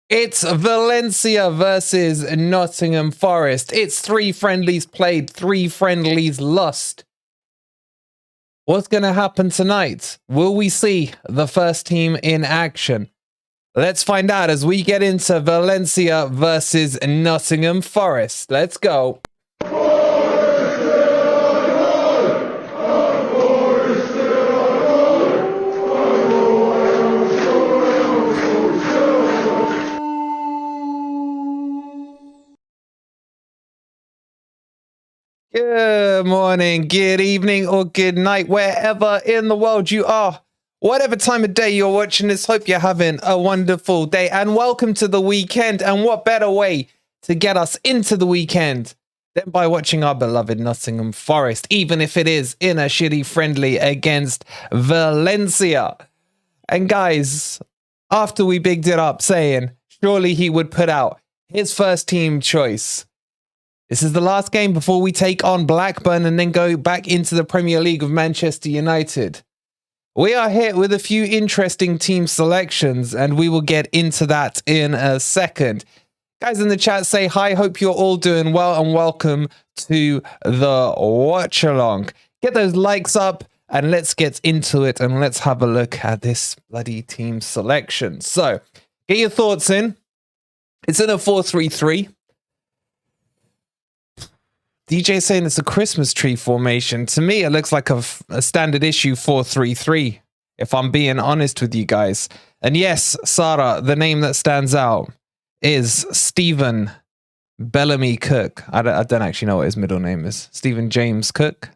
It's Valencia versus Nottingham Forest. It's 3 friendlies played, 3 friendlies lost. What's going to happen tonight? Will we see the first team in action? Let's find out as we get into Valencia versus Nottingham Forest. Let's go. Good morning, good evening, or good night, wherever in the world you are. Whatever time of day you're watching this, hope you're having a wonderful day. And welcome to the weekend. And what better way to get us into the weekend than by watching our beloved Nottingham Forest, even if it is in a shitty friendly against Valencia. And guys, after we bigged it up saying, surely he would put out his first team choice. This is the last game before we take on Blackburn and then go back into the Premier League of Manchester United. We are hit with a few interesting team selections, and we will get into that in a second. Guys in the chat say hi, hope you're all doing well, and welcome to the watch along. Get those likes up, and let's get into it, and let's have a look at this bloody team selection. So, get your thoughts in. It's in a 4-3-3. DJ saying it's a Christmas tree formation. To me, it looks like a standard issue 4-3-3, if I'm being honest with you guys. And yes, Sarah, the name that stands out is Stephen Bellamy Cook. I don't actually know what his middle name is. Stephen James Cook.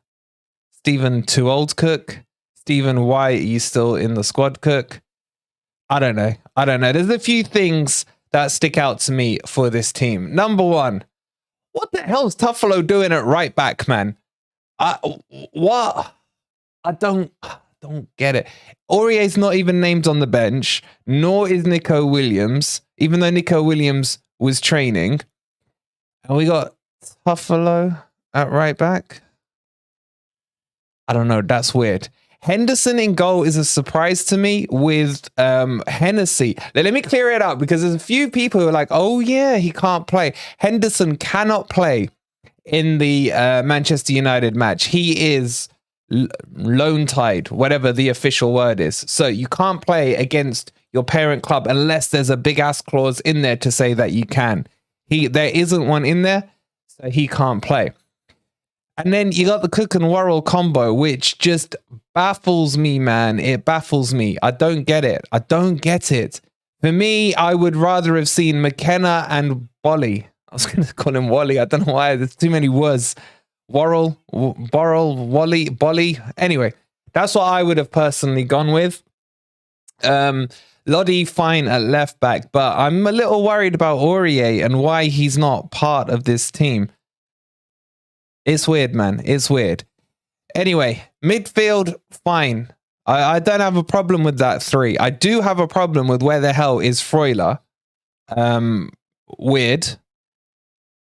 Stephen Too Old Cook. Stephen, why are you still in the squad Cook? I don't know. There's a few things that stick out to me for this team. Number one, what the hell is Tuffalo doing at right back, man? What? I don't get it. Aurier's not even named on the bench, nor is Nico Williams, even though Nico Williams was training. And we got Tuffalo at right back. I don't know. That's weird. Henderson in goal is a surprise to me with Hennessy. Now, let me clear it up because there's a few people who are like, oh yeah, he can't play. Henderson cannot play in the Manchester United match. He is loan tied, whatever the official word is. So you can't play against your parent club unless there's a big ass clause in there to say that you can. There isn't one in there, so he can't play. And then you got the Cook and Worrell combo, which just baffles me, man. It baffles me. I don't get it. For me, I would rather have seen McKenna and Bolly. I was going to call him Wally. I don't know why. There's too many words. Worrell, Wally, Bolly. Anyway, that's what I would have personally gone with. Lodi, fine at left back, but I'm a little worried about Aurier and why he's not part of this team. It's weird, man. It's weird. Anyway, midfield, fine. I don't have a problem with that 3. I do have a problem with where the hell is Freuler. Weird.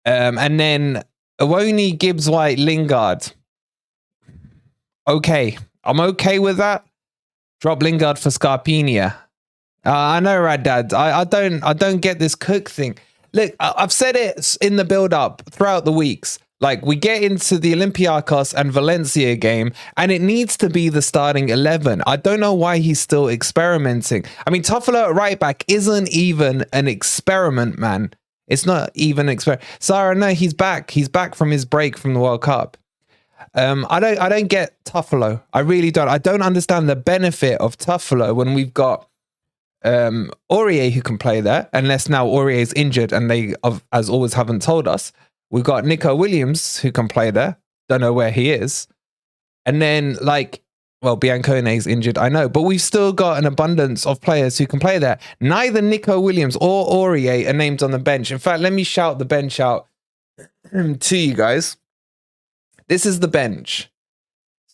And then Awoni, Gibbs-white, Lingard. Okay. I'm okay with that. Drop Lingard for Scarpa. I know, Raddad. I don't get this Cook thing. Look, I've said it in the build-up throughout the weeks. Like, we get into the Olympiacos and Valencia game, and it needs to be the starting 11. I don't know why he's still experimenting. I mean, Tuffalo at right back isn't even an experiment, man. It's not even an experiment. Sarah, no, he's back. He's back from his break from the World Cup. I don't get Tuffalo. I really don't. I don't understand the benefit of Tuffalo when we've got Aurier who can play there, unless now Aurier is injured and they, as always, haven't told us. We've got Nico Williams who can play there. Don't know where he is. And then, Biancone's injured, I know. But we've still got an abundance of players who can play there. Neither Nico Williams or Aurier are named on the bench. In fact, let me shout the bench out to you guys. This is the bench.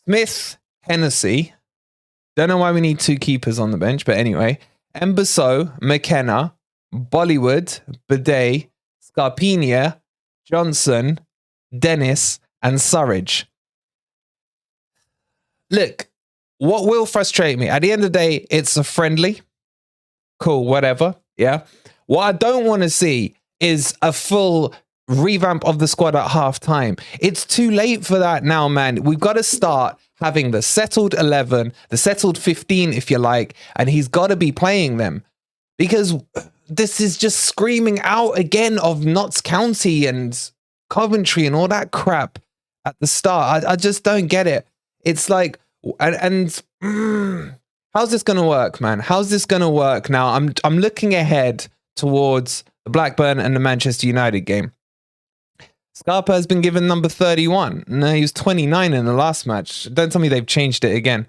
Smith, Hennessy. Don't know why we need 2 keepers on the bench. But anyway. Embasso, McKenna, Bollywood, Bidet, Scarpa, Johnson, Dennis, and Surridge. Look, what will frustrate me, at the end of the day, it's a friendly. Cool, whatever. Yeah. What I don't want to see is a full revamp of the squad at halftime. It's too late for that now, man. We've got to start having the settled 11, the settled 15, if you like, and he's got to be playing them, because this is just screaming out again of Notts County and Coventry and all that crap at the start. I just don't get it. It's like, how's this going to work, man? How's this going to work now? I'm looking ahead towards the Blackburn and the Manchester United game. Scarpa has been given number 31. No, he was 29 in the last match. Don't tell me they've changed it again.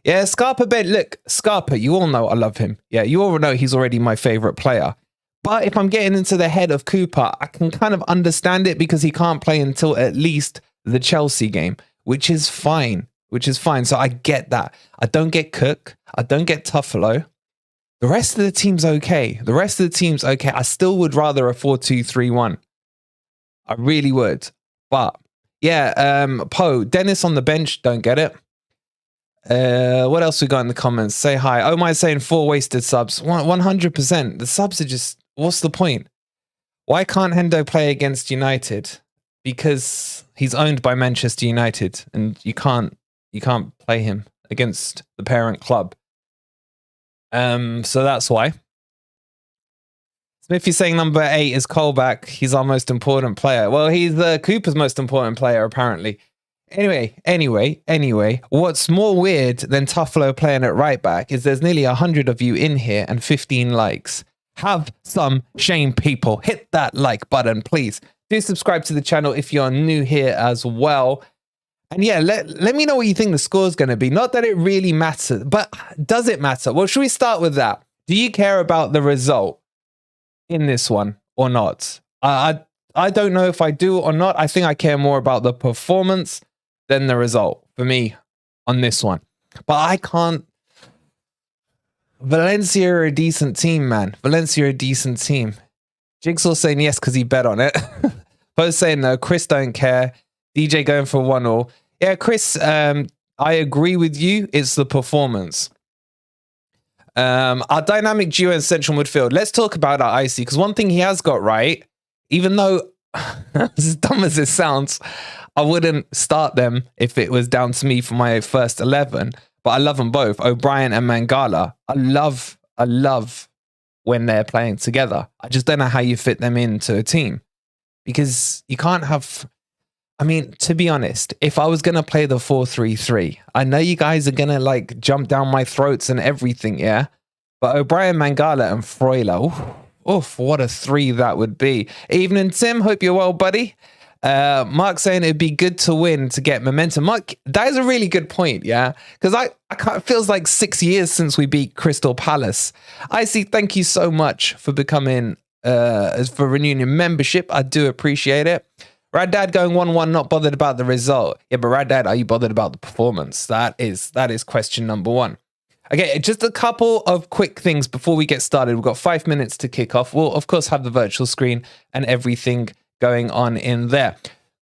Yeah, Scarpa, Ben. Look, Scarpa, you all know I love him. Yeah, you all know he's already my favorite player. But if I'm getting into the head of Cooper, I can kind of understand it, because he can't play until at least the Chelsea game, which is fine. So I get that. I don't get Cook. I don't get Tuffalo. The rest of the team's okay. I still would rather a 4-2-3-1. I really would. But yeah, Poe, Dennis on the bench, don't get it. What else we got in the comments? Say hi. Oh, my saying 4 wasted subs. 100%. The subs are just, what's the point? Why can't Hendo play against United? Because he's owned by Manchester United, and you can't play him against the parent club. So that's why. Smithy's saying number 8 is Colback. He's our most important player. Well, he's Cooper's most important player, apparently. Anyway, what's more weird than Tuffalo playing at right back is there's nearly 100 of you in here and 15 likes. Have some shame, people. Hit that like button, please. Do subscribe to the channel if you're new here as well. And yeah, let me know what you think the score's going to be. Not that it really matters, but does it matter? Well, should we start with that? Do you care about the result in this one or not? I don't know if I do or not. I think I care more about the performance than the result for me on this one. But I can't. Valencia are a decent team, man. Valencia are a decent team. Jigsaw saying yes because he bet on it. Post saying no. Chris don't care. DJ going for 1-1. Yeah, Chris, I agree with you. It's the performance. Our dynamic duo in central midfield. Let's talk about our Icy, because one thing he has got right, even though, as dumb as it sounds, I wouldn't start them if it was down to me for my first 11, but I love them both, O'Brien and Mangala. I love when they're playing together. I just don't know how you fit them into a team, because you can't have... I mean, to be honest, if I was going to play the 4-3-3, I know you guys are going to like jump down my throats and everything, yeah? But O'Brien, Mangala and Freuler, oof, what a 3 that would be. Evening, Tim. Hope you're well, buddy. Mark saying it'd be good to win to get momentum. Mark, that is a really good point, yeah? Because it feels like 6 years since we beat Crystal Palace. Icy, thank you so much for becoming, for renewing your membership. I do appreciate it. Rad Dad going 1-1, not bothered about the result. Yeah, but Rad Dad, are you bothered about the performance? That is question number 1. Okay, just a couple of quick things before we get started. We've got 5 minutes to kick off. We'll, of course, have the virtual screen and everything going on in there.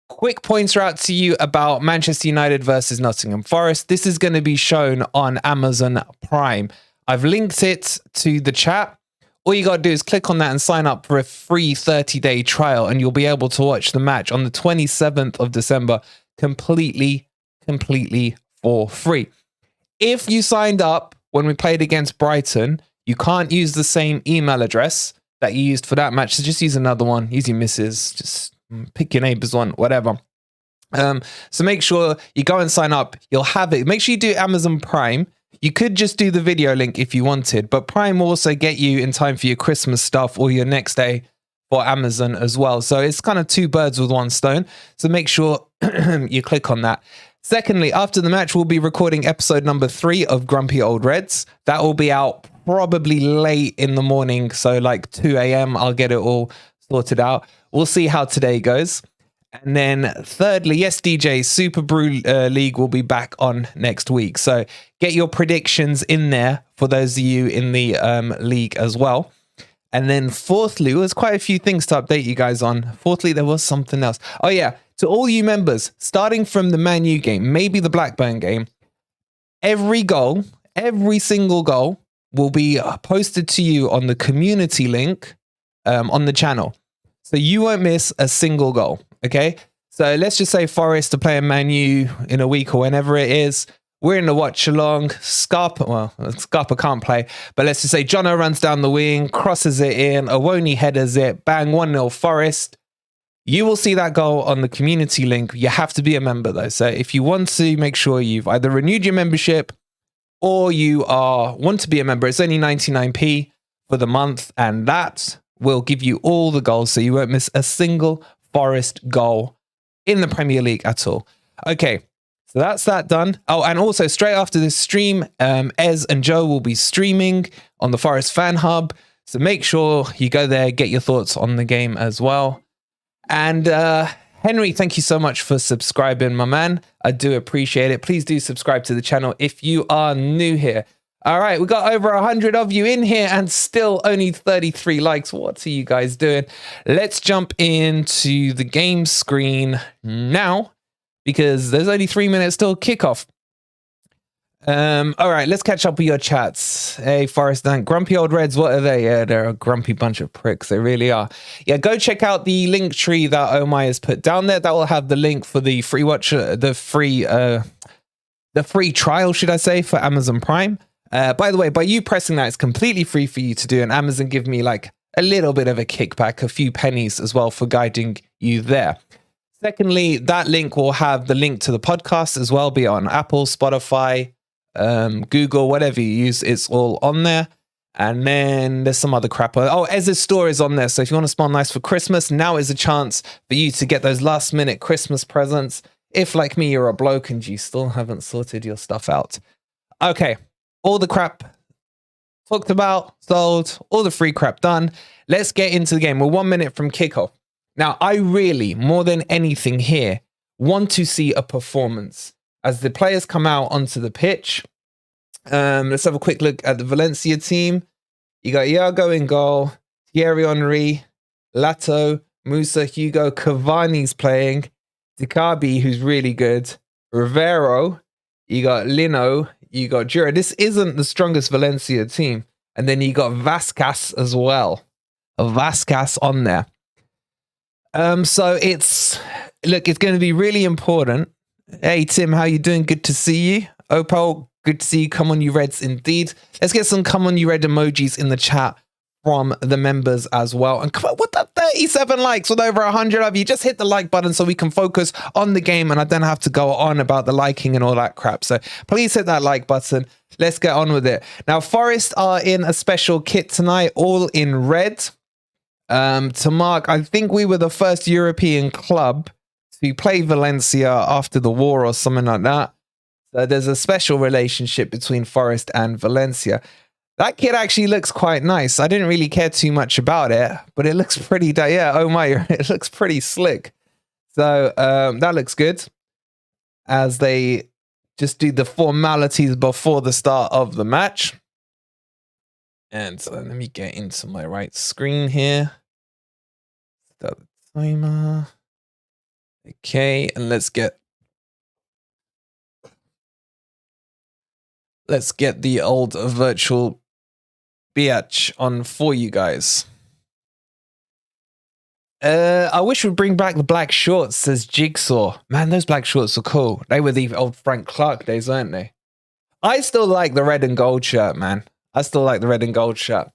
Quick pointer out to you about Manchester United versus Nottingham Forest. This is going to be shown on Amazon Prime. I've linked it to the chat. All you got to do is click on that and sign up for a free 30-day trial, and you'll be able to watch the match on the 27th of December completely for free. If you signed up when we played against Brighton, you can't use the same email address that you used for that match, so just use another one. Use your missus, just pick your neighbor's one, whatever. So make sure you go and sign up. You'll have it. Make sure you do Amazon Prime. You could just do the video link if you wanted, but Prime will also get you in time for your Christmas stuff or your next day for Amazon as well. So it's kind of 2 birds with 1 stone. So make sure you click on that. Secondly, after the match, we'll be recording episode number 3 of Grumpy Old Reds. That will be out probably late in the morning. So like 2 a.m. I'll get it all sorted out. We'll see how today goes. And then thirdly, yes, DJ, Super Brew League will be back on next week. So get your predictions in there for those of you in the league as well. And then fourthly, there's quite a few things to update you guys on. Fourthly, there was something else. Oh yeah, to all you members, starting from the Man U game, maybe the Blackburn game, every single goal will be posted to you on the community link on the channel. So you won't miss a single goal, okay? So let's just say Forest are playing Man U in a week or whenever it is. We're in the watch along. Scarpa can't play, but let's just say Jono runs down the wing, crosses it in, Awoni headers it, bang, 1-0 Forest. You will see that goal on the community link. You have to be a member though. So if you want to make sure you've either renewed your membership or you want to be a member, it's only 99p for the month, and that will give you all the goals, so you won't miss a single Forest goal in the Premier League at all. Okay, so that's that done. Oh, and also straight after this stream, Ez and Joe will be streaming on the Forest Fan Hub, so make sure you go there, get your thoughts on the game as well. And Henry, thank you so much for subscribing, my man. I do appreciate it. Please do subscribe to the channel if you are new here. All right, we got over 100 of you in here and still only 33 likes. What are you guys doing? Let's jump into the game screen now because there's only 3 minutes till kickoff. All right, let's catch up with your chats. Hey, Forest Dank, grumpy old Reds, what are they? Yeah, they're a grumpy bunch of pricks. They really are. Yeah, go check out the link tree that Omai has put down there. That will have the link for the free free trial, should I say, for Amazon Prime. By the way, by you pressing that, it's completely free for you to do, and Amazon give me like a little bit of a kickback, a few pennies as well for guiding you there. Secondly, that link will have the link to the podcast as well, be it on Apple, Spotify, Google, whatever you use, it's all on there. And then there's some other crap. Oh, Ez's store is on there. So if you want to smell nice for Christmas, now is a chance for you to get those last minute Christmas presents. If, like me, you're a bloke and you still haven't sorted your stuff out. Okay, all the crap talked about, sold, all the free crap done. Let's get into the game. We're 1 minute from kickoff. Now, I really, more than anything here, want to see a performance as the players come out onto the pitch. Let's have a quick look at the Valencia team. You got Iago in goal, Thierry Henry, Lato, Musa, Hugo, Cavani's playing, Dicabi, who's really good, Rivero, you got Lino, you got Jura. This isn't the strongest Valencia team. And then you got Vasquez as well. Vasquez on there. So it's going to be really important. Hey, Tim, how you doing? Good to see you. Opal, good to see you. Come on, you Reds, indeed. Let's get some come on, you Red emojis in the chat from the members as well. And come on, what the 37 likes with over 100 of you. Just hit the like button so we can focus on the game and I don't have to go on about the liking and all that crap. So please hit that like button. Let's get on with it. Now, Forest are in a special kit tonight, all in red. To mark, I think we were the first European club to play Valencia after the war or something like that. So there's a special relationship between Forest and Valencia. That kit actually looks quite nice. I didn't really care too much about it, but it looks pretty, yeah, oh my, it looks pretty slick. So that looks good as they just do the formalities before the start of the match. And so let me get into my right screen here. Start the timer. Okay, and let's get the old virtual biatch on for you guys. I wish we'd bring back the black shorts, says Jigsaw. Man, those black shorts are cool. They were the old Frank Clark days, weren't they? I still like the red and gold shirt, man. I still like the red and gold shirt.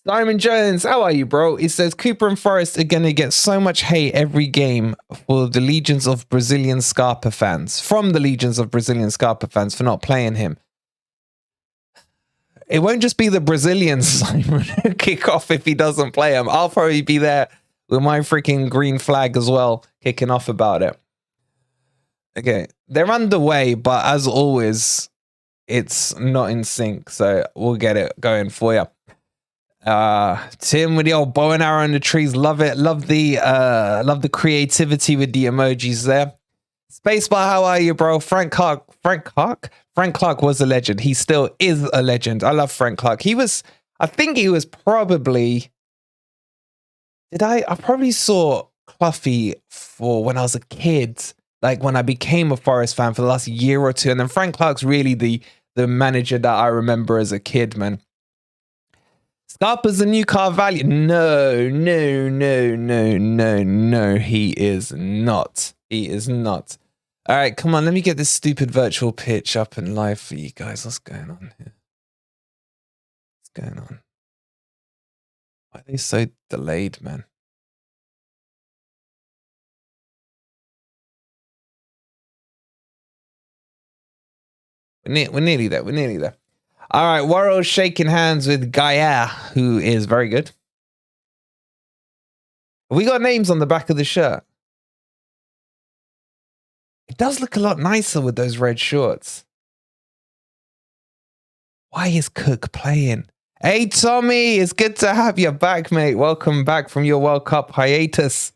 Simon Jones, how are you, bro? He says Cooper and Forest are going to get so much hate every game for the legions of Brazilian Scarpa fans. From the legions of Brazilian Scarpa fans for not playing him. It won't just be the Brazilians, Simon, who kick off if he doesn't play him. I'll probably be there with my freaking green flag as well, kicking off about it. Okay, they're underway, but as always, it's not in sync. So we'll get it going for you. Tim with the old bow and arrow in the trees, love it. Love the creativity with the emojis there. Spacebar, how are you, bro? Frank Clark was a legend. He still is a legend. I love Frank Clark. I think he was probably, I probably saw Cluffy for when I was a kid, like when I became a Forest fan for the last year or two. And then Frank Clark's really the the manager that I remember as a kid, man. Scarpa's the new Carvalho. No, he is not. He is not. All right, come on, let me get this stupid virtual pitch up and live for you guys. What's going on here? What's going on? Why are they so delayed, man? We're nearly there. We're nearly there. All right, Worrell's shaking hands with Gaia, who is very good. We got names on the back of the shirt. It does look a lot nicer with those red shorts. Why is Cook playing? Hey, Tommy, it's good to have you back, mate. Welcome back from your World Cup hiatus.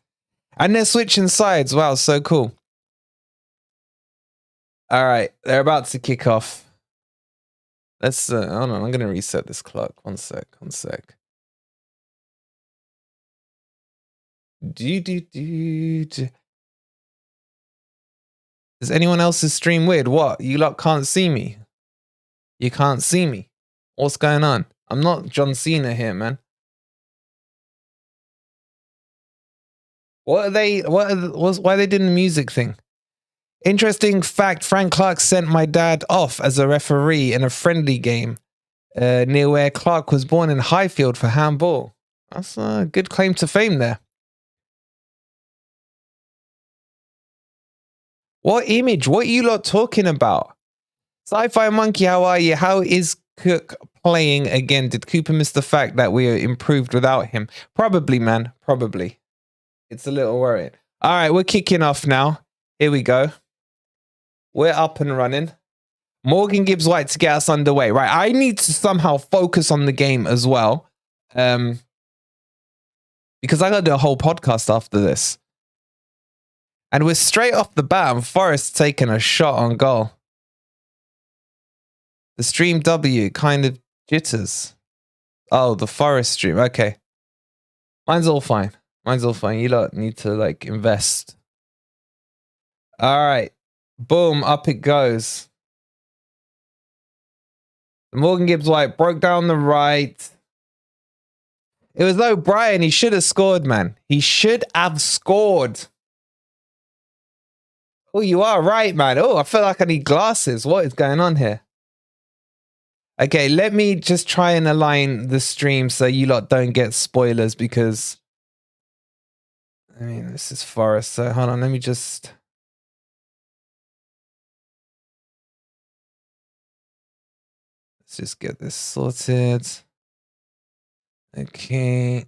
And they're switching sides. Wow, so cool. All right, they're about to kick off. Let's, hold on, I'm going to reset this clock. One sec. Is anyone else's stream weird? What? You lot can't see me? You can't see me? What's going on? I'm not John Cena here, man. Why are they doing the music thing? Interesting fact, Frank Clark sent my dad off as a referee in a friendly game near where Clark was born in Highfield for handball. That's a good claim to fame there. What image? What are you lot talking about? Sci-Fi Monkey, how are you? How is Cook playing again? Did Cooper miss the fact that we are improved without him? Probably, man. Probably. It's a little worrying. All right, we're kicking off now. Here we go. We're up and running. Morgan Gibbs-White to get us underway. Right, I need to somehow focus on the game as well. Because I got to do a whole podcast after this. And we're straight off the bat and Forest taking a shot on goal. The stream W kind of jitters. Oh, the Forest stream. Okay. Mine's all fine. You lot need to, like, invest. All right. Boom, up it goes. Morgan Gibbs-White broke down the right. It was O'Brien. He should have scored, man. He should have scored. Oh, you are right, man. Oh, I feel like I need glasses. What is going on here? Okay, let me just try and align the stream so you lot don't get spoilers because... I mean, this is Forest, so hold on, let me just... Let's just get this sorted. Okay.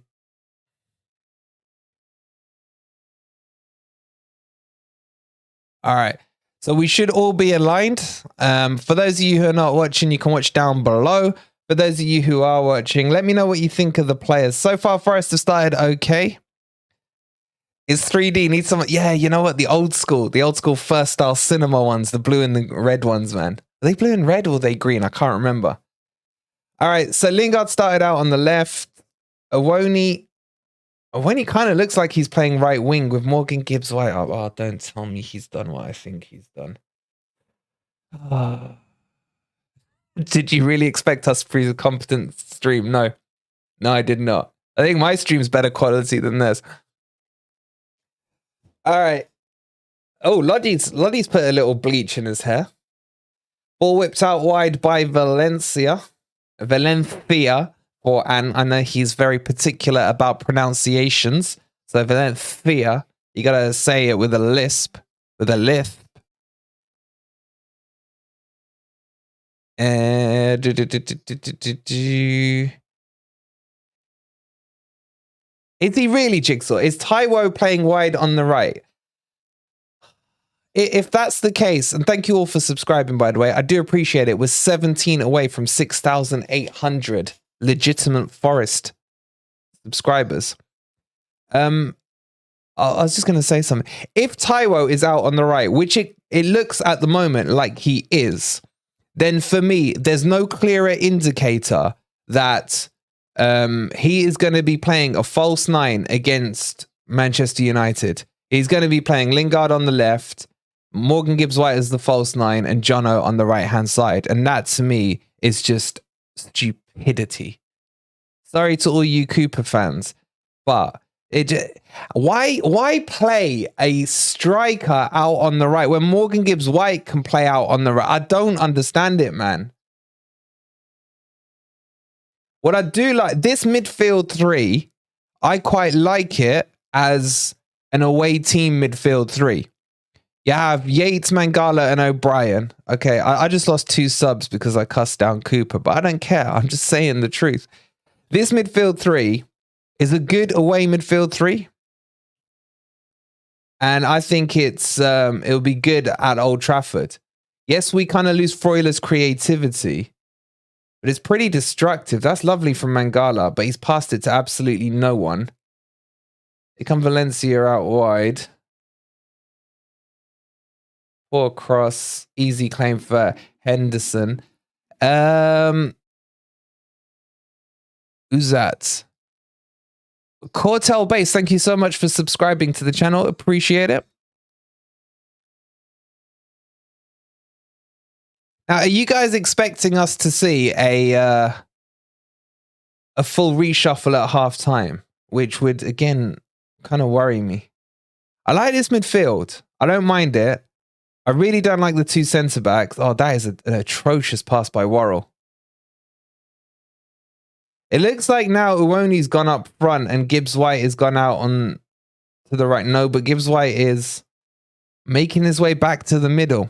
All right. So we should all be aligned. For those of you who are not watching, you can watch down below. For those of you who are watching, let me know what you think of the players. So far, Forest have started okay. It's 3D. Need some... Yeah, you know what? The old school first style cinema ones, the blue and the red ones, man. Are they blue and red or are they green? I can't remember. All right, so Lingard started out on the left. Awoni kind of looks like he's playing right wing with Morgan Gibbs-White up. Oh, don't tell me he's done what I think he's done. Did you really expect us to be a competent stream? No. No, I did not. I think my stream's better quality than theirs. All right. Oh, Loddy's put a little bleach in his hair. Ball whipped out wide by Valencia. And I know he's very particular about pronunciations. So Valencia, you gotta say it with a lisp, with a lisp. Is he really Jigsaw? Is Taiwo playing wide on the right? If that's the case, and thank you all for subscribing, by the way, I do appreciate it. We're 17 away from 6,800 legitimate Forest subscribers. I was just going to say something. If Taiwo is out on the right, which it looks at the moment like he is, then for me, there's no clearer indicator that he is going to be playing a false nine against Manchester United. He's going to be playing Lingard on the left, Morgan Gibbs-White is the false 9 and Jono on the right-hand side. And that, to me, is just stupidity. Sorry to all you Cooper fans, but why play a striker out on the right when Morgan Gibbs-White can play out on the right? I don't understand it, man. What I do like, this midfield 3, I quite like it as an away team midfield 3. You have Yates, Mangala, and O'Brien. Okay, I just lost 2 subs because I cussed down Cooper, but I don't care. I'm just saying the truth. This midfield 3 is a good away midfield 3. And I think it'll be good at Old Trafford. Yes, we kind of lose Freuler's creativity, but it's pretty destructive. That's lovely from Mangala, but he's passed it to absolutely no one. Here come Valencia out wide. Poor cross. Easy claim for Henderson. Who's that? Cortel Base, thank you so much for subscribing to the channel. Appreciate it. Now, are you guys expecting us to see a full reshuffle at halftime, which would, again, kind of worry me? I like this midfield. I don't mind it. I really don't like the 2 centre-backs. Oh, that is an atrocious pass by Worrell. It looks like now Uwoni's gone up front and Gibbs-White has gone out on to the right. No, but Gibbs-White is making his way back to the middle.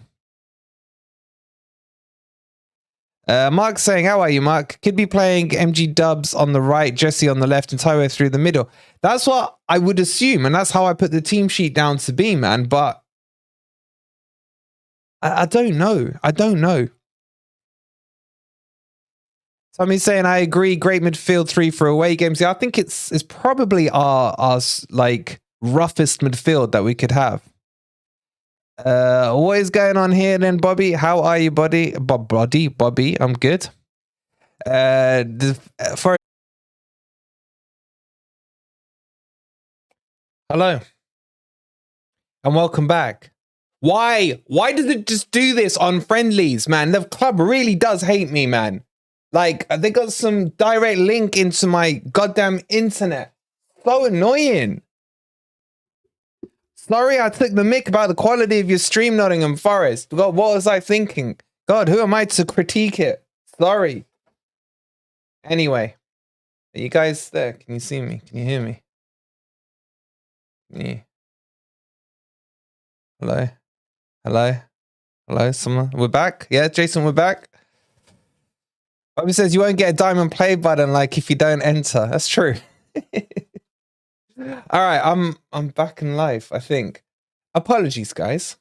Mark's saying, how are you, Mark? Could be playing MG Dubs on the right, Jesse on the left, and Taiwo through the middle. That's what I would assume, and that's how I put the team sheet down to be, man. But I don't know. I don't know. Tommy's saying, I agree. Great midfield 3 for away games. Yeah, I think it's probably our like roughest midfield that we could have. What is going on here then, Bobby? How are you, buddy? Bobby, I'm good. Hello. And welcome back. Why does it just do this on friendlies, man? The club really does hate me, man. Like, they got some direct link into my goddamn internet. So annoying. Sorry I took the mick about the quality of your stream, Nottingham Forest. God, what was I thinking? God, who am I to critique it? Sorry. Anyway. Are you guys there? Can you see me? Can you hear me? Yeah. Hello? Hello? Hello? Someone? We're back? Yeah, Jason, we're back? Bobby says you won't get a diamond play button like if you don't enter. That's true. All right, I'm back in live, I think. Apologies, guys.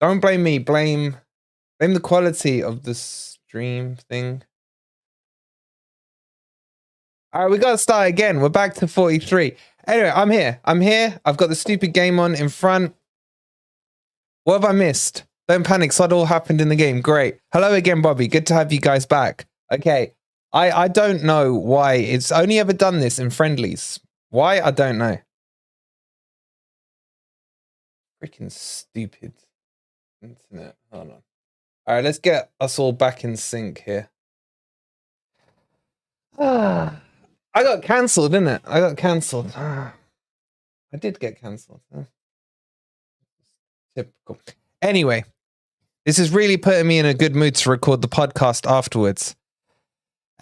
Don't blame me. Blame the quality of the stream thing. All right, we got to start again. We're back to 43. Anyway, I'm here. I've got the stupid game on in front. What have I missed? Don't panic. So it all happened in the game. Great. Hello again, Bobby. Good to have you guys back. Okay. I don't know why. It's only ever done this in friendlies. Why? I don't know. Freaking stupid internet. Hold on. All right, let's get us all back in sync here. I got cancelled, didn't it? I got cancelled. I did get cancelled. Typical. Anyway, this is really putting me in a good mood to record the podcast afterwards.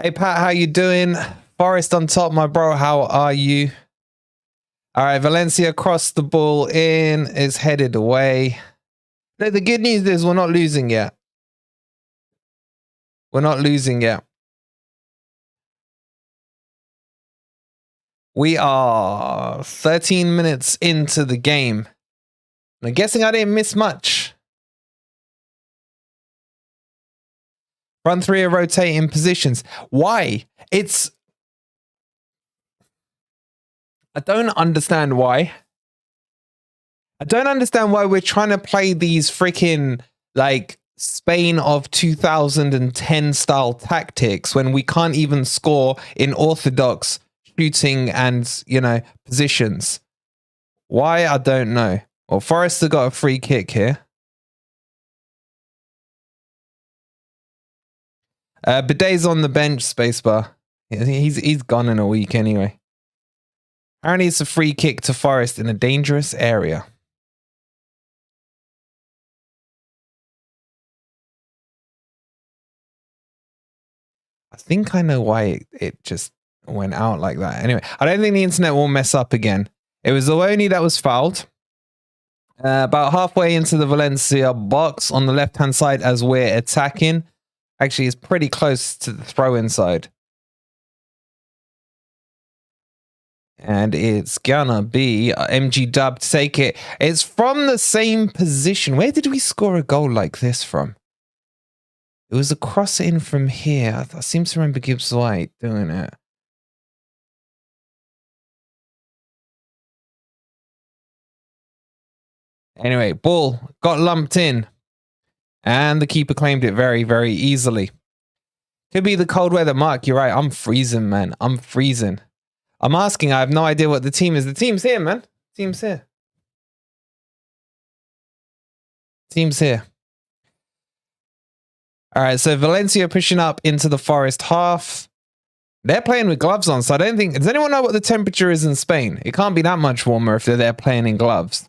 Hey, Pat, how you doing? Forest on top, my bro. How are you? All right, Valencia crossed the ball in. Is headed away. No, the good news is we're not losing yet. We're not losing yet. We are 13 minutes into the game. I'm guessing I didn't miss much. Front 3 are rotating positions. Why? I don't understand why. I don't understand why we're trying to play these freaking like Spain of 2010 style tactics when we can't even score in orthodox shooting and, you know, positions. Why? I don't know. Well, Forrester got a free kick here. Bidet's on the bench, spacebar. He's gone in a week anyway. Apparently it's a free kick to Forest in a dangerous area. I think I know why it just went out like that. Anyway, I don't think the internet will mess up again. It was Zawoni that was fouled. About halfway into the Valencia box on the left-hand side as we're attacking. Actually, it's pretty close to the throw-in side. And it's gonna be MG Dub to take it. It's from the same position. Where did we score a goal like this from? It was a cross in from here. I seem to remember Gibbs-white doing it. Anyway, ball got lumped in. And the keeper claimed it very, very easily. Could be the cold weather. Mark, you're right. I'm freezing, man. I'm freezing. I'm asking. I have no idea what the team is. The team's here, man. Team's here. Team's here. All right, so Valencia pushing up into the Forest half. They're playing with gloves on, so I don't think... Does anyone know what the temperature is in Spain? It can't be that much warmer if they're there playing in gloves.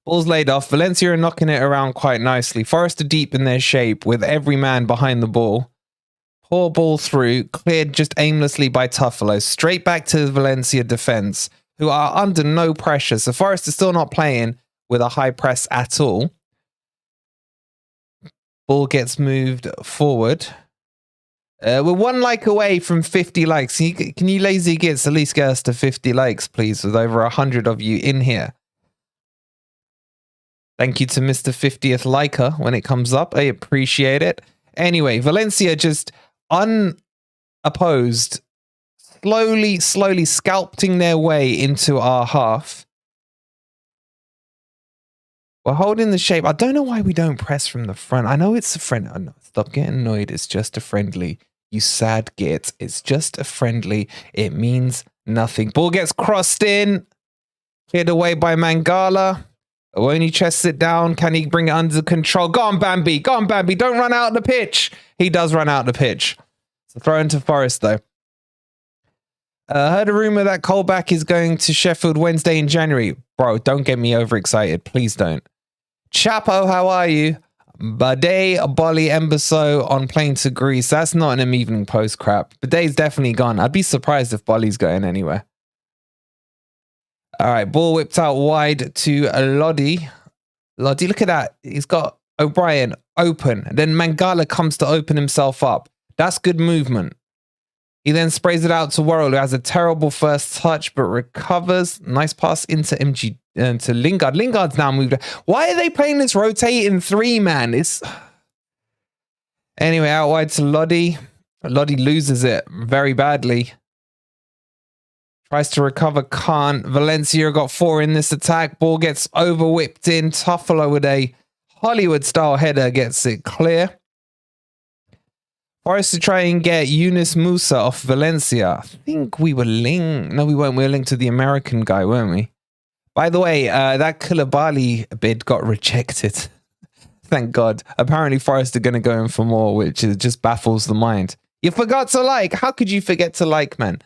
Ball's laid off. Valencia are knocking it around quite nicely. Forest are deep in their shape with every man behind the ball. Poor ball through, cleared just aimlessly by Tuffalo. Straight back to the Valencia defense, who are under no pressure. So Forest is still not playing with a high press at all. Ball gets moved forward. We're 1 like away from 50 likes. Can you lazy gits at least get us to 50 likes, please, with over 100 of you in here? Thank you to Mr. 50th liker when it comes up. I appreciate it. Anyway, Valencia just unopposed, slowly scalping their way into our half. We're holding the shape. I don't know why we don't press from the front. I know it's a friend. Oh, no, stop getting annoyed. It's just a friendly. You sad git. It's just a friendly. It means nothing. Ball gets crossed in. Cleared away by Mangala. Awoni chests it down. Can he bring it under control? Go on, Bambi. Go on, Bambi. Don't run out the pitch. He does run out the pitch. So throw into Forest, though. Heard a rumor that Colback is going to Sheffield Wednesday in January. Bro, don't get me overexcited. Please don't. Chapo, how are you? Bidet, Bolly, Embasso on plane to Greece. That's not an Evening Post crap. Bidet's definitely gone. I'd be surprised if Bolly's going anywhere. All right, ball whipped out wide to Lodi. Lodi, look at that. He's got O'Brien open. Then Mangala comes to open himself up. That's good movement. He then sprays it out to Worrell, who has a terrible first touch, but recovers. Nice pass into MG to Lingard. Lingard's now moved. Why are they playing this rotating 3-man? It's... Anyway, out wide to Lodi. Lodi loses it very badly. Tries to recover, can't. Valencia got 4 in this attack. Ball gets over whipped in. Tuffalo with a Hollywood-style header gets it clear. Forest to try and get Yunus Musa off Valencia. I think we were linked. No, we weren't. We were linked to the American guy, weren't we? By the way, that Koulibaly bid got rejected. Thank God. Apparently Forest are going to go in for more, which just baffles the mind. You forgot to like. How could you forget to like, man?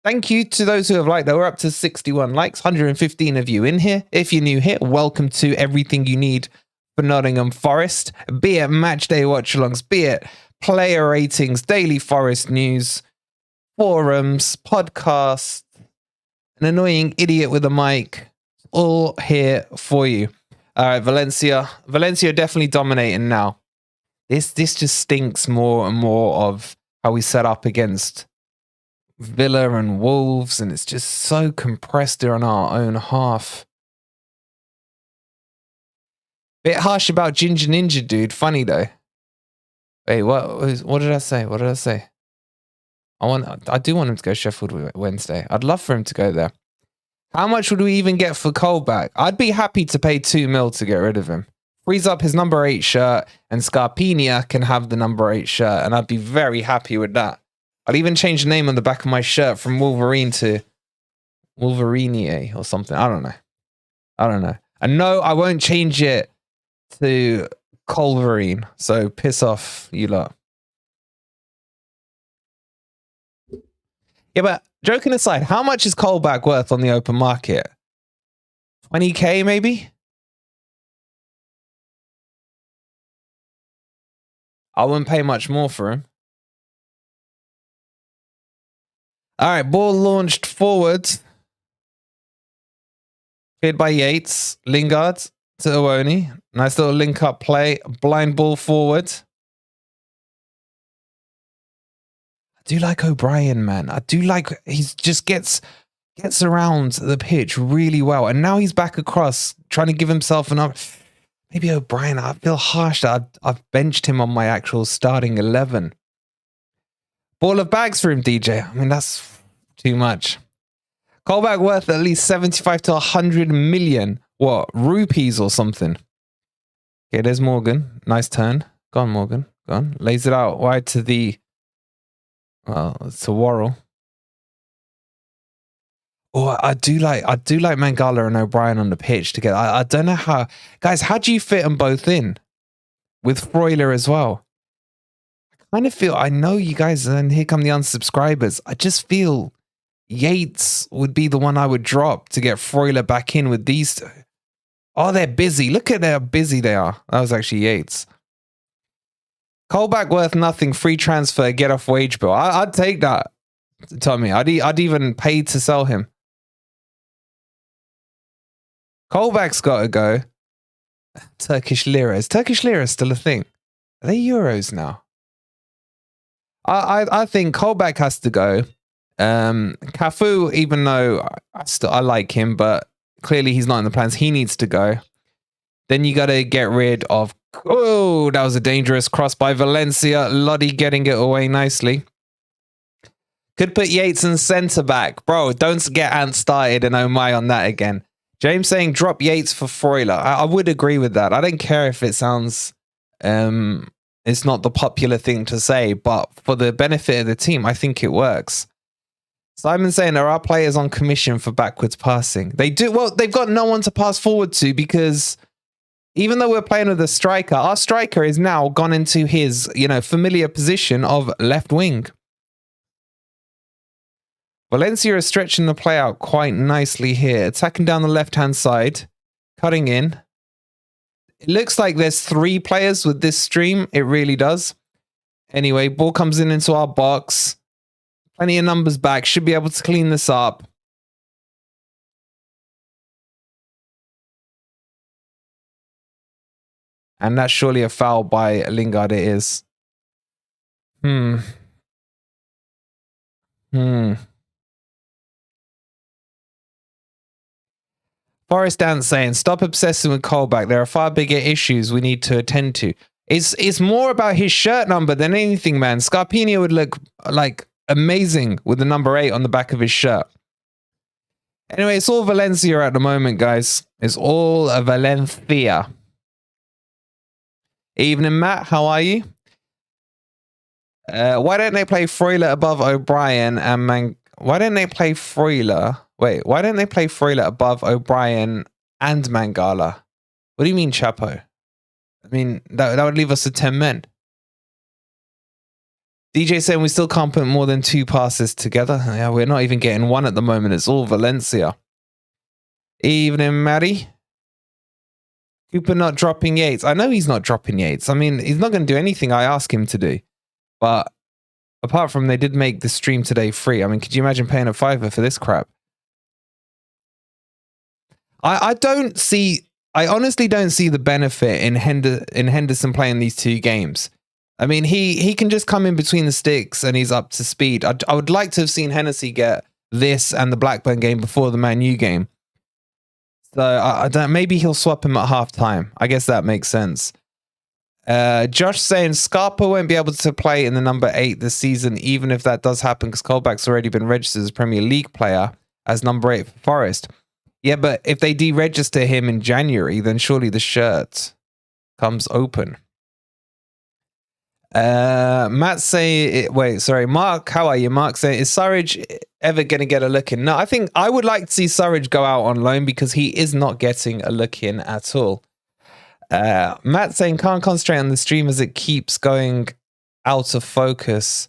Thank you to those who have liked. We're up to 61 likes, 115 of you in here. If you're new here, welcome to everything you need for Nottingham Forest. Be it match day watch-alongs, be it player ratings, daily Forest news, forums, podcasts, an annoying idiot with a mic, all here for you. All right, Valencia definitely dominating now. This just stinks more and more of how we set up against Villa and Wolves, and it's just so compressed on our own half. Bit harsh about Ginger Ninja, dude. Funny though. Wait, what did I say? What did I say? I do want him to go Sheffield Wednesday. I'd love for him to go there. How much would we even get for Colback? I'd be happy to pay 2 mil to get rid of him. Frees up his number 8 shirt, and Scarpa can have the number 8 shirt, and I'd be very happy with that. I'd even change the name on the back of my shirt from Wolverine to Wolverine or something. I don't know. I don't know. And no, I won't change it to Culverine. So piss off, you lot. Yeah, but joking aside, how much is Colback worth on the open market? 20k maybe? I wouldn't pay much more for him. All right, ball launched forward. Cleared by Yates. Lingard to Owoni. Nice little link-up play. Blind ball forward. I do like O'Brien, man. I do like... He just gets around the pitch really well. And now he's back across, trying to give himself another... Maybe O'Brien. I feel harsh that I've benched him on my actual starting 11. Ball of bags for him, DJ. I mean, that's too much. Callback worth at least 75 to 100 million. What? Rupees or something. Okay, there's Morgan. Nice turn. Go on, Morgan. Go on. Lays it out wide to the... Well, to Worrell. Oh, I do like Mangala and O'Brien on the pitch together. I don't know how... Guys, how do you fit them both in? With Freuler as well. I kind of feel... I know you guys... And here come the unsubscribers. I just feel... Yates would be the one I would drop to get Freuler back in with these two. Oh, they're busy. Look at how busy they are. That was actually Yates. Colback worth nothing. Free transfer. Get off wage bill. I'd take that, Tommy. I'd even pay to sell him. Colback's got to go. Turkish lira. Is Turkish lira still a thing? Are they euros now? I think Colback has to go. Cafu, even though I like him, but clearly he's not in the plans. He needs to go. Then you got to get rid of... Oh, that was a dangerous cross by Valencia. Lodi getting it away nicely. Could put Yates in centre back. Bro, don't get Ant started and oh my on that again. James saying drop Yates for Freuler. I would agree with that. I don't care if it sounds... it's not the popular thing to say, but for the benefit of the team, I think it works. Simon saying there are players on commission for backwards passing. They do. Well, they've got no one to pass forward to because even though we're playing with a striker, our striker is now gone into his, familiar position of left wing. Valencia is stretching the play out quite nicely here. Attacking down the left-hand side. Cutting in. It looks like there's 3 players with this stream. It really does. Anyway, ball comes into our box. Plenty of numbers back. Should be able to clean this up. And that's surely a foul by Lingard. It is. Forest Dance saying, stop obsessing with Colback. There are far bigger issues we need to attend to. It's more about his shirt number than anything, man. Scarpini would look like amazing with the number 8 on the back of his shirt. Anyway, it's all Valencia at the moment, guys. It's all a Valencia. Evening, Matt. How are you? Why don't they play Freuler above O'Brien and Why don't they play Freuler? Wait, why don't they play Freuler above O'Brien and Mangala? What do you mean, Chapo? I mean, that would leave us with 10 men. DJ saying we still can't put more than 2 passes together. Yeah, we're not even getting 1 at the moment. It's all Valencia. Evening, Maddie. Cooper not dropping Yates. I know he's not dropping Yates. I mean, he's not going to do anything I ask him to do. But apart from they did make the stream today free. I mean, could you imagine paying a $5 for this crap? I honestly don't see the benefit in Henderson playing these 2 games. I mean, he can just come in between the sticks and he's up to speed. I would like to have seen Hennessy get this and the Blackburn game before the Man U game. So I don't. Maybe he'll swap him at halftime. I guess that makes sense. Josh saying Scarpa won't be able to play in the number 8 this season, even if that does happen, because Colback's already been registered as a Premier League player as number 8 for Forest. Yeah, but if they deregister him in January, then surely the shirt comes open. Matt say, wait, sorry, Mark, how are you? Mark saying, is Surridge ever going to get a look in? No, I think I would like to see Surridge go out on loan because he is not getting a look in at all. Matt saying, can't concentrate on the stream as it keeps going out of focus.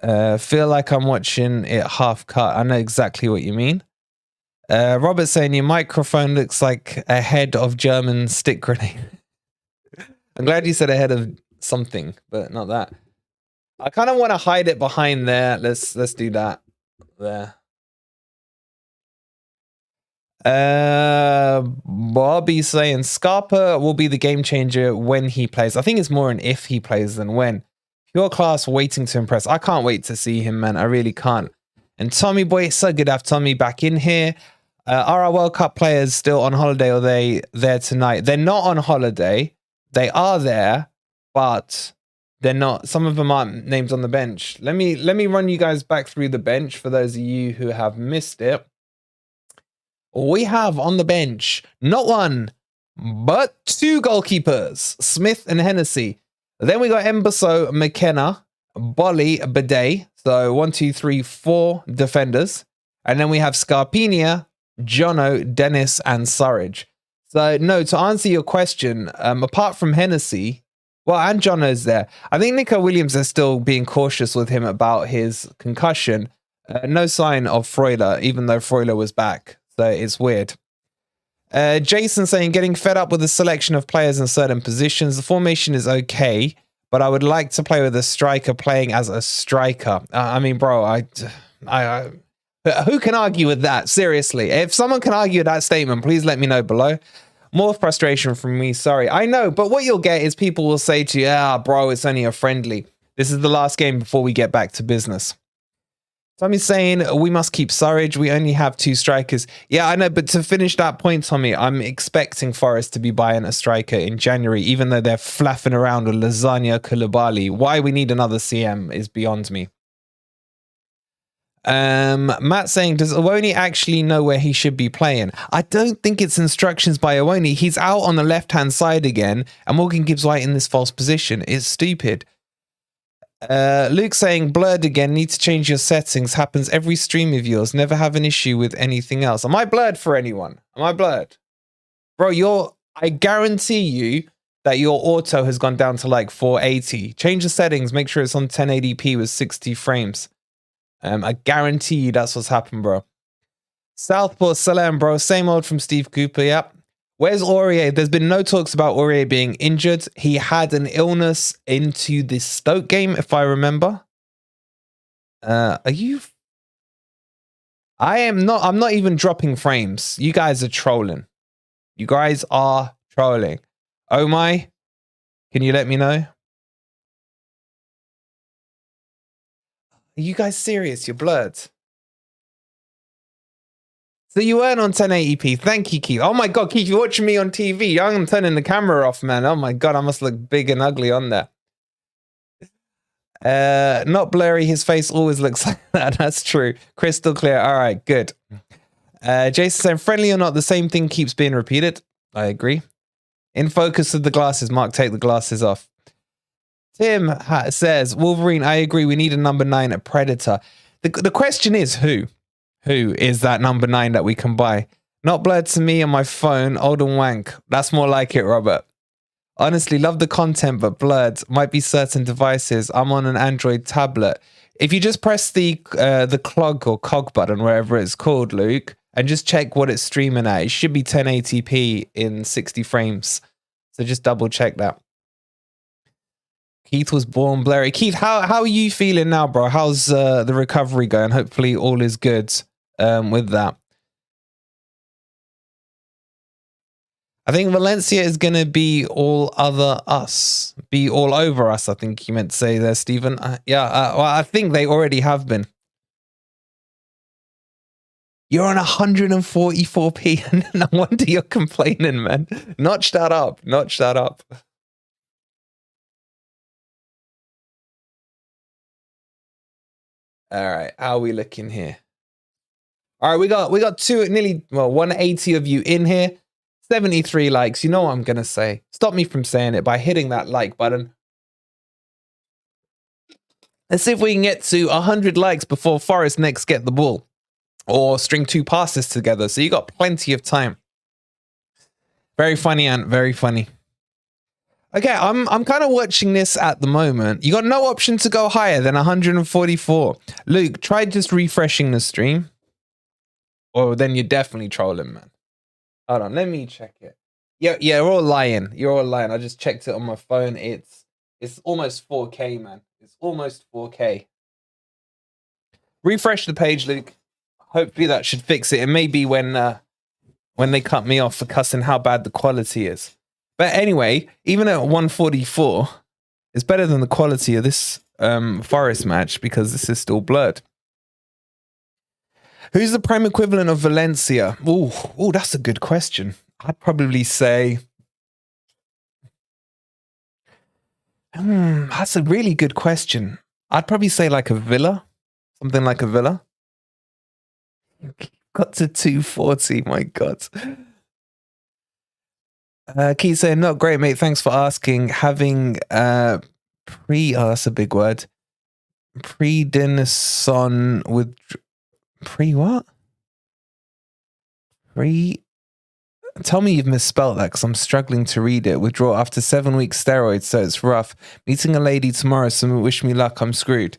Feel like I'm watching it half cut. I know exactly what you mean. Robert saying, your microphone looks like a head of German stick grenade. I'm glad you said a head of something, but not that. I kind of want to hide it behind there. Let's do that. There. Bobby saying Scarpa will be the game changer when he plays. I think it's more an if he plays than when. Pure class, waiting to impress. I can't wait to see him, man. I really can't. And Tommy boy, it's so good to have Tommy back in here. Are our World Cup players still on holiday or are they there tonight? They're not on holiday. They are there, but they're not. Some of them aren't named on the bench. Let me run you guys back through the bench for those of you who have missed it. We have on the bench not one, but two goalkeepers, Smith and Hennessy. Then we got Embasso, McKenna, Bolly, Bidet. So 1, 2, 3, 4 defenders. And then we have Scarpinia, Jono, Dennis, and Surridge. So no, to answer your question, apart from Hennessy, well, and Jono's there. I think Nico Williams is still being cautious with him about his concussion. No sign of Freuler, even though Freuler was back. So it's weird. Jason saying, getting fed up with the selection of players in certain positions. The formation is okay, but I would like to play with a striker playing as a striker. I mean, bro, I who can argue with that? Seriously, if someone can argue that statement, please let me know below. More frustration from me, sorry. I know, but what you'll get is people will say to you, bro, it's only a friendly. This is the last game before we get back to business. Tommy's saying, we must keep Surridge. We only have 2 strikers. Yeah, I know, but to finish that point, Tommy, I'm expecting Forest to be buying a striker in January, even though they're flapping around with Lasagna Koulibaly. Why we need another CM is beyond me. Matt saying, does Owoni actually know where he should be playing? I don't think it's instructions by Owoni. He's out on the left-hand side again, and Morgan Gibbs-White in this false position. It's stupid. Luke saying, blurred again, need to change your settings. Happens every stream of yours. Never have an issue with anything else. Am I blurred for anyone? Am I blurred? Bro, I guarantee you that your auto has gone down to like 480. Change the settings. Make sure it's on 1080p with 60 frames. I guarantee you that's what's happened, bro. Southport Salam, bro. Same old from Steve Cooper, yep. Where's Aurier? There's been no talks about Aurier being injured. He had an illness into the Stoke game, if I remember. Are you... I'm not even dropping frames. You guys are trolling. You guys are trolling. Oh my, can you let me know? Are you guys serious? You're blurred. So you weren't on 1080p. Thank you, Keith. Oh my God, Keith, you're watching me on TV. I'm turning the camera off, man. Oh my God, I must look big and ugly on there. Not blurry. His face always looks like that. That's true. Crystal clear. All right, good. Jason saying, friendly or not, the same thing keeps being repeated. I agree. In focus of the glasses. Mark, take the glasses off. Tim says, Wolverine, I agree. We need a number 9 at Predator. The question is who? Who is that number 9 that we can buy? Not blurred to me on my phone. Old and wank. That's more like it, Robert. Honestly, love the content, but blurred. Might be certain devices. I'm on an Android tablet. If you just press the clog or cog button, wherever it's called, Luke, and just check what it's streaming at, it should be 1080p in 60 frames. So just double check that. Keith was born blurry. Keith, how are you feeling now, bro? How's the recovery going? Hopefully all is good with that. I think Valencia is going to be all other us. Be all over us, I think you meant to say there, Stephen. Well, I think they already have been. You're on 144p. No wonder you're complaining, man. Notch that up. Notch that up. All right, how are we looking here? All right, we got nearly 180 of you in here. 73 likes. You know what I'm gonna say. Stop me from saying it by hitting that like button. Let's see if we can get to 100 likes before Forest next get the ball. Or string 2 passes together. So you got plenty of time. Very funny, Ant. Very funny. Okay, I'm kind of watching this at the moment. You got no option to go higher than 144. Luke, try just refreshing the stream. Or then you're definitely trolling, man. Hold on, let me check it. Yeah, you're all lying. You're all lying. I just checked it on my phone. It's almost 4K, man. It's almost 4K. Refresh the page, Luke. Hopefully that should fix it. It may be when they cut me off for cussing how bad the quality is. But anyway, even at 144, it's better than the quality of this Forest match because this is still blurred. Who's the prime equivalent of Valencia? Oh, that's a good question. I'd probably say... that's a really good question. I'd probably say like a Villa. Something like a Villa. Got to 240, my God. Keith saying, not great, mate. Thanks for asking. Having that's a big word. Prednisone with what? Tell me you've misspelled that because I'm struggling to read it. Withdraw after 7 weeks steroids, so it's rough. Meeting a lady tomorrow, so wish me luck. I'm screwed.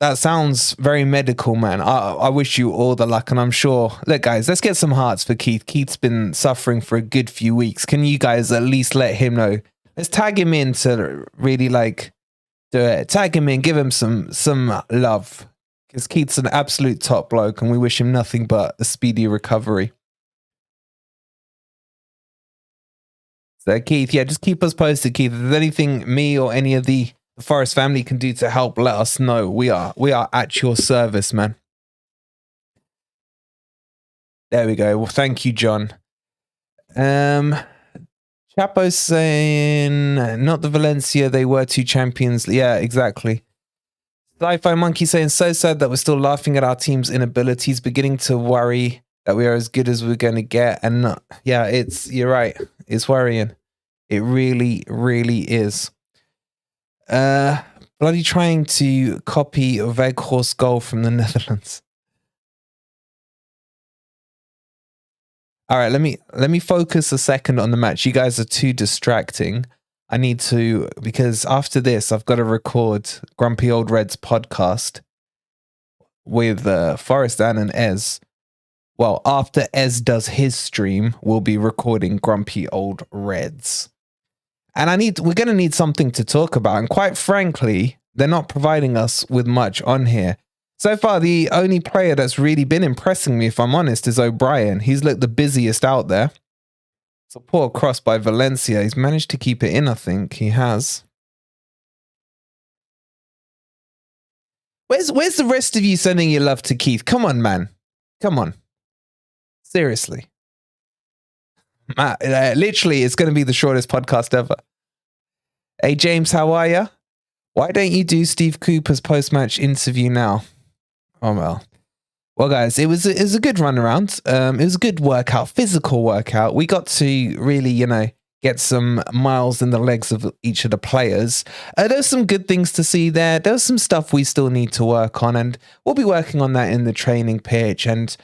That sounds very medical, man. I wish you all the luck, and I'm sure... Look, guys, let's get some hearts for Keith. Keith's been suffering for a good few weeks. Can you guys at least let him know? Let's tag him in to really, like, do it. Tag him in, give him some love. Because Keith's an absolute top bloke, and we wish him nothing but a speedy recovery. So, Keith, yeah, just keep us posted, Keith. If there's anything me or any of the Forest family can do to help, let us know. We are at your service, man. There we go. Well, thank you, John. Chapo's saying not the Valencia, they were 2 champions. Yeah, exactly. Sci-Fi Monkey saying so sad that we're still laughing at our team's inabilities, beginning to worry that we are as good as we're going to get. And not, yeah, you're right. It's worrying. It really, really is. Bloody trying to copy Weghorst's goal from the Netherlands. All right, let me focus a second on the match. You guys are too distracting. I need to, because after this, I've got to record Grumpy Old Reds podcast with Forest Ann and Ez. Well, after Ez does his stream, we'll be recording Grumpy Old Reds. And we're going to need something to talk about. And quite frankly, they're not providing us with much on here. So far, the only player that's really been impressing me, if I'm honest, is O'Brien. He's looked the busiest out there. It's a poor cross by Valencia. He's managed to keep it in, I think. He has. Where's the rest of you sending your love to Keith? Come on, man. Come on. Seriously. Literally, it's going to be the shortest podcast ever. Hey, James, how are you? Why don't you do Steve Cooper's post-match interview now? Oh, well. Well, guys, it was a good run around. It was a good workout, physical workout. We got to really, get some miles in the legs of each of the players. There's some good things to see there. There's some stuff we still need to work on, and we'll be working on that in the training pitch. And,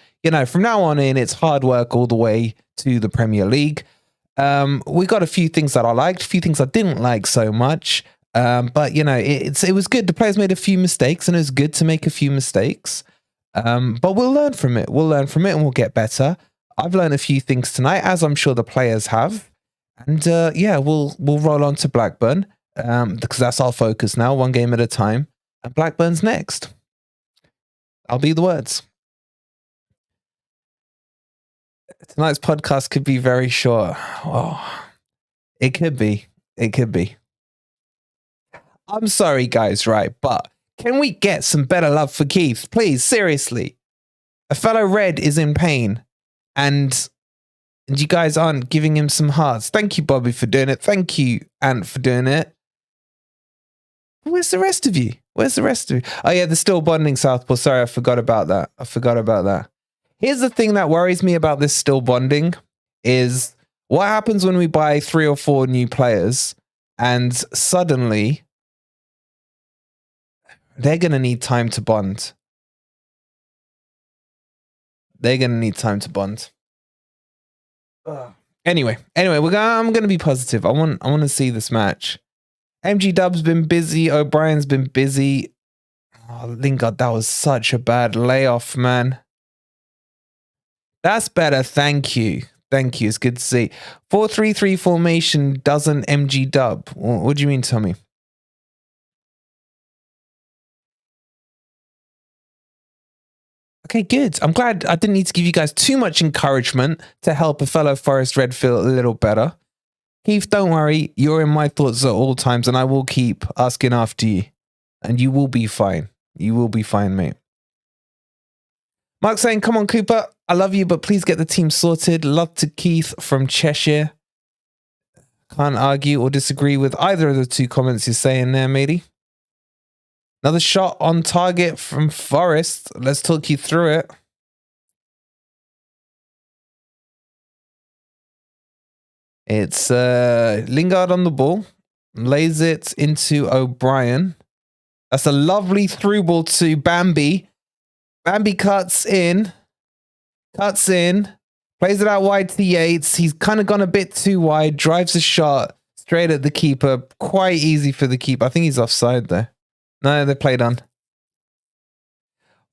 from now on in, it's hard work all the way to the Premier League. We got a few things that I liked, a few things I didn't like so much. But, it was good. The players made a few mistakes, and it was good to make a few mistakes. But we'll learn from it. We'll learn from it, and we'll get better. I've learned a few things tonight, as I'm sure the players have. And we'll roll on to Blackburn because that's our focus now, one game at a time. And Blackburn's next. I'll be the words. Tonight's podcast could be very short. Oh, it could be. It could be. I'm sorry, guys, right? But can we get some better love for Keith? Please, seriously. A fellow Red is in pain. And you guys aren't giving him some hearts. Thank you, Bobby, for doing it. Thank you, Ant, for doing it. Where's the rest of you? Where's the rest of you? Oh, yeah, they're still bonding, Southpaw. Sorry, I forgot about that. Here's the thing that worries me about this still bonding is what happens when we buy 3 or 4 new players and suddenly They're going to need time to bond. They're going to need time to bond. Anyway, I'm going to be positive. I want to see this match. MG Dub's been busy. O'Brien's been busy. Oh, Lingard, that was such a bad layoff, man. That's better. Thank you. Thank you. It's good to see. 4-3-3 formation doesn't MG Dub. What do you mean, Tommy? Okay, good. I'm glad I didn't need to give you guys too much encouragement to help a fellow Forest Red feel a little better. Keith, don't worry. You're in my thoughts at all times, and I will keep asking after you. And you will be fine. You will be fine, mate. Mark saying, come on, Cooper. I love you, but please get the team sorted. Love to Keith from Cheshire. Can't argue or disagree with either of the two comments you're saying there, matey. Another shot on target from Forest. Let's talk you through it. It's Lingard on the ball. Lays it into O'Brien. That's a lovely through ball to Bambi. Bambi cuts in. Plays it out wide to Yates. He's kind of gone a bit too wide. Drives a shot straight at the keeper. Quite easy for the keeper. I think he's offside there. No, they played on.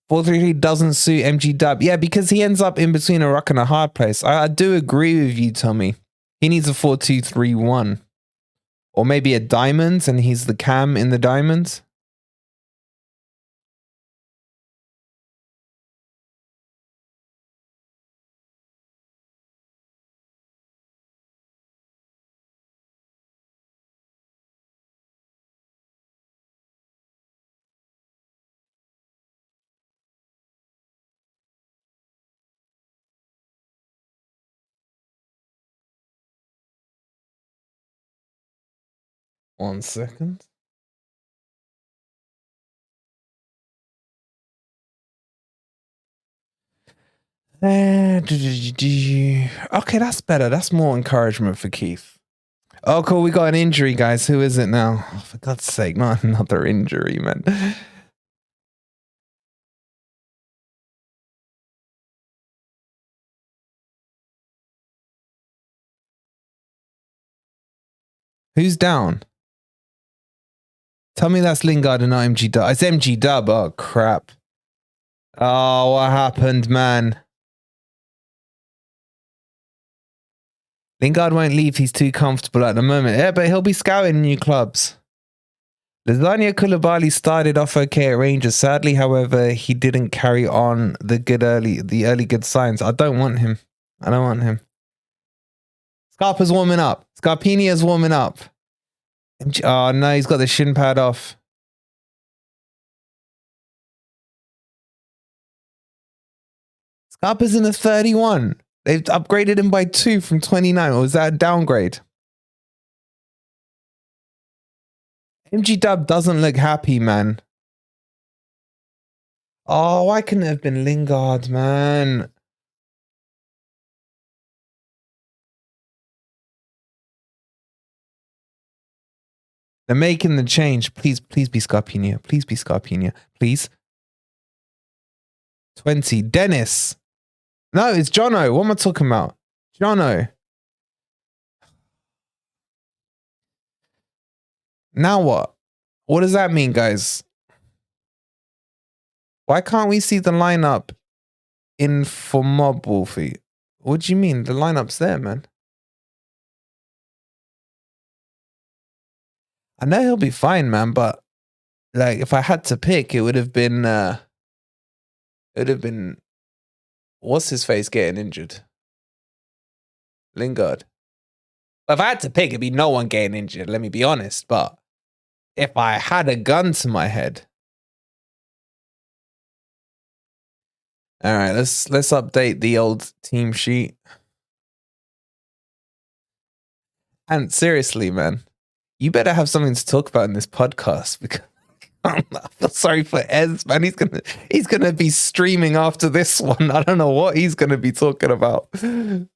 4-3-3 doesn't suit MG Dub. Yeah, because he ends up in between a rock and a hard place. I do agree with you, Tommy. He needs a 4-2-3-1. Or maybe a diamond, and he's the cam in the diamond. One second. Okay, that's better. That's more encouragement for Keith. Oh, cool. We got an injury, guys. Who is it now? Oh, for God's sake, not another injury, man. Who's down? Tell me that's Lingard and not MG Dub. It's MG Dub. Oh, crap. Oh, what happened, man? Lingard won't leave. He's too comfortable at the moment. Yeah, but he'll be scouting new clubs. Lasagna Koulibaly started off okay at Rangers. Sadly, however, he didn't carry on the early good signs. I don't want him. Scarpa's warming up. Scarpinia's warming up. Oh, no, he's got the shin pad off. Scarpa's in a 31. They've upgraded him by 2 from 29. Or was that a downgrade? MG Dub doesn't look happy, man. Oh, why couldn't it have been Lingard, man? They're making the change. Please be Scarpinia. Please be Scarpinia. Please. 20. Dennis. No, it's Jono. What am I talking about? Jono. Now what? What does that mean, guys? Why can't we see the lineup in for Mob Wolfie? What do you mean? The lineup's there, man. I know he'll be fine, man, but like if I had to pick, it would have been what's his face getting injured? Lingard. If I had to pick, it'd be no one getting injured, let me be honest. But if I had a gun to my head. Alright, let's update the old team sheet. And seriously, man. You better have something to talk about in this podcast because I feel sorry for Ez, man. He's gonna be streaming after this one. I don't know what he's gonna be talking about. The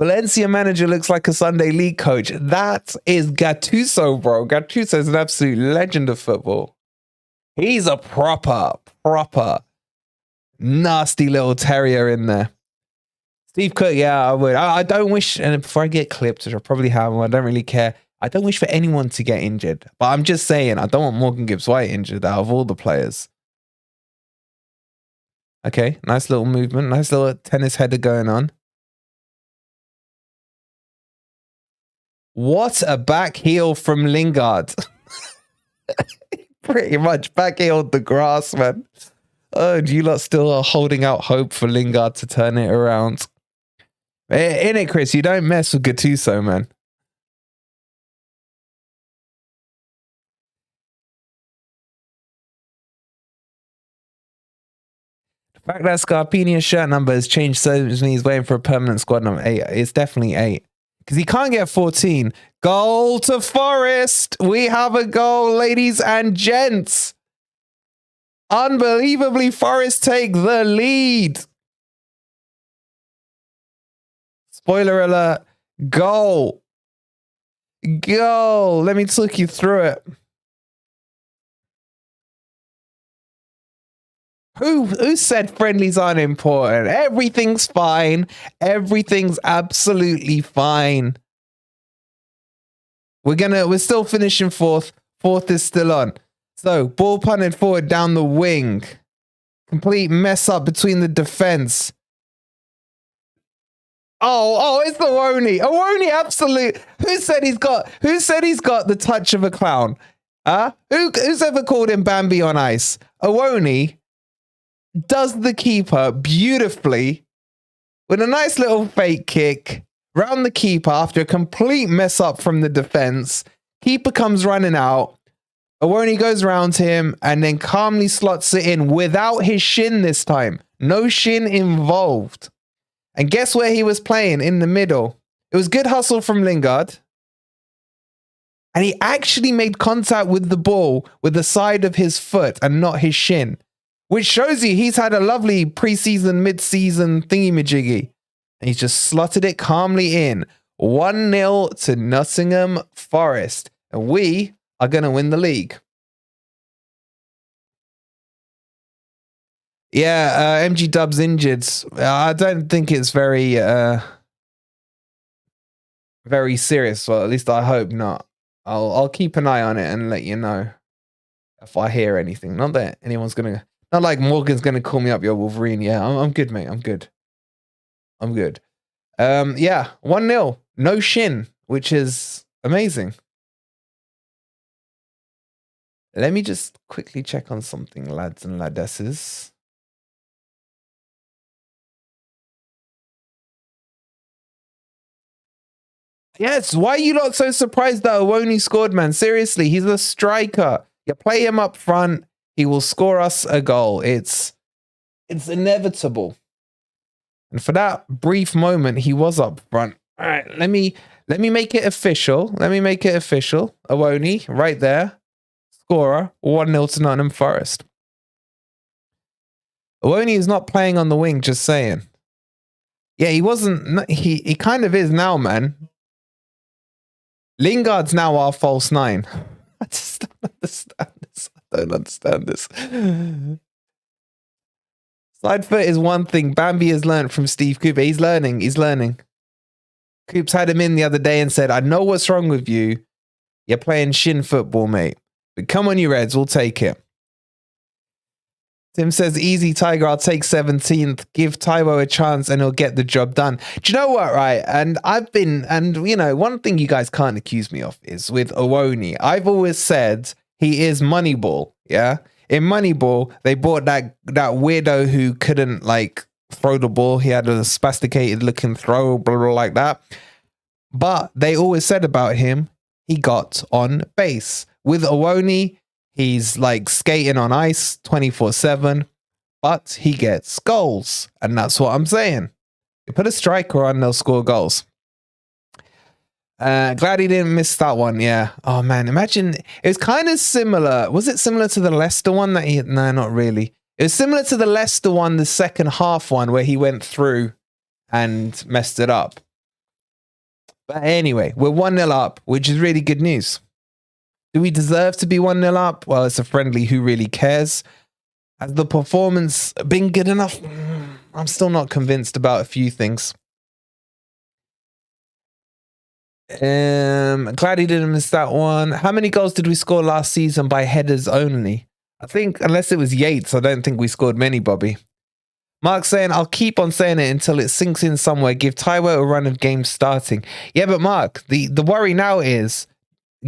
Valencia manager looks like a Sunday league coach. That is Gattuso, bro. Gattuso is an absolute legend of football. He's a proper nasty little terrier in there. Steve Cook, yeah, I would. I don't wish, and before I get clipped, which I probably have, I don't really care. I don't wish for anyone to get injured. But I'm just saying, I don't want Morgan Gibbs-White injured out of all the players. Okay, nice little movement. Nice little tennis header going on. What a back heel from Lingard. Pretty much back heeled the grass, man. Oh, you lot still are holding out hope for Lingard to turn it around. In it, Chris, you don't mess with Gattuso, man. The fact that Scarpinia's shirt number has changed so much means he's waiting for a permanent squad number 8. It's definitely 8. Because he can't get 14. Goal to Forest. We have a goal, ladies and gents. Unbelievably, Forest take the lead. Spoiler alert. Goal. Goal. Let me talk you through it. Who said friendlies aren't important? Everything's fine. Everything's absolutely fine. We're still finishing fourth. Fourth is still on. So, ball punted forward down the wing. Complete mess up between the defense. Oh, it's Owoni. Owoni, absolute. Who said he's got the touch of a clown? Huh? Who's ever called him Bambi on ice? Owoni does the keeper beautifully with a nice little fake kick round the keeper after a complete mess up from the defense. Keeper comes running out. Owoni goes round him and then calmly slots it in without his shin this time. No shin involved. And guess where he was playing? In the middle. It was good hustle from Lingard. And he actually made contact with the ball with the side of his foot and not his shin. Which shows you he's had a lovely preseason, mid-season thingy-majiggy. And he's just slotted it calmly in. 1-0 to Nottingham Forest. And we are going to win the league. Yeah, MG Dub's injured. I don't think it's very serious. Well, at least I hope not. I'll keep an eye on it and let you know if I hear anything. Not that anyone's going to... Not like Morgan's going to call me up, yo, Wolverine. Yeah, I'm good, mate. I'm good. Yeah, 1-0. No shin, which is amazing. Let me just quickly check on something, lads and ladesses. Yes, why are you not so surprised that Owoni scored, man? Seriously, he's a striker. You play him up front, he will score us a goal. It's inevitable. And for that brief moment, he was up front. All right, let me make it official. Owoni, right there. Scorer, 1-0 to Nottingham Forest. Owoni is not playing on the wing, just saying. Yeah, he wasn't. He kind of is now, man. Lingard's now our false 9. I just don't understand this. Side foot is one thing. Bambi has learned from Steve Cooper. He's learning. Coops had him in the other day and said, I know what's wrong with you. You're playing shin football, mate. But come on, you Reds, we'll take it. Tim says, easy, Tiger, I'll take 17th. Give Taiwo a chance and he'll get the job done. Do you know what, right? And one thing you guys can't accuse me of is with Owoni. I've always said he is Moneyball, yeah? In Moneyball, they bought that weirdo who couldn't, throw the ball. He had a spasticated looking throw, blah, blah, like that. But they always said about him, he got on base. With Owoni, he's skating on ice 24/7, but he gets goals. And that's what I'm saying. You put a striker on, they'll score goals. Glad he didn't miss that one. Yeah. Oh man, imagine it was kind of similar. Was it similar to the Leicester one that he? No, not really. It was similar to the Leicester one, the second half one where he went through and messed it up. But anyway, we're 1-0 up, which is really good news. Do we deserve to be 1-0 up? Well, it's a friendly. Who really cares? Has the performance been good enough? I'm still not convinced about a few things. Glad he didn't miss that one. How many goals did we score last season by headers only? I think, unless it was Yates, I don't think we scored many, Bobby. Mark saying, I'll keep on saying it until it sinks in somewhere. Give Taiwo a run of games starting. Yeah, but Mark, the worry now is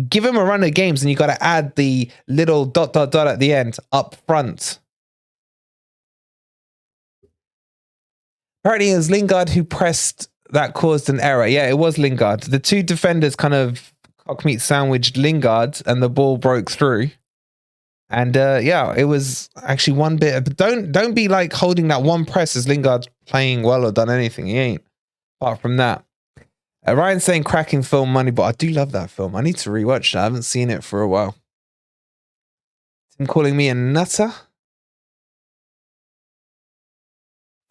give him a run of games and you got to add the little ... at the end up front. Apparently it was Lingard who pressed that caused an error. Yeah, it was Lingard. The two defenders kind of cockmeat sandwiched Lingard and the ball broke through. And yeah, it was actually one bit. But don't be like holding that one press as Lingard's playing well or done anything. He ain't. Apart from that. Ryan's saying cracking film money, but I do love that film. I need to rewatch that. I haven't seen it for a while. Tim calling me a nutter.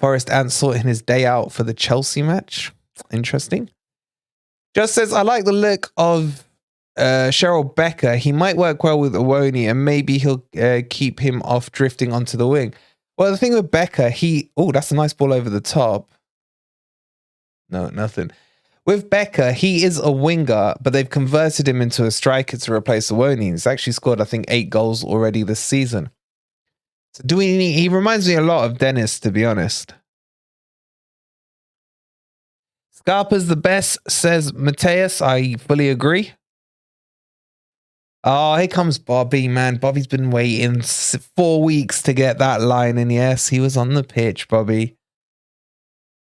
Forest Ant sorting his day out for the Chelsea match. Interesting. Just says, I like the look of Cheryl Becker. He might work well with Awoni and maybe he'll keep him off drifting onto the wing. Well, the thing with Becker, oh, that's a nice ball over the top. No, nothing. With Becker, he is a winger, but they've converted him into a striker to replace Awoni. He's actually scored, I think, 8 goals already this season. So he reminds me a lot of Dennis, to be honest. Scarpa's the best, says Mateus. I fully agree. Oh, here comes Bobby, man. Bobby's been waiting 4 weeks to get that line. And yes, he was on the pitch, Bobby.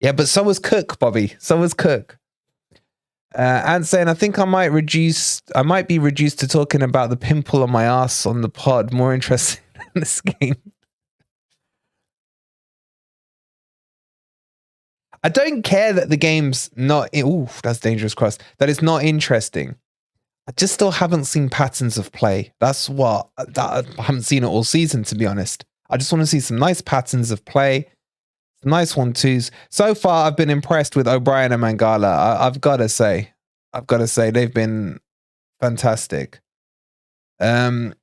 Yeah, but so was Cook, Bobby. So was Cook. And saying, I think I might be reduced to talking about the pimple on my ass on the pod. More interesting in this game. I don't care that the game's not... Ooh, that's dangerous cross. That it's not interesting. I just still haven't seen patterns of play. That's what... I haven't seen it all season, to be honest. I just want to see some nice patterns of play. Some nice 1-2s. So far, I've been impressed with O'Brien and Mangala. I've got to say. They've been fantastic. Outside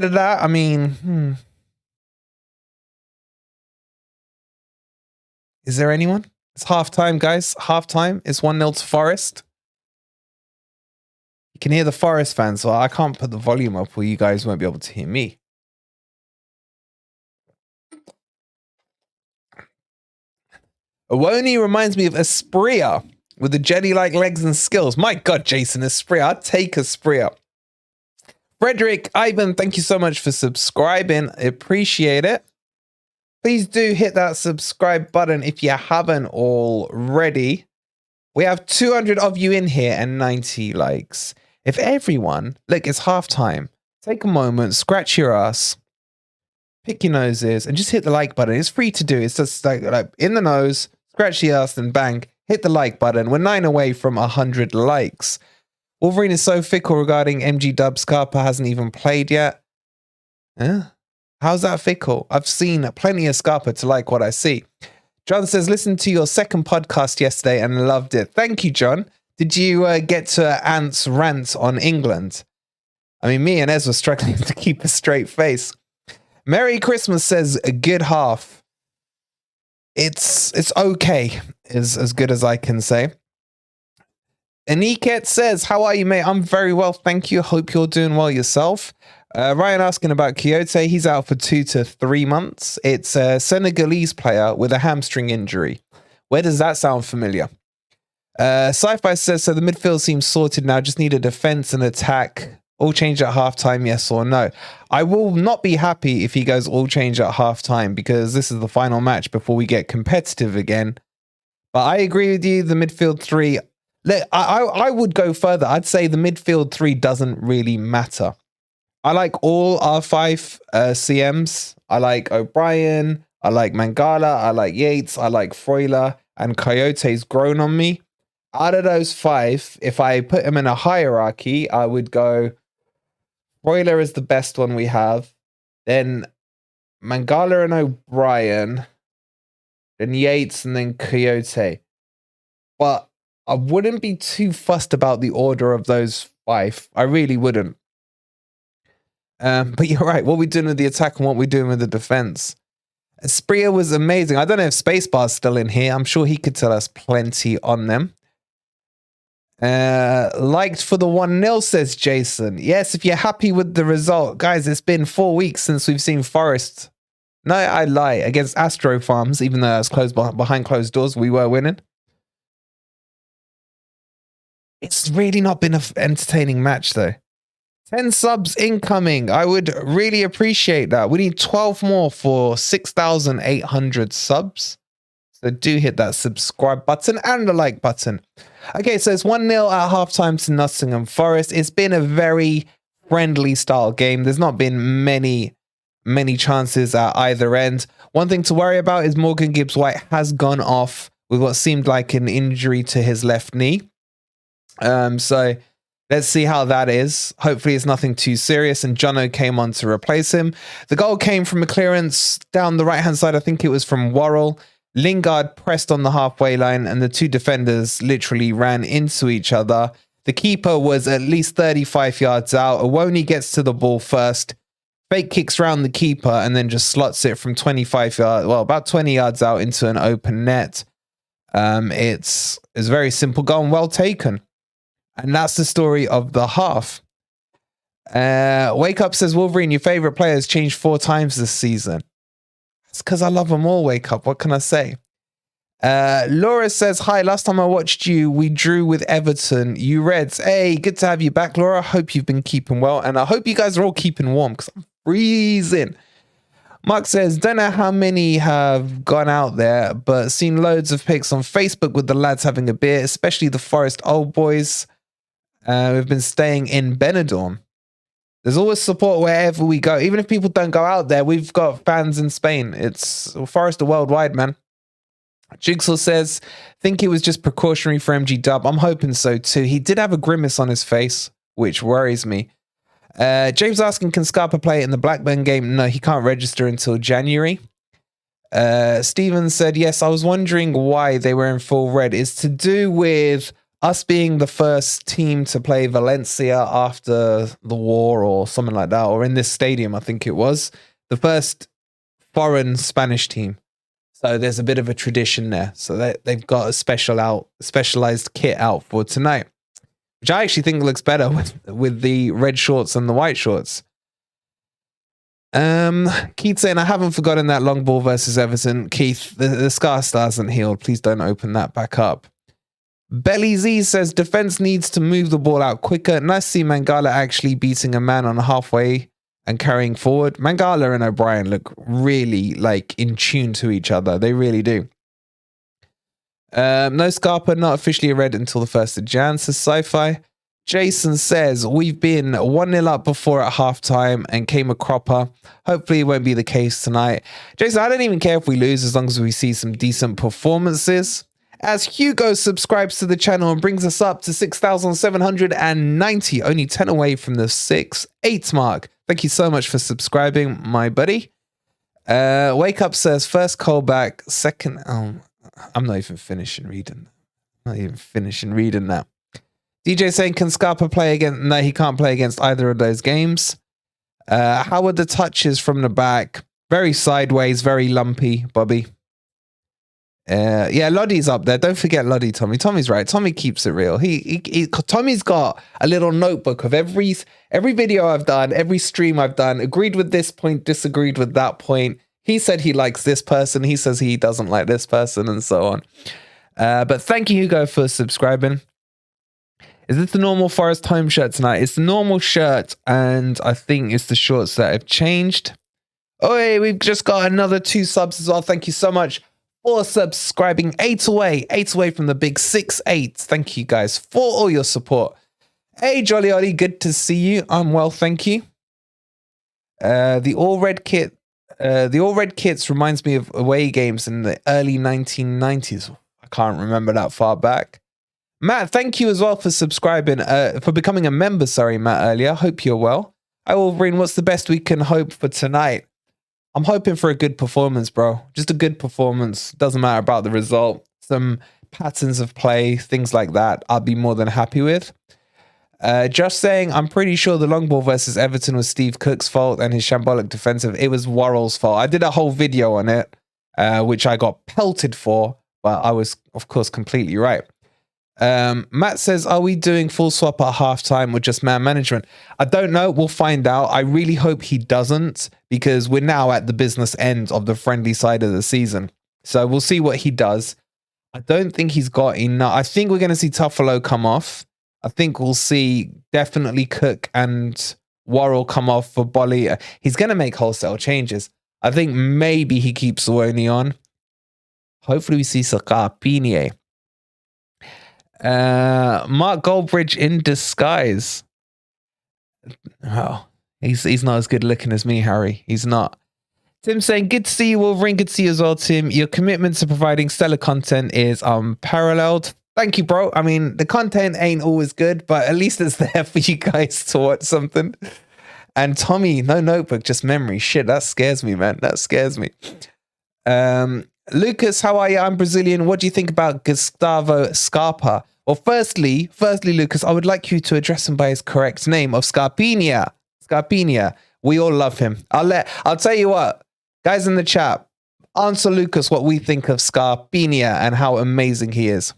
of that, I mean... Is there anyone? It's halftime, guys. Halftime. It's 1-0 to Forest. You can hear the Forest fans, so I can't put the volume up or you guys won't be able to hear me. Awoni reminds me of Espria with the jelly-like legs and skills. My God, Jason, Espria. I'd take Espria. Frederick, Ivan, thank you so much for subscribing. I appreciate it. Please do hit that subscribe button if you haven't already. We have 200 of you in here and 90 likes. If everyone, look, it's halftime. Take a moment, scratch your ass, pick your noses, and just hit the like button. It's free to do. It's just like in the nose, scratch the ass, then bang, hit the like button. We're 9 away from 100 likes. Wolverine is so fickle regarding MG Dub. Scarpa hasn't even played yet. Huh? How's that fickle? I've seen plenty of Scarpa to like what I see. John says, listen to your second podcast yesterday and loved it. Thank you, John. Did you get to Ant's rant on England? I mean, me and Ez were struggling to keep a straight face. Merry Christmas says, a good half. It's okay, is as good as I can say. Aniket says, how are you, mate? I'm very well, thank you. Hope you're doing well yourself. Ryan asking about Kyoto. He's out for 2 to 3 months. It's a Senegalese player with a hamstring injury. Where does that sound familiar? Sci-Fi says, so the midfield seems sorted now. Just need a defense and attack. All change at halftime, yes or no? I will not be happy if he goes all change at halftime because this is the final match before we get competitive again. But I agree with you. The midfield 3... I would go further. I'd say the midfield 3 doesn't really matter. I like all our 5 CMs. I like O'Brien. I like Mangala. I like Yates. I like Freuler. And Coyote's grown on me. Out of those 5, if I put them in a hierarchy, I would go Freuler is the best one we have. Then Mangala and O'Brien. Then Yates and then Coyote. but I wouldn't be too fussed about the order of those 5. I really wouldn't. But you're right. What we're doing with the attack and what we're doing with the defense. Spreer was amazing. I don't know if Spacebar's still in here. I'm sure he could tell us plenty on them. Liked for the 1-0, says Jason. Yes, if you're happy with the result. Guys, it's been 4 weeks since we've seen Forest. No, I lie. Against Astro Farms, even though it's closed behind closed doors, we were winning. It's really not been an entertaining match, though. 10 subs incoming. I would really appreciate that. We need 12 more for 6,800 subs. So do hit that subscribe button and the like button. Okay, so it's 1-0 at halftime to Nottingham Forest. It's been a very friendly style game. There's not been many chances at either end. One thing to worry about is Morgan Gibbs-White has gone off with what seemed like an injury to his left knee. So let's see how that is. Hopefully it's nothing too serious, and Jono came on to replace him. The goal came from a clearance down the right-hand side. I think it was from Worrell. Lingard pressed on the halfway line, and the 2 defenders literally ran into each other. The keeper was at least 35 yards out. Awoni gets to the ball first, fake kicks round the keeper, and then just slots it from 25 yards, well, about 20 yards out into an open net. It's a very simple goal and well taken. And that's the story of the half. Wake Up says, Wolverine, your favorite player has changed 4 times this season. It's because I love them all, Wake Up. What can I say? Laura says, hi, last time I watched you, we drew with Everton. You Reds. Hey, good to have you back, Laura. Hope you've been keeping well. And I hope you guys are all keeping warm because I'm freezing. Mark says, don't know how many have gone out there, but seen loads of pics on Facebook with the lads having a beer, especially the Forest old boys. We've been staying in Benidorm. There's always support wherever we go. Even if people don't go out there, we've got fans in Spain. It's Forest worldwide, man. Jigsaw says, think it was just precautionary for MG Dub. I'm hoping so too. He did have a grimace on his face, which worries me. James asking, can Scarpa play in the Blackburn game? No, he can't register until January. Steven said, yes, I was wondering why they were in full red. It's to do with us being the first team to play Valencia after the war or something like that, or in this stadium, I think it was. The first foreign Spanish team. So there's a bit of a tradition there. So they've got a specialized kit out for tonight, which I actually think looks better with the red shorts and the white shorts. Keith saying, I haven't forgotten that long ball versus Everton. Keith, the scar still hasn't healed. Please don't open that back up. Belly Z says, defense needs to move the ball out quicker. Nice to see Mangala actually beating a man on halfway and carrying forward. Mangala and O'Brien look really like in tune to each other. They really do. No Scarpa, not officially a red until the 1st of Jan, says Sci-Fi. Jason says, we've been 1-0 up before at halftime and came a cropper. Hopefully it won't be the case tonight. Jason, I don't even care if we lose as long as we see some decent performances. As Hugo subscribes to the channel and brings us up to 6,790, only 10 away from the 6-8 mark. Thank you so much for subscribing, my buddy. Wake Up says, first callback, second... Oh, I'm not even finishing reading. That. DJ saying, can Scarpa play against... No, he can't play against either of those games. How were the touches from the back? Very sideways, very lumpy, Bobby. Yeah, Loddy's up there. Don't forget Loddy, Tommy. Tommy's right. Tommy keeps it real. Tommy's got a little notebook of every video I've done, every stream I've done, agreed with this point, disagreed with that point. He said he likes this person. He says he doesn't like this person, and so on. But thank you, Hugo, for subscribing. Is this the normal Forest home shirt tonight? It's the normal shirt, and I think it's the shorts that have changed. Oh, hey, we've just got another 2 subs as well. Thank you so much for subscribing. 8 away from the big 6-8. Thank you guys for all your support. Hey, Jolly Ollie, good to see you. I'm well, thank you. The all red kits reminds me of away games in the early 1990s. I can't remember that far back. Matt, thank you as well for subscribing, for becoming a member, sorry, Matt, earlier. Hope you're well. Hi, Wolverine, what's the best we can hope for tonight? I'm hoping for a good performance, bro. Just a good performance. Doesn't matter about the result. Some patterns of play, things like that, I'd be more than happy with. Just saying, I'm pretty sure the long ball versus Everton was Steve Cook's fault and his shambolic defensive. It was Worrell's fault. I did a whole video on it, which I got pelted for, but I was, of course, completely right. Matt says, are we doing full swap at halftime or just man management? I don't know. We'll find out. I really hope he doesn't, because we're now at the business end of the friendly side of the season. So we'll see what he does. I don't think he's got enough. I think we're going to see Toffolo come off. I think we'll see definitely Cook and Worrell come off for Bolly. He's going to make wholesale changes. I think maybe he keeps Awoni on. Hopefully we see Scarpa. Mark Goldbridge in disguise. Oh, he's not as good looking as me, Harry. He's not. Tim saying, good to see you, Wolverine. Good to see you as well, Tim. Your commitment to providing stellar content is unparalleled. Thank you, bro. I mean, the content ain't always good, but at least it's there for you guys to watch something. And Tommy, no notebook, just memory. Shit, that scares me, man. That scares me. Lucas, how are you? I'm Brazilian. What do you think about Gustavo Scarpa? Well, firstly, Lucas, I would like you to address him by his correct name of Scarpinha. Scarpinha. We all love him. I'll tell you what, guys in the chat, answer Lucas what we think of Scarpinha and how amazing he is.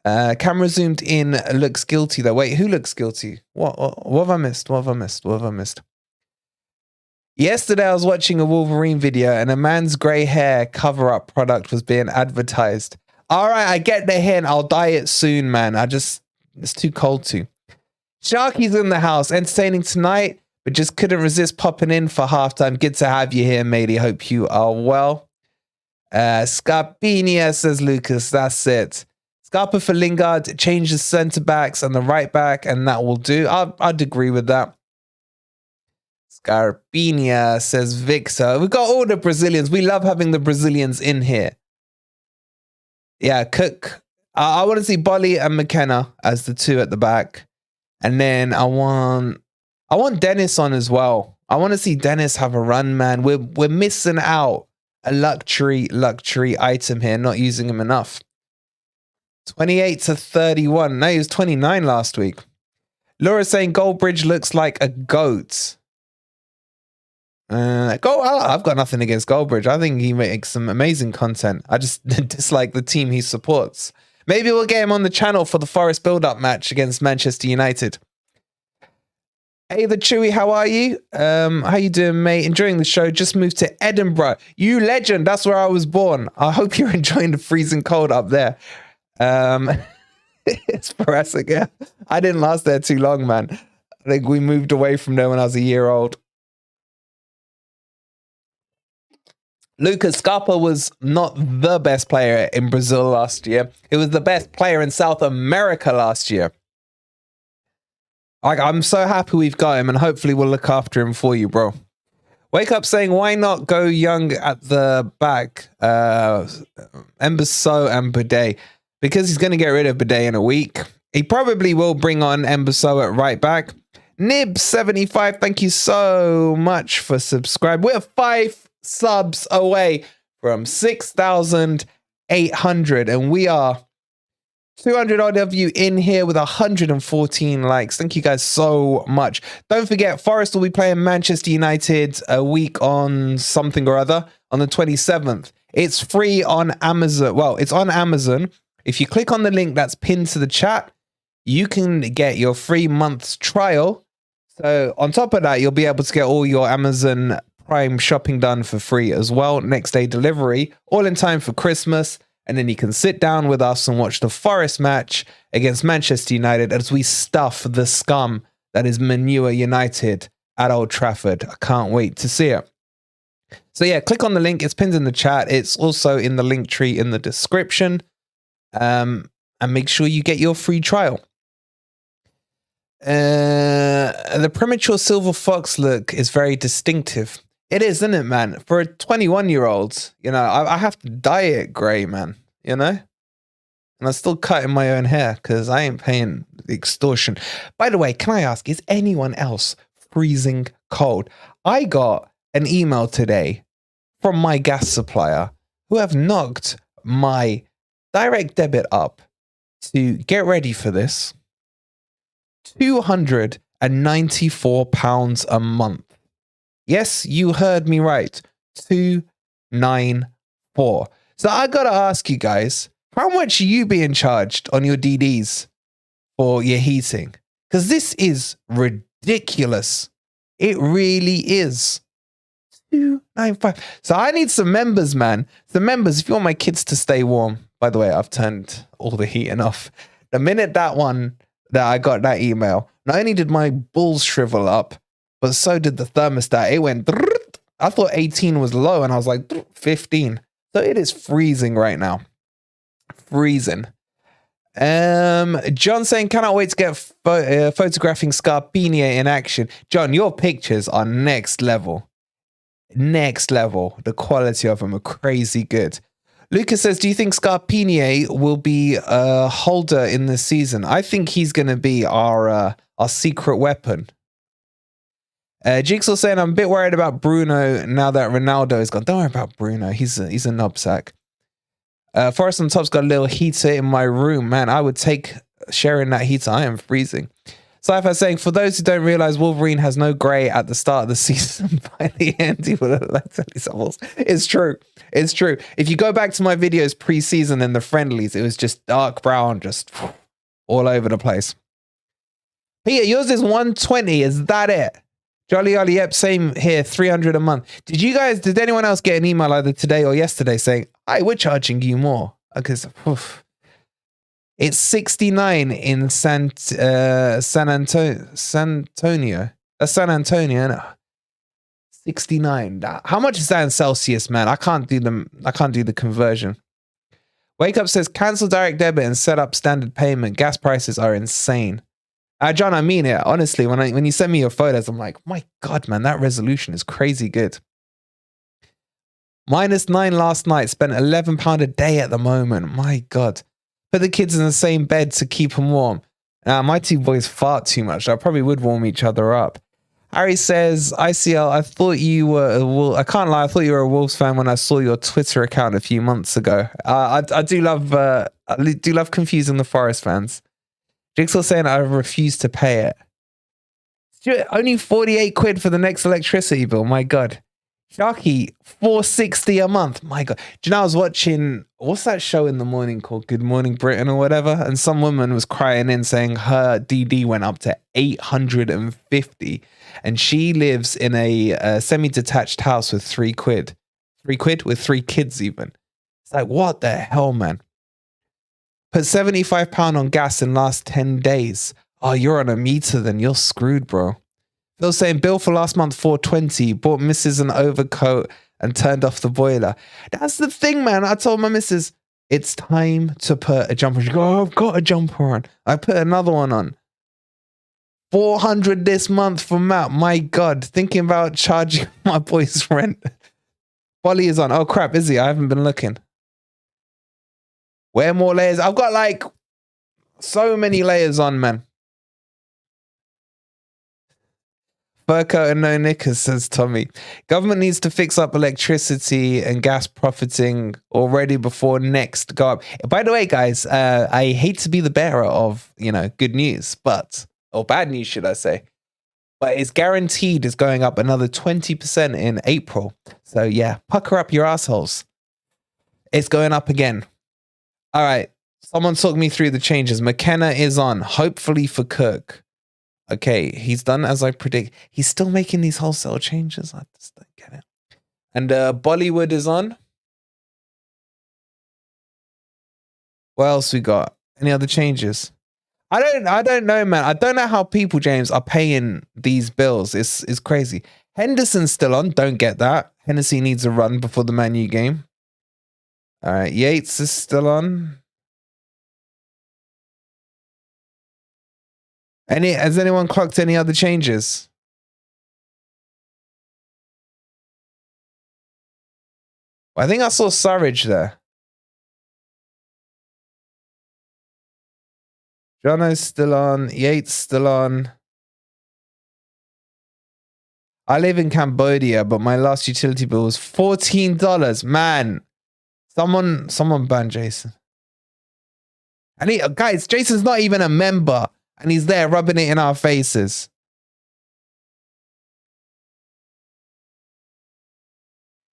Camera zoomed in, looks guilty though. Wait, who looks guilty? What have I missed? What have I missed? Yesterday I was watching a Wolverine video and a man's grey hair cover-up product was being advertised. Alright, I get the hint. I'll dye it soon, man. It's too cold to. Sharky's in the house, entertaining tonight, but just couldn't resist popping in for halftime. Good to have you here, matey. Hope you are well. Scarpinha, says Lucas. That's it. Scarpa for Lingard, change the centre backs and the right back, and that will do. I'd agree with that. Scarpinha, says Victor. We've got all the Brazilians. We love having the Brazilians in here. Yeah, Cook. I want to see Bolly and McKenna as the two at the back. And then I want Dennis on as well. I want to see Dennis have a run, man. We're missing out a luxury item here, not using him enough. 28-31. No, he was 29 last week. Laura saying Goldbridge looks like a goat. I've got nothing against Goldbridge. I think he makes some amazing content. I just dislike the team he supports. Maybe we'll get him on the channel for the Forest build-up match against Manchester United. Hey, the Chewy, how are you? How you doing, mate? Enjoying the show. Just moved to Edinburgh. You legend. That's where I was born. I hope you're enjoying the freezing cold up there. It's Jurassic, yeah. I didn't last there too long, man. I think we moved away from there when I was a year old. Lucas Scarpa was not the best player in Brazil last year. He was the best player in South America last year. I'm so happy we've got him, and hopefully we'll look after him for you, bro. Wake up saying, why not go young at the back? Embasso and Bidet. Because he's going to get rid of Bidet in a week. He probably will bring on Embasso at right back. Nib75, thank you so much for subscribing. We're 5 subs away from 6,800. And we are 200 odd of you in here with 114 likes. Thank you guys so much. Don't forget, Forest will be playing Manchester United a week on something or other on the 27th. It's free on Amazon. Well, it's on Amazon. If you click on the link that's pinned to the chat, you can get your free month's trial. So on top of that, you'll be able to get all your Amazon Prime shopping done for free as well. Next day delivery, all in time for Christmas. And then you can sit down with us and watch the Forest match against Manchester United as we stuff the scum that is Manure United at Old Trafford. I can't wait to see it. So yeah, click on the link. It's pinned in the chat. It's also in the link tree in the description. And make sure you get your free trial. The premature silver fox look is very distinctive. It is, isn't it, man? For a 21-year-old, you know, I have to dye it grey, man, you know? And I'm still cutting my own hair because I ain't paying the extortion. By the way, can I ask, is anyone else freezing cold? I got an email today from my gas supplier who have knocked my direct debit up to, get ready for this, £294 a month. Yes, you heard me right. 294. So I gotta ask you guys, how much are you being charged on your DDs for your heating? Because this is ridiculous. It really is. 295. So I need some members, man. The members, if you want my kids to stay warm. By the way, I've turned all the heating off. The minute that I got that email, not only did my balls shrivel up, but so did the thermostat. It went, I thought 18 was low, and I was like, 15. So it is freezing right now. Freezing. John saying, cannot wait to get photographing Scarpini in action. John, your pictures are next level. Next level. The quality of them are crazy good. Lucas says, do you think Scarpini will be a holder in this season? I think he's going to be our secret weapon. Jigsaw saying, I'm a bit worried about Bruno now that Ronaldo is gone. Don't worry about Bruno. He's a knobsack. Forest on Top's got a little heater in my room. Man, I would take sharing that heater. I am freezing. Sci-Fi saying, for those who don't realize, Wolverine has no grey at the start of the season. By the end, he will have like 20 souls. It's true. It's true. If you go back to my videos pre-season in the friendlies, it was just dark brown, just all over the place. Peter, yours is 120. Is that it? Jolly Ollie, yep, same here, 300 a month. Did anyone else get an email either today or yesterday saying, hey, we're charging you more? Because it's 69 in San Antonio. That's San Antonio, no? 69. How much is that in Celsius, man? I can't do the conversion. Wake Up says, cancel direct debit and set up standard payment. Gas prices are insane. John, I mean it. Honestly, when you send me your photos, I'm like, my God, man, that resolution is crazy good. -9 last night. Spent £11 a day at the moment. My God. Put the kids in the same bed to keep them warm. My two boys fart too much. I probably would warm each other up. Harry says, ICL, I thought you were I can't lie, I thought you were a Wolves fan when I saw your Twitter account a few months ago. I do love confusing the Forest fans. Jigsaw saying I refuse to pay it. Only 48 quid for the next electricity bill. My God. Sharky, 460 a month. My God. Do you know, I was watching, what's that show in the morning called Good Morning Britain or whatever? And some woman was crying in saying her DD went up to 850. And she lives in a semi-detached house with 3 quid. 3 quid with 3 kids even. It's like, what the hell, man? Put £75 on gas in last 10 days. Oh, you're on a meter then. You're screwed, bro. Phil saying, bill for last month, 420. Bought Mrs. an overcoat and turned off the boiler. That's the thing, man. I told my missus, it's time to put a jumper. She goes, oh, I've got a jumper on. I put another one on. 400 this month for Matt. My God. Thinking about charging my boy's rent. Bolly is on. Oh, crap. Is he? I haven't been looking. Wear more layers. I've got like so many layers on, man. Fur coat and no knickers, says Tommy. Government needs to fix up electricity and gas profiting already before next go up. By the way, guys, I hate to be the bearer of, good news, or bad news, should I say. But it's guaranteed it's going up another 20% in April. So yeah, pucker up your assholes. It's going up again. All right. Someone talk me through the changes. McKenna is on, hopefully for Cook. Okay, he's done as I predict. He's still making these wholesale changes. I just don't get it. And Bollywood is on. What else we got? Any other changes? I don't know, man. I don't know how people, James, are paying these bills. It's crazy. Henderson's still on. Don't get that. Hennessy needs a run before the Man U game. All right, Yates is still on. Has anyone clocked any other changes? I think I saw Surridge there. Jono's still on. Yates still on. I live in Cambodia, but my last utility bill was $14. Man, someone ban Jason. And guys, Jason's not even a member, and he's there rubbing it in our faces.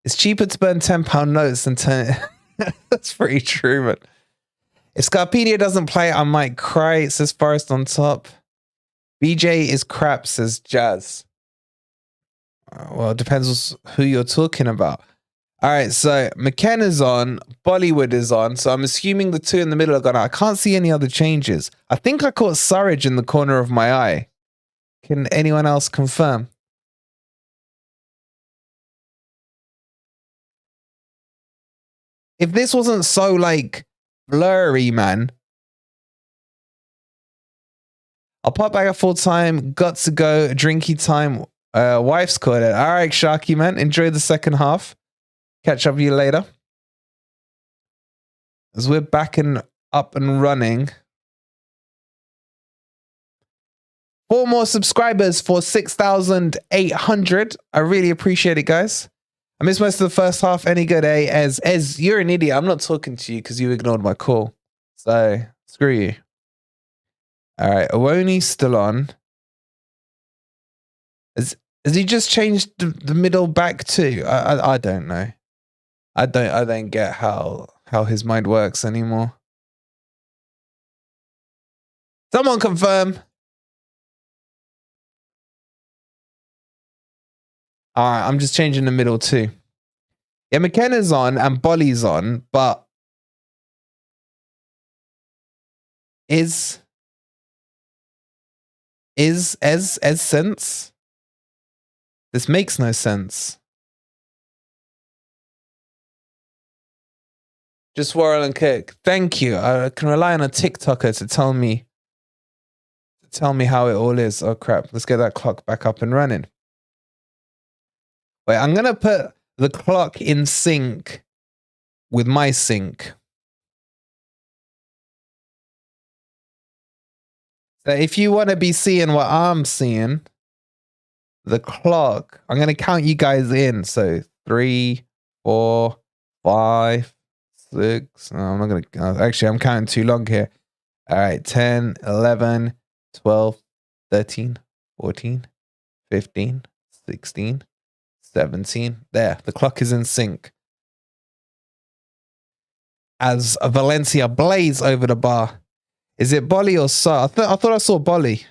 It's cheaper to burn £10 notes than 10. That's pretty true, man. If Scarpa doesn't play, I might cry. It says Forest on top. BJ is crap, says Jazz. Well, it depends who you're talking about. All right, so McKenna's on, Bollywood is on, so I'm assuming the two in the middle are gone. I can't see any other changes. I think I caught Surridge in the corner of my eye. Can anyone else confirm? If this wasn't so, like, blurry, man. I'll pop back at full time. Got to go. Drinky time. Wife's called it. All right, Sharky, man. Enjoy the second half. Catch up with you later. As we're back and up and running. 4 more subscribers for 6,800. I really appreciate it, guys. I missed most of the first half. Any good, eh? Ez, you're an idiot. I'm not talking to you because you ignored my call. So, screw you. All right, Awoni's still on. Has he just changed the middle back too? I don't know. I don't get how his mind works anymore. Someone confirm. All right, I'm just changing the middle too. Yeah, McKenna's on and Bolly's on, but is sense? This makes no sense. Just swirl and cook. Thank you. I can rely on a TikToker to tell me how it all is. Oh crap! Let's get that clock back up and running. Wait, I'm gonna put the clock in sync with my sync. So if you want to be seeing what I'm seeing, the clock, I'm going to count you guys in. So 3, 4, 5, 6. No, I'm not going to. Actually, I'm counting too long here. All right. 10, 11, 12, 13, 14, 15, 16, 17. There. The clock is in sync. As Valencia blaze over the bar. Is it Bolly or Sar? I thought I saw Bolly.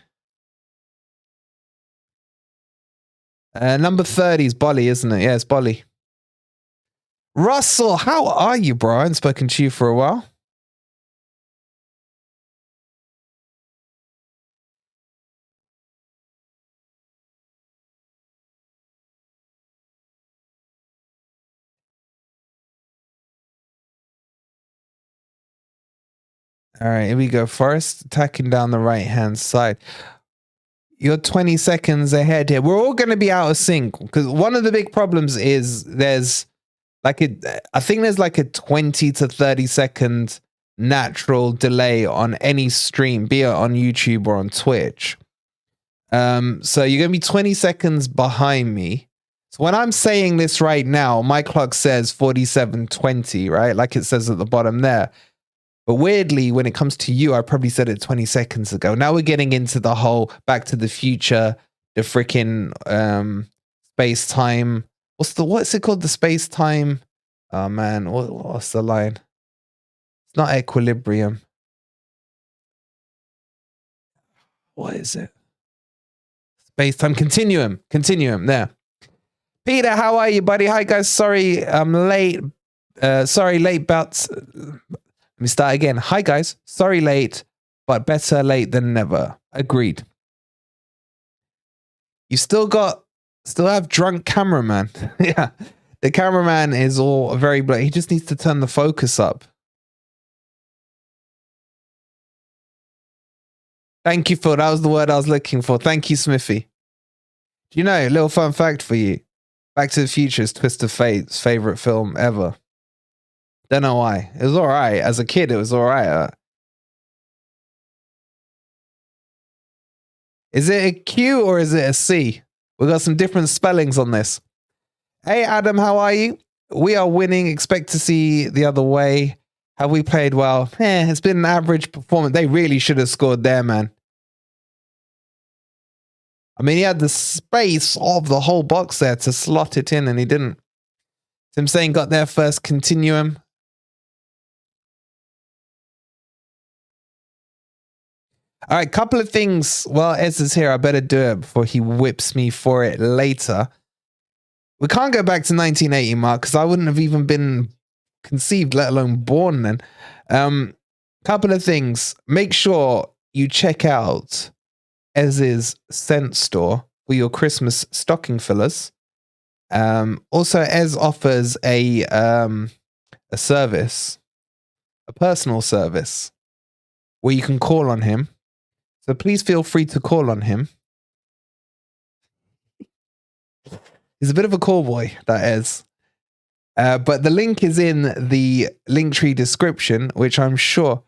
Number 30 is Bolly, isn't it? Yeah, it's Bolly. Russell, how are you, bro? I haven't spoken to you for a while. All right, here we go. Forest attacking down the right-hand side. You're 20 seconds ahead here. We're all going to be out of sync because one of the big problems is there's like I think there's like a 20 to 30 second natural delay on any stream, be it on YouTube or on Twitch. So you're going to be 20 seconds behind me. So when I'm saying this right now, my clock says 47:20, right? Like it says at the bottom there. But weirdly, when it comes to you, I probably said it 20 seconds ago. Now we're getting into the whole Back to the Future, the freaking space-time. What's it called? The space-time. Oh man, what's the line? It's not equilibrium. What is it? Space-time continuum. Continuum, there. Peter, how are you, buddy? Hi guys, sorry I'm late. Sorry, late, but let me start again. Hi guys, sorry late, but better late than never. Agreed. You still have drunk cameraman. Yeah, the cameraman is all very black. He just needs to turn the focus up. Thank you, Phil. That was the word I was looking for. Thank you, Smithy. Do you know, a little fun fact for you. Back to the Future is Twist of Fate's favorite film ever. Don't know why. It was all right. As a kid, it was all right. Is it a Q or is it a C? We got some different spellings on this. Hey, Adam, how are you? We are winning. Expect to see the other way. Have we played well? It's been an average performance. They really should have scored there, man. I mean, he had the space of the whole box there to slot it in, and he didn't. Tim saying got there first, continuum. All right, couple of things. Well, Ez is here. I better do it before he whips me for it later. We can't go back to 1980, Mark, because I wouldn't have even been conceived, let alone born then. Couple of things. Make sure you check out Ez's scent store for your Christmas stocking fillers. Also, Ez offers a service, a personal service, where you can call on him. So please feel free to call on him. He's a bit of a call boy, that is. But the link is in the Linktree description, which I'm sure.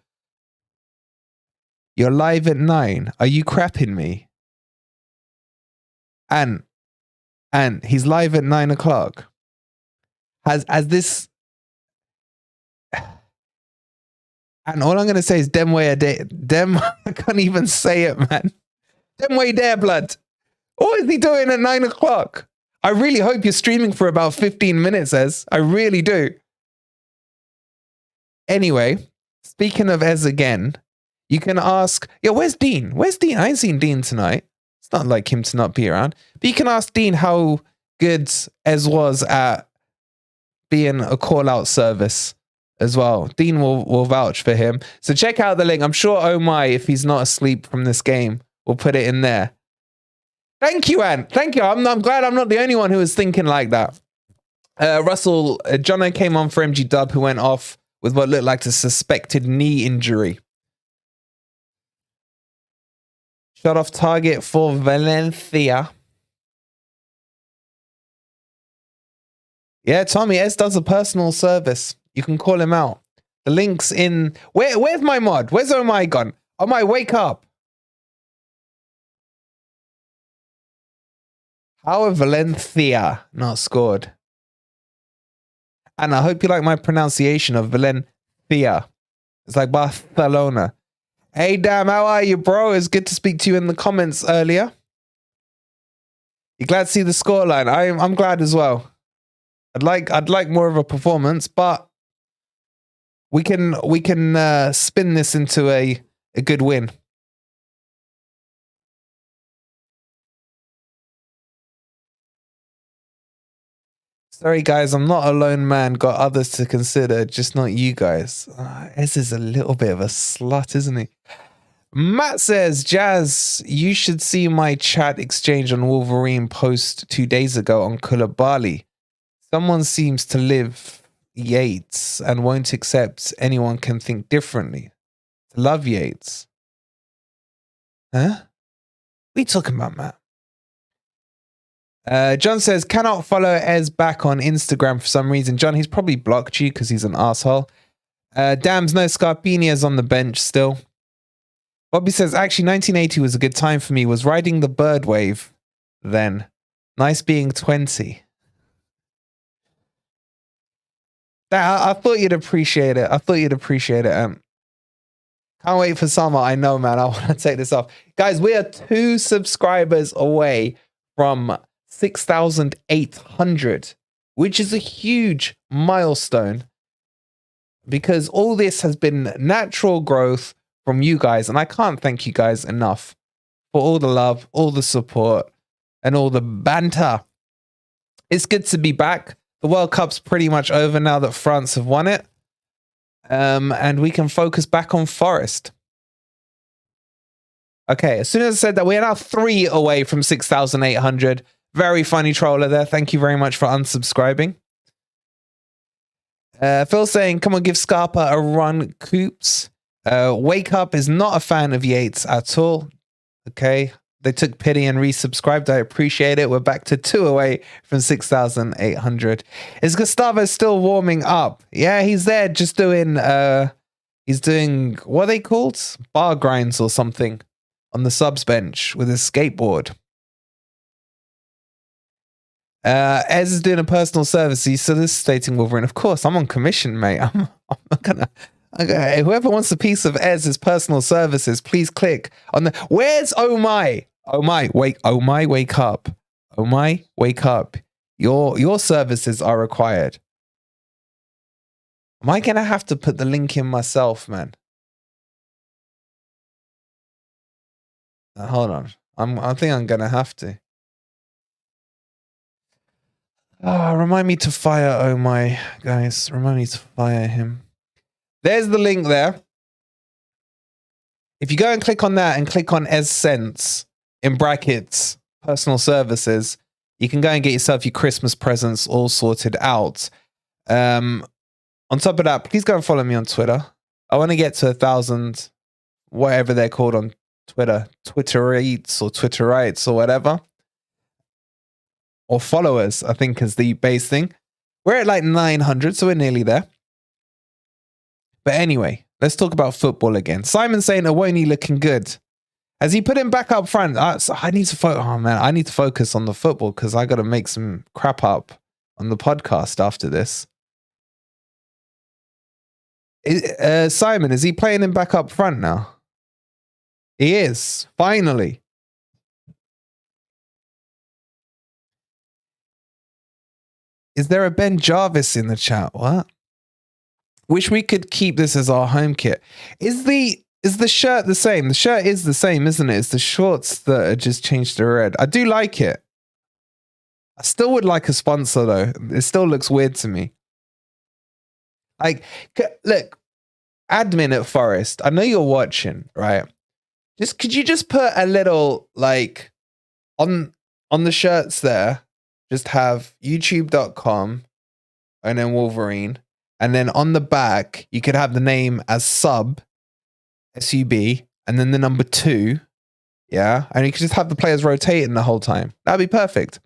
You're live at 9. Are you crapping me? And he's live at 9 o'clock. Has this... And all I'm going to say is dem way a day. Dem, I can't even say it, man. Dem way there, blood. What is he doing at 9 o'clock? I really hope you're streaming for about 15 minutes, Ez. I really do. Anyway, speaking of Ez again, you can ask, yeah, where's Dean? Where's Dean? I ain't seen Dean tonight. It's not like him to not be around. But you can ask Dean how good Ez was at being a call-out service as well. Dean will vouch for him. So check out the link. I'm sure Oh My, if he's not asleep from this game, will put it in there. Thank you, Ant. Thank you. I'm glad I'm not the only one who was thinking like that. Russell, Jono came on for MG Dub, who went off with what looked like a suspected knee injury. Shot off target for Valencia. Yeah, Tommy, Ez does a personal service. You can call him out. The link's in... Where's my mod? Where's Oh My gone? Oh My, wake up. How have Valencia not scored? And I hope you like my pronunciation of Valencia. It's like Barcelona. Hey, damn, how are you, bro? It's good to speak to you in the comments earlier. You glad to see the scoreline? I'm glad as well. I'd like more of a performance, but we can spin this into a good win. Sorry, guys, I'm not a lone man. Got others to consider, just not you guys. Ez is a little bit of a slut, isn't he? Matt says, Jazz, you should see my chat exchange on Wolverine post 2 days ago on Koulibaly. Someone seems to live Yates and won't accept anyone can think differently. Love Yates. Huh? What are you talking about, Matt? John says, cannot follow Ez back on Instagram for some reason. John, he's probably blocked you because he's an asshole. Damns, no Scarpinia's on the bench still. Bobby says, actually, 1980 was a good time for me. Was riding the bird wave then. Nice being 20. I thought you'd appreciate it. Can't wait for summer. I know, man. I want to take this off. Guys, we are 2 subscribers away from 6,800, which is a huge milestone because all this has been natural growth from you guys. And I can't thank you guys enough for all the love, all the support, and all the banter. It's good to be back. The World Cup's pretty much over now that France have won it. And we can focus back on Forest. Okay, as soon as I said that, we are now 3 away from 6,800. Very funny troller there. Thank you very much for unsubscribing. Phil saying, come on, give Scarpa a run, Coops. Wake Up is not a fan of Yates at all. Okay, they took pity and resubscribed. I appreciate it. We're back to 2 away from 6,800. Is Gustavo still warming up? Yeah, he's there just doing, he's doing, what are they called? Bar grinds or something on the subs bench with his skateboard. Ez is doing a personal service. He's soliciting Wolverine. Of course, I'm on commission, mate. I'm Okay, whoever wants a piece of Ez's personal services, please click on the. Where's Oh My? Oh My, wake! Oh My, wake up! Oh My, wake up! Your services are required. Am I gonna have to put the link in myself, man? Hold on. I think I'm gonna have to. Remind me to fire Oh My, guys. Remind me to fire him. There's the link there. If you go and click on that and click on Ez Sense in brackets, personal services, you can go and get yourself your Christmas presents all sorted out. On top of that, please go and follow me on Twitter. I want to get to 1,000, whatever they're called on Twitter, Twitterites or Twitterites or whatever. Or followers, I think is the base thing. We're at like 900, so we're nearly there. But anyway, let's talk about football again. Simon saying Awoni looking good. Has he put him back up front? I need to I need to focus on the football because I got to make some crap up on the podcast after this. Simon, is he playing him back up front now? He is, finally. Is there a Ben Jarvis in the chat? What? Wish we could keep this as our home kit. Is the shirt the same? The shirt is the same, isn't it? It's the shorts that are just changed to red. I do like it. I still would like a sponsor though. It still looks weird to me. Like, look, admin at Forest, I know you're watching, right? Could you just put a little like on the shirts there? Just have youtube.com and then Wolverine. And then on the back, you could have the name as sub, S-U-B, and then the number 2. Yeah. And you could just have the players rotating the whole time. That'd be perfect.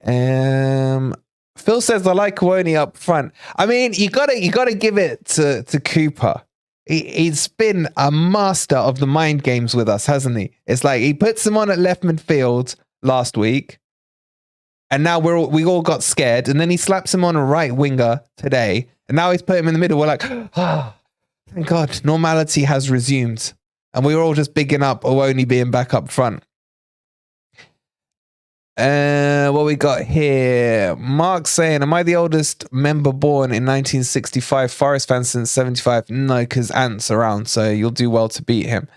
Phil says, I like Awoni up front. I mean, you gotta give it to Cooper. He's been a master of the mind games with us, hasn't he? It's like he puts him on at left midfield last week. And now we all got scared. And then he slaps him on a right winger today. And now he's put him in the middle. We're like, thank God, normality has resumed. And we were all just bigging up Awoni being back up front. What we got here? Mark saying, am I the oldest member born in 1965? Forest fan since 75? No, because Ant's around. So you'll do well to beat him.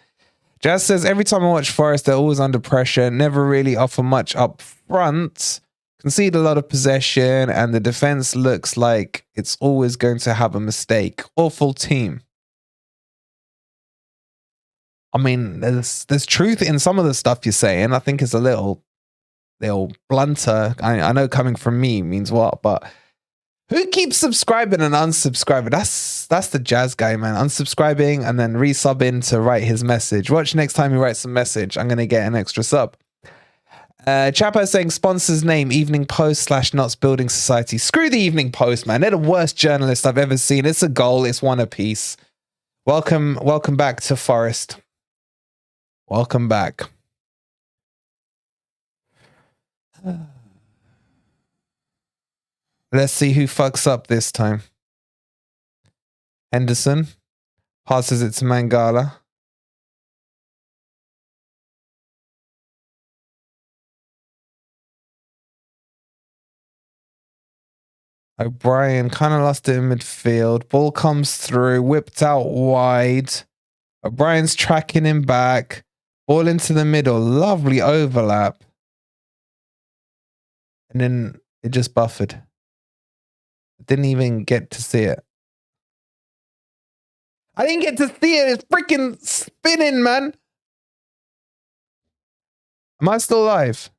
Jazz says, every time I watch Forest, they're always under pressure. Never really offer much up front. Concede a lot of possession, and the defense looks like it's always going to have a mistake. Awful team. I mean, there's truth in some of the stuff you're saying. I think it's a little blunter. I know coming from me means what, but who keeps subscribing and unsubscribing? That's the Jazz guy, man. Unsubscribing and then resubbing to write his message. Watch next time he writes a message. I'm going to get an extra sub. Chapo saying sponsor's name, Evening Post / Knots Building Society. Screw the Evening Post, man. They're the worst journalists I've ever seen. It's a goal. It's one apiece. Welcome back to Forest. Welcome back. Let's see who fucks up this time. Henderson passes it to Mangala. O'Brien kind of lost it in midfield. Ball comes through, whipped out wide. O'Brien's tracking him back. Ball into the middle. Lovely overlap. And then it just buffered. Didn't even get to see it. I didn't get to see it. It's freaking spinning, man. Am I still live?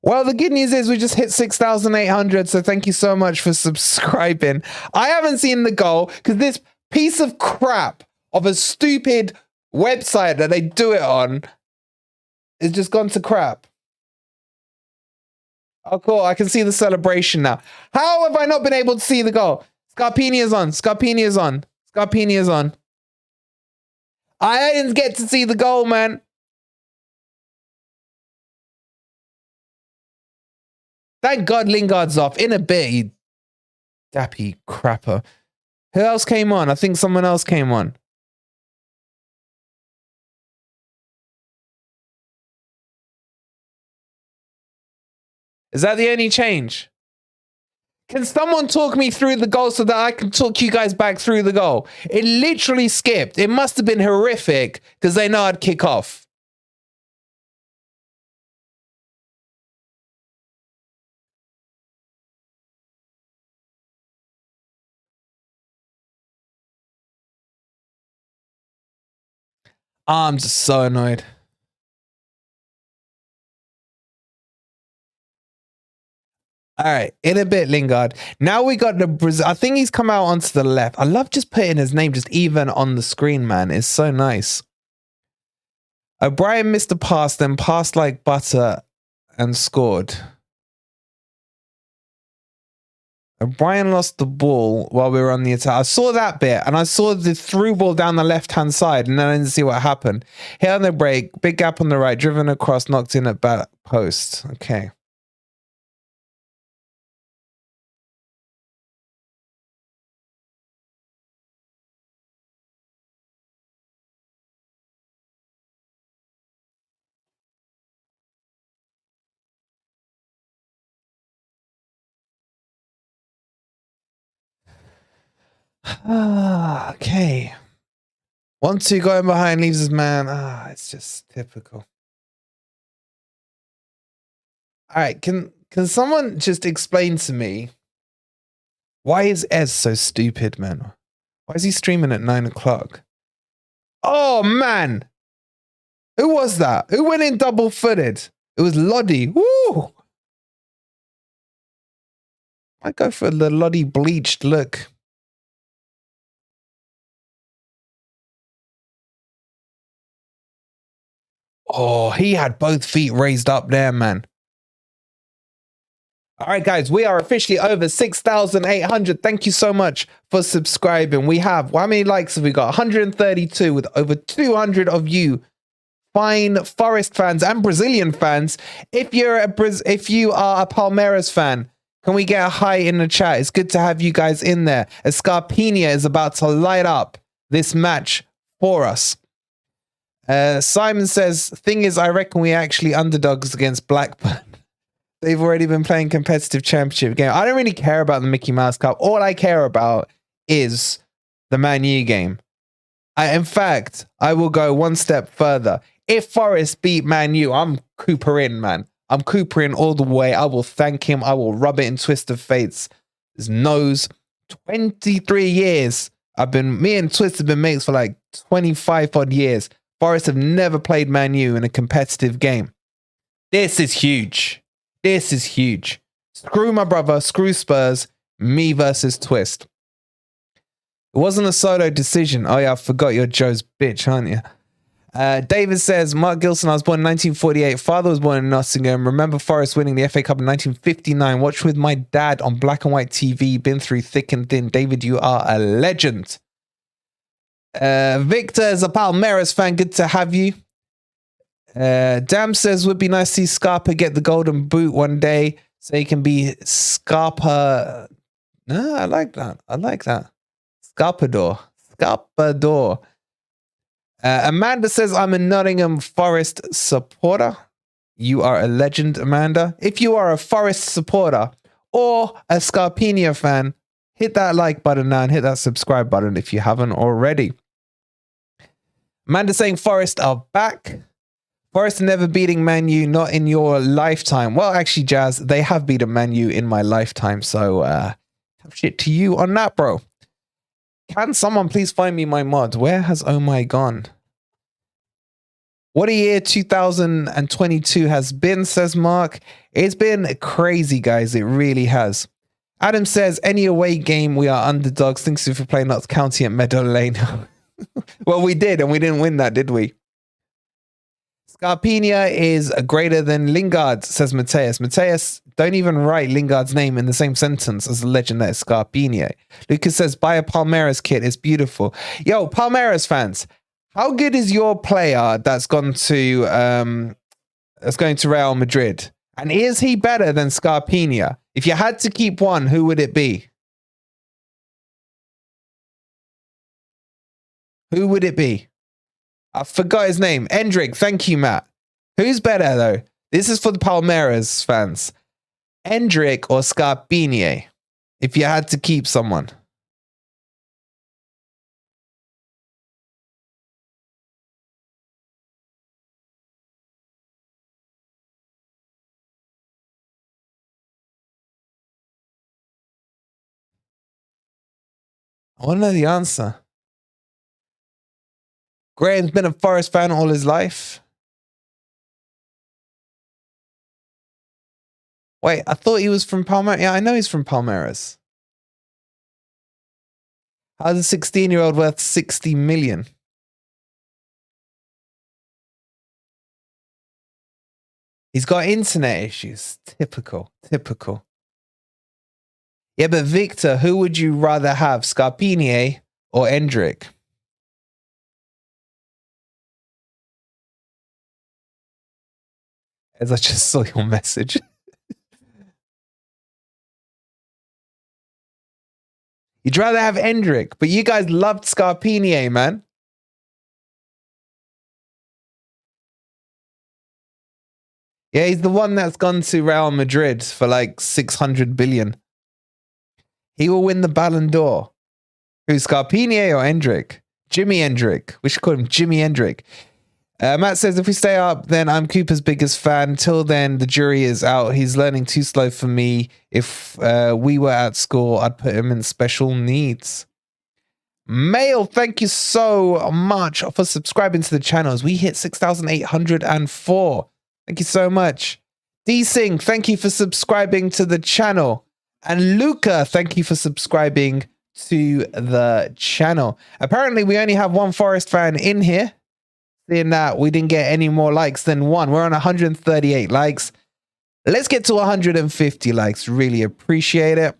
Well, the good news is we just hit 6,800, so thank you so much for subscribing. I haven't seen the goal because this piece of crap of a stupid website that they do it on is just gone to crap. Oh, cool. I can see the celebration now. How have I not been able to see the goal? Scarpini is on. Scarpini is on. Scarpini is on. I didn't get to see the goal, man. Thank God Lingard's off. In a bit, you dappy crapper. Who else came on? I think someone else came on. Is that the only change? Can someone talk me through the goal so that I can talk you guys back through the goal? It literally skipped. It must have been horrific because they know I'd kick off. I'm just so annoyed. All right, in a bit, Lingard. Now we got the Brazil. I think he's come out onto the left. I love just putting his name just even on the screen, man. It's so nice. O'Brien missed the pass, then passed like butter and scored. O'Brien lost the ball while we were on the attack. I saw that bit, and I saw the through ball down the left-hand side, and then I didn't see what happened. Hit on the break, big gap on the right, driven across, knocked in at back post. Okay. Okay. 1-2 going behind, leaves his man. It's just typical. All right, can someone just explain to me why is Ez so stupid, man? Why is he streaming at 9 o'clock? Oh man, who was that? Who went in double-footed? It was Lodi. Woo! I go for the Lodi bleached look. Oh, he had both feet raised up there, man. All right, guys, we are officially over 6,800. Thank you so much for subscribing. We have, how many likes have we got? 132 with over 200 of you fine Forest fans and Brazilian fans. If you are a Palmeiras fan, can we get a hi in the chat? It's good to have you guys in there. Scarpa is about to light up this match for us. Simon says, thing is, I reckon we actually underdogs against Blackburn. They've already been playing competitive championship game. I don't really care about the Mickey Mouse Cup. All I care about is the Man U game. In fact, I will go one step further. If Forest beat Man U, I'm Cooper in, man. I'm Cooper in all the way. I will thank him. I will rub it in Twist of Fate's nose. 23 years. Me and Twist have been mates for like 25 odd years. Forest have never played Man U in a competitive game. This is huge. This is huge. Screw my brother, screw Spurs, me versus Twist. It wasn't a solo decision. Oh yeah, I forgot you're Joe's bitch, aren't you? David says, Mark Gilson, I was born in 1948. Father was born in Nottingham. Remember Forest winning the FA Cup in 1959. Watched with my dad on black and white TV. Been through thick and thin. David, you are a legend. Victor is a Palmeiras fan. Good to have you. Dam says, would be nice to see Scarpa get the golden boot one day so he can be Scarpa. No, I like that. I like that. Scarpador. Scarpador. Amanda says, I'm a Nottingham Forest supporter. You are a legend, Amanda. If you are a Forest supporter or a Scarpa fan, hit that like button now and hit that subscribe button if you haven't already. Amanda saying Forest are back. Forest never beating Man U, not in your lifetime. Well, actually, Jazz, they have beaten Man U in my lifetime. So, tough shit to you on that, bro. Can someone please find me my mod? Where has Oh My gone? What a year 2022 has been, says Mark. It's been crazy, guys. It really has. Adam says, any away game, we are underdogs. Thinks if we play Notts County at Meadow Lane. Well, we did, and we didn't win that, did we? Scarpa is greater than Lingard, says Mateus. Mateus, don't even write Lingard's name in the same sentence as the legend that is Scarpa. Lucas says, buy a Palmeiras kit. It's beautiful. Yo, Palmeiras fans, how good is your player that's gone to that's going to Real Madrid? And is he better than Scarpa? If you had to keep one, who would it be? Who would it be? I forgot his name. Endrick. Thank you, Matt. Who's better, though? This is for the Palmeiras fans. Endrick or Scarpa? If you had to keep someone. I want to know the answer. Graham's been a Forest fan all his life. Wait, I thought he was from Palmeiras. Yeah, I know he's from Palmeiras. How's a 16-year-old worth 60 million? He's got internet issues. Typical. Yeah, but Victor, who would you rather have, Scarpa or Endrick? As I just saw your message. You'd rather have Endrick, but you guys loved Scarpa, man. Yeah, he's the one that's gone to Real Madrid for like 600 billion. He will win the Ballon d'Or. Who's Scarpa or Endrick? Jimi Endrick. We should call him Jimi Endrick. Matt says, if we stay up, then I'm Cooper's biggest fan. Till then, the jury is out. He's learning too slow for me. If we were at school, I'd put him in special needs. Mail, thank you so much for subscribing to the channels. We hit 6,804. Thank you so much. D-Sing, thank you for subscribing to the channel. And Luca, thank you for subscribing to the channel. Apparently, we only have one Forest fan in here. Seeing that we didn't get any more likes than one. We're on 138 likes. Let's get to 150 likes. Really appreciate it.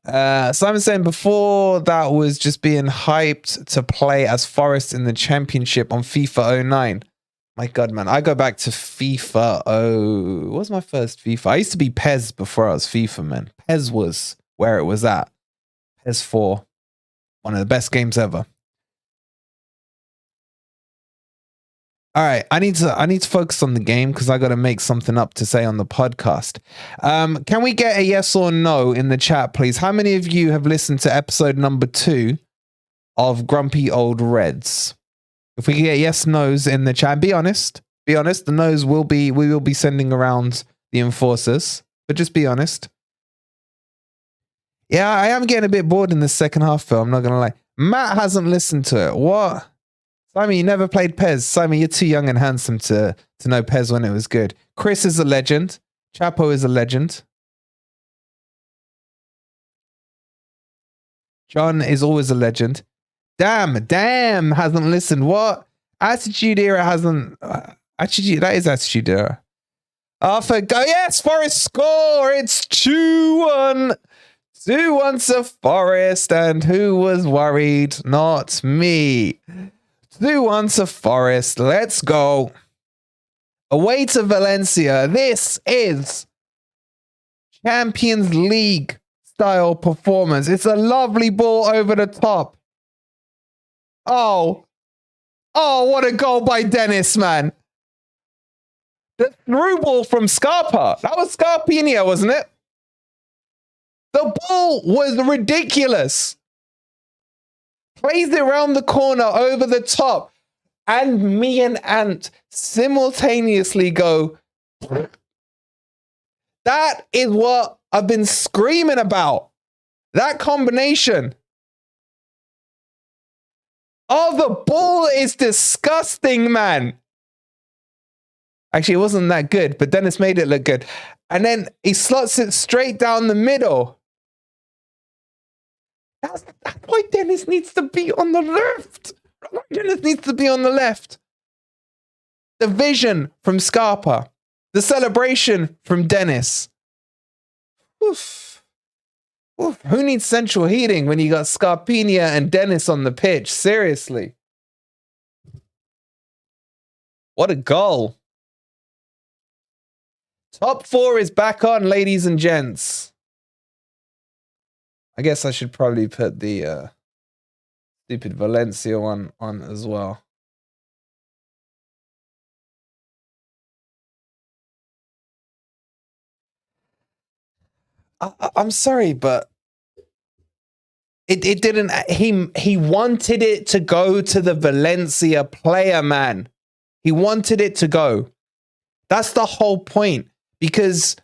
Simon saying before that was just being hyped to play as Forest in the championship on FIFA 09. My God, man. I go back to FIFA. What was my first FIFA? I used to be PES before I was FIFA, man. PES was where it was at. PES 4. One of the best games ever. All right, I need to focus on the game because I got to make something up to say on the podcast. Can we get a yes or no in the chat, please? How many of you have listened to episode number 2 of Grumpy Old Reds? If we get yes, no's in the chat, be honest. Be honest. The no's we will be sending around the enforcers, but just be honest. Yeah, I am getting a bit bored in the second half, Phil. I'm not gonna lie. Matt hasn't listened to it. What? Simon, you never played PES. Simon, you're too young and handsome to know PES when it was good. Chris is a legend. Chapo is a legend. John is always a legend. Damn hasn't listened. What? Attitude Era hasn't. Attitude, that is Attitude Era. Arthur, go. Yes, Forest score. It's 2-1. 2-1 to Forest. And who was worried? Not me. 2-1 to Forest. Let's go. Away to Valencia. This is Champions League style performance. It's a lovely ball over the top. Oh, what a goal by Dennis, man. The through ball from Scarpa. That was Scarpa, wasn't it? The ball was ridiculous. Plays it around the corner over the top. And me and Ant simultaneously go. That is what I've been screaming about. That combination. Oh, the ball is disgusting, man. Actually, it wasn't that good, but Dennis made it look good. And then he slots it straight down the middle. That's why Dennis needs to be on the left. Dennis needs to be on the left. The vision from Scarpa. The celebration from Dennis. Oof. Oof. Who needs central heating when you got Scarpa and Dennis on the pitch? Seriously. What a goal. Top 4 is back on, ladies and gents. I guess I should probably put the stupid Valencia one on as well. I'm sorry, but it didn't. He wanted it to go to the Valencia player, man. He wanted it to go. That's the whole point. Because,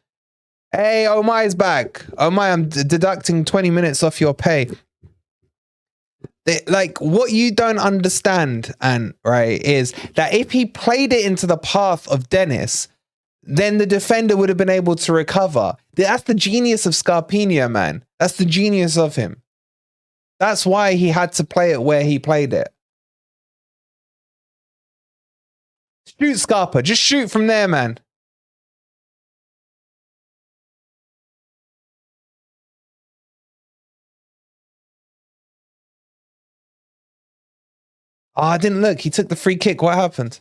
hey, Omai's back. Omai, I'm deducting 20 minutes off your pay. Like, what you don't understand, and right, is that if he played it into the path of Dennis, then the defender would have been able to recover. That's the genius of Scarpa, man. That's the genius of him. That's why he had to play it where he played it. Shoot, Scarpa. Just shoot from there, man. Oh, I didn't look. He took the free kick. What happened?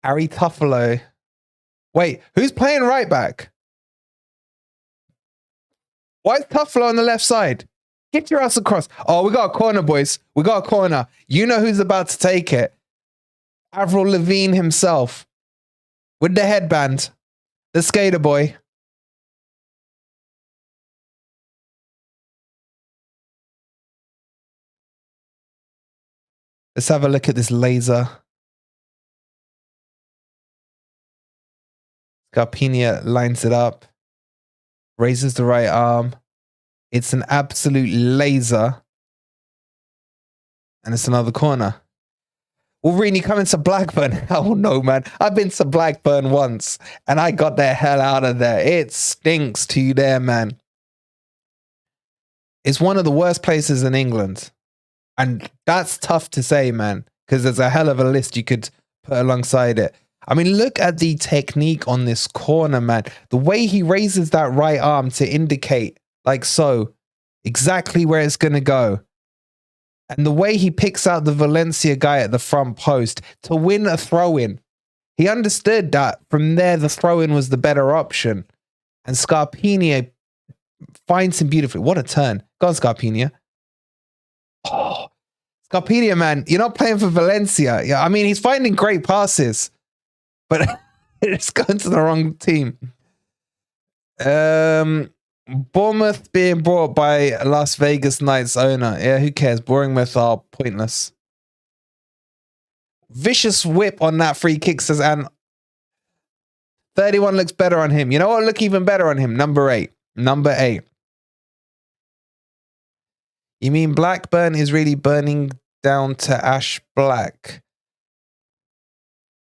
Harry Tuffalo. Wait, who's playing right back? Why is Tuffalo on the left side? Get your ass across. Oh, we got a corner, boys. We got a corner. You know who's about to take it. Avril Lavigne himself. With the headband. The skater boy. Let's have a look at this laser. Scarpa lines it up. Raises the right arm. It's an absolute laser. And it's another corner. Wolverine, coming to Blackburn? Hell no, man. I've been to Blackburn once. And I got the hell out of there. It stinks to you there, man. It's one of the worst places in England. And that's tough to say, man. Because there's a hell of a list you could put alongside it. I mean, look at the technique on this corner, man. The way he raises that right arm to indicate, like so, exactly where it's going to go. And the way he picks out the Valencia guy at the front post to win a throw-in. He understood that from there, the throw-in was the better option. And Scarpa finds him beautifully. What a turn. Go on, Scarpa. Oh, Scarpa, man, you're not playing for Valencia. Yeah, I mean, he's finding great passes. But it's going to the wrong team. Bournemouth being brought by Las Vegas Knights owner. Yeah, who cares? Bournemouth are pointless. Vicious whip on that free kick, says Anne. 31 looks better on him. You know what look even better on him? Number 8. Number 8. You mean Blackburn is really burning down to ash black?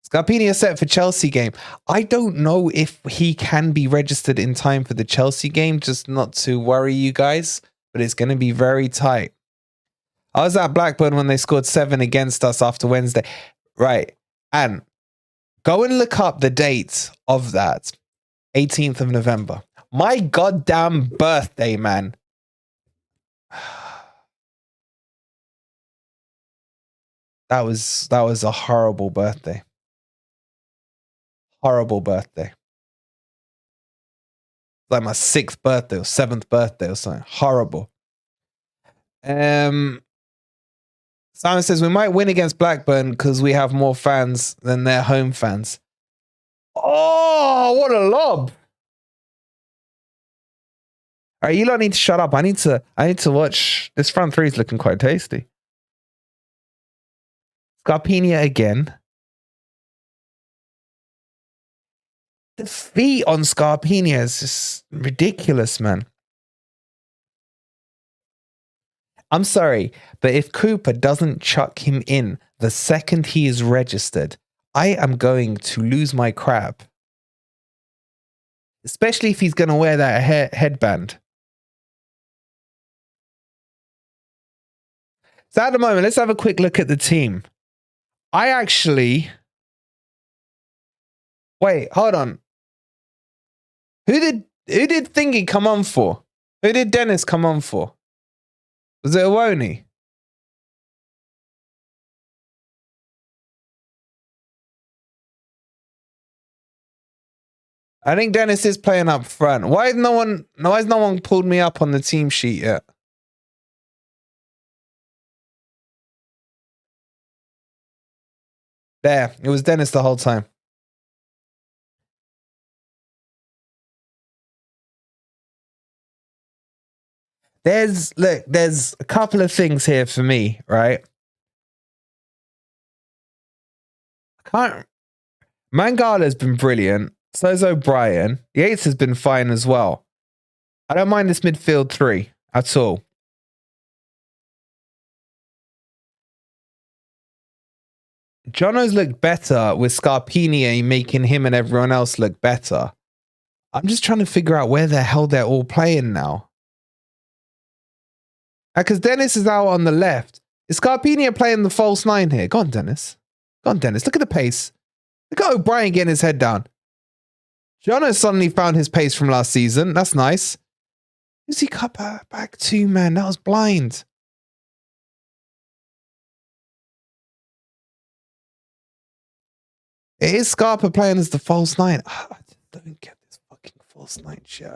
Scarpa set for Chelsea game. I don't know if he can be registered in time for the Chelsea game, just not to worry you guys, but it's going to be very tight. I was at Blackburn when they scored 7 against us after Wednesday. Right. And go and look up the date of that. 18th of November. My goddamn birthday, man. That was a horrible birthday. Horrible birthday. Like my 6th birthday or 7th birthday or something. Horrible. Simon says we might win against Blackburn because we have more fans than their home fans. Oh, what a lob. All right, you don't need to shut up. I need to watch. This front three is looking quite tasty. Scarpa again. The feet on Scarpa is just ridiculous, man. I'm sorry, but if Cooper doesn't chuck him in the second he is registered, I am going to lose my crap. Especially if he's going to wear that headband. So at the moment, let's have a quick look at the team. I actually... Wait, hold on. Who did Thingy come on for? Who did Dennis come on for? Was it Awoni? I think Dennis is playing up front. Why has no one pulled me up on the team sheet yet? There, it was Dennis the whole time. There's a couple of things here for me, right? Mangala's been brilliant. So's O'Brien. Yates has been fine as well. I don't mind this midfield three at all. Jono's looked better with Scarpini making him and everyone else look better. I'm just trying to figure out where the hell they're all playing now. Because Dennis is out on the left. Is Scarpini playing the false nine here? Go on, Dennis. Go on, Dennis. Look at the pace. Look at O'Brien getting his head down. Jono suddenly found his pace from last season. That's nice. Who's he cut back to, man? That was blind. It is Scarpa playing as the false nine. I don't get this fucking false nine shit.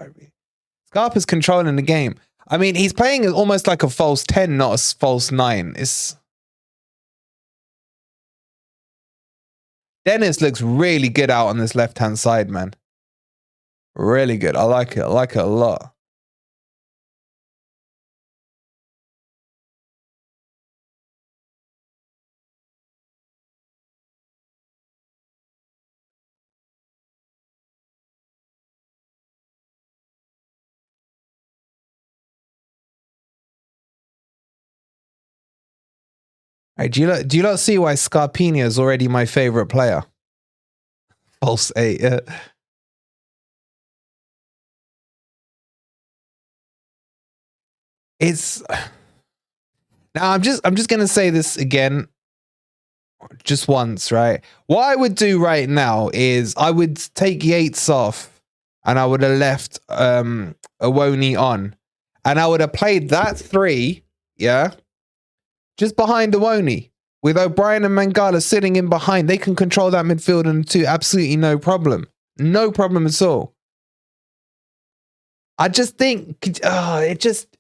Scarpa's controlling the game. I mean, he's playing almost like a false 10, not a false 9. Dennis looks really good out on this left-hand side, man. Really good. I like it. I like it a lot. Right, do you not see why Scarpini is already my favorite player? False 8. Yeah. It's now I'm just gonna say this again, just once, right? What I would do right now is I would take Yates off, and I would have left Awoni on, and I would have played that 3, yeah, just behind Awoni, with O'Brien and Mangala sitting in behind. They can control that midfield and 2, absolutely no problem. No problem at all. I just think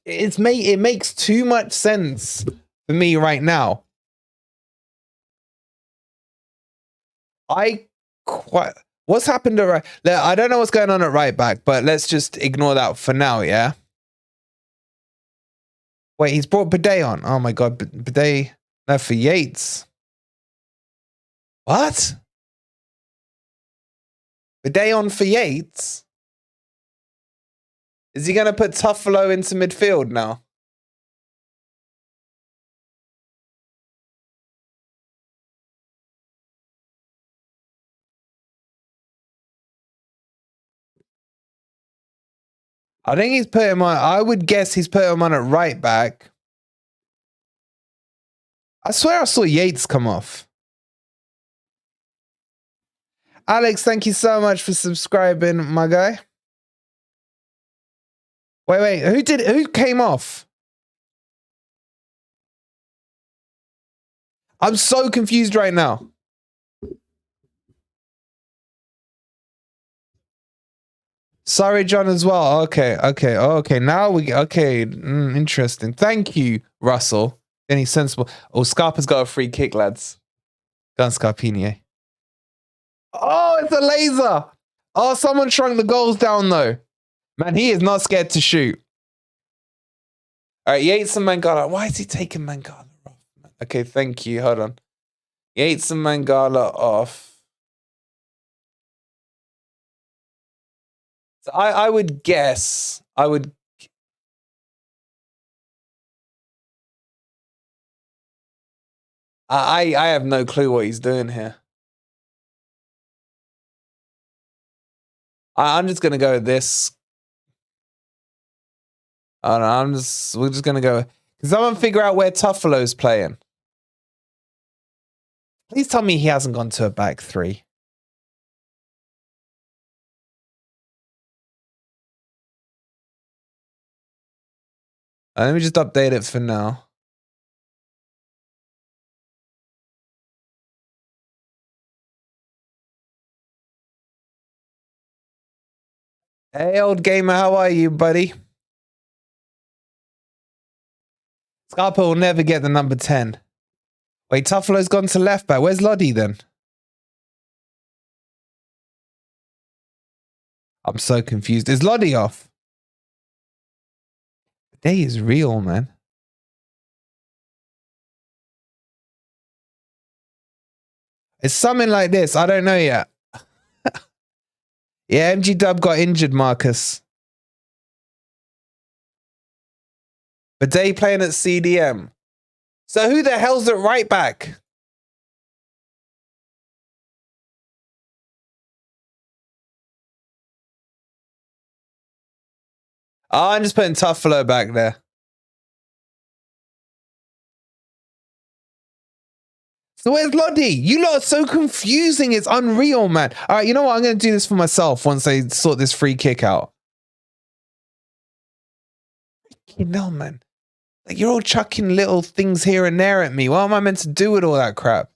it makes too much sense for me right now. What's happened at right? I don't know what's going on at right back, but let's just ignore that for now, yeah? Wait, he's brought Bidet on. Oh my god, Bidet. No, for Yates. What? Bidet on for Yates? Is he going to put Tuffalo into midfield now? I think he's put him on. I would guess he's put him on at right back. I swear I saw Yates come off. Alex, thank you so much for subscribing, my guy. Wait, who came off? I'm so confused right now. Sorry, John, as well. Okay. Now interesting. Thank you, Russell. Any sensible? Oh, Scarpa's got a free kick, lads. Go on, Scarpini. Oh, it's a laser. Oh, someone shrunk the goals down, though. Man, he is not scared to shoot. All right, Yates and Mangala. Why is he taking Mangala off? Okay, thank you. Hold on. Yates and Mangala off. So I would guess. I have no clue what he's doing here. I'm just gonna go with this. I don't know. We're just gonna go. Can someone figure out where Tuffalo's playing? Please tell me he hasn't gone to a back 3. Let me just update it for now. Hey, old gamer, how are you, buddy? Scarpa will never get the number 10. Wait, Tuffalo's gone to left back. Where's Lodi then? I'm so confused. Is Lodi off? The day is real, man. It's something like this. I don't know yet. Yeah, MG Dub got injured, Marcus. But they playing at CDM. So who the hell's at right back? Oh, I'm just putting Tuffalo back there. So where's Lodi? You lot are so confusing. It's unreal, man. All right, you know what? I'm going to do this for myself once they sort this free kick out. You know, man. Like, you're all chucking little things here and there at me. What am I meant to do with all that crap?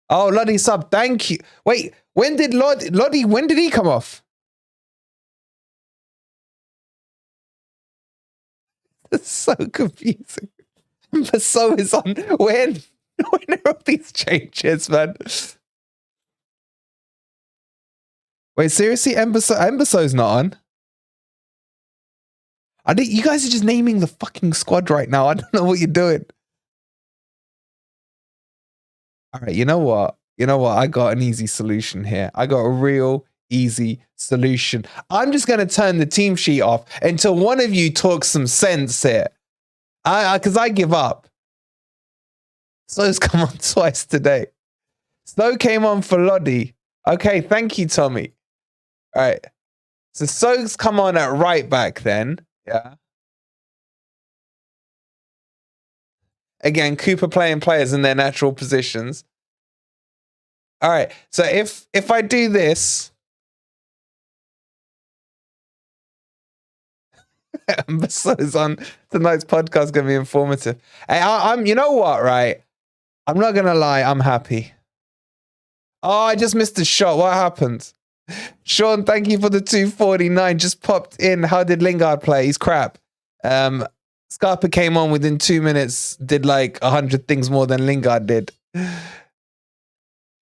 Oh, Lodi sub. Thank you. Wait, when did Lodi, when did he come off? It's so confusing. But so is on when are all these changes, man? Wait, seriously? Emberso's not on? You guys are just naming the fucking squad right now. I don't know what you're doing. All right, you know what? You know what? I got an easy solution here. I got a real easy solution. I'm just going to turn the team sheet off until one of you talks some sense here. Because I give up. Snow's come on twice today. Snow came on for Lodi. Okay, thank you, Tommy. All right. So Snow's come on at right back then. Yeah. Again, Cooper playing players in their natural positions. All right. So if I do this, Ambassador's on tonight's podcast going to be informative. Hey, I'm. You know what? Right. I'm not gonna lie. I'm happy. Oh, I just missed a shot. What happened? Sean, thank you for the 249. Just popped in. How did Lingard play? He's crap. Scarpa came on within 2 minutes. Did like 100 things more than Lingard did. All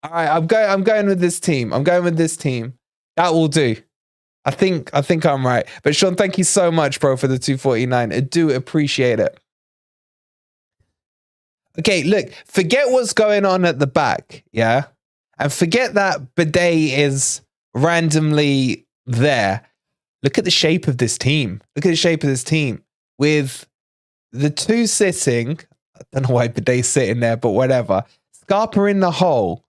right, I'm going with this team. I'm going with this team. That will do. I think I'm right. But Sean, thank you so much, bro, for the 249. I do appreciate it. Okay, look, forget what's going on at the back, yeah? And forget that Bidet is randomly there. Look at the shape of this team. Look at the shape of this team. With the two sitting, I don't know why Bidet's sitting there, but whatever. Scarpa in the hole.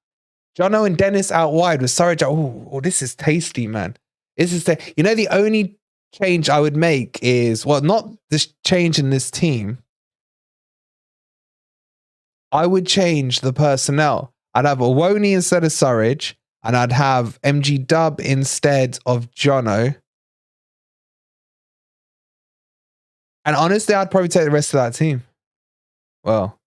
Jono and Dennis out wide with Surridge. Oh, this is tasty, man. This is you know, the only change I would make is, well, not this change in this team. I would change the personnel. I'd have Awoni instead of Surridge, and I'd have MG Dub instead of Jono. And honestly, I'd probably take the rest of that team. Well,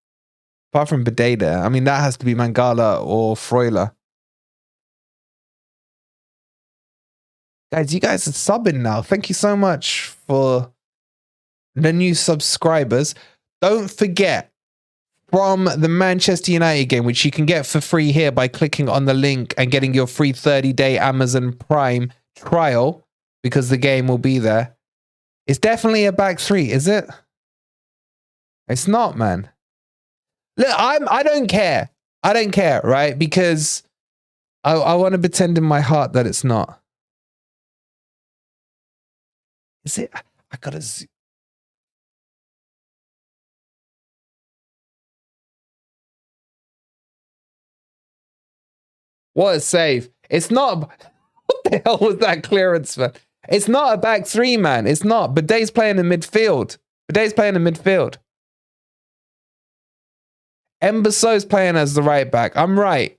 apart from Bidet there. I mean, that has to be Mangala or Freuler. Guys, you guys are subbing now. Thank you so much for the new subscribers. Don't forget, from the Manchester United game, which you can get for free here by clicking on the link and getting your free 30-day Amazon Prime trial, because the game will be there. It's definitely a back three, is it? It's not, man. Look, I don't care. I don't care, right? Because I want to pretend in my heart that it's not. Is it? I gotta zoom. What a save. It's not. What the hell was that clearance, man? It's not a back three, man. It's not. Bidet's playing in midfield. Bidet's playing in midfield. Emberso's playing as the right back. I'm right.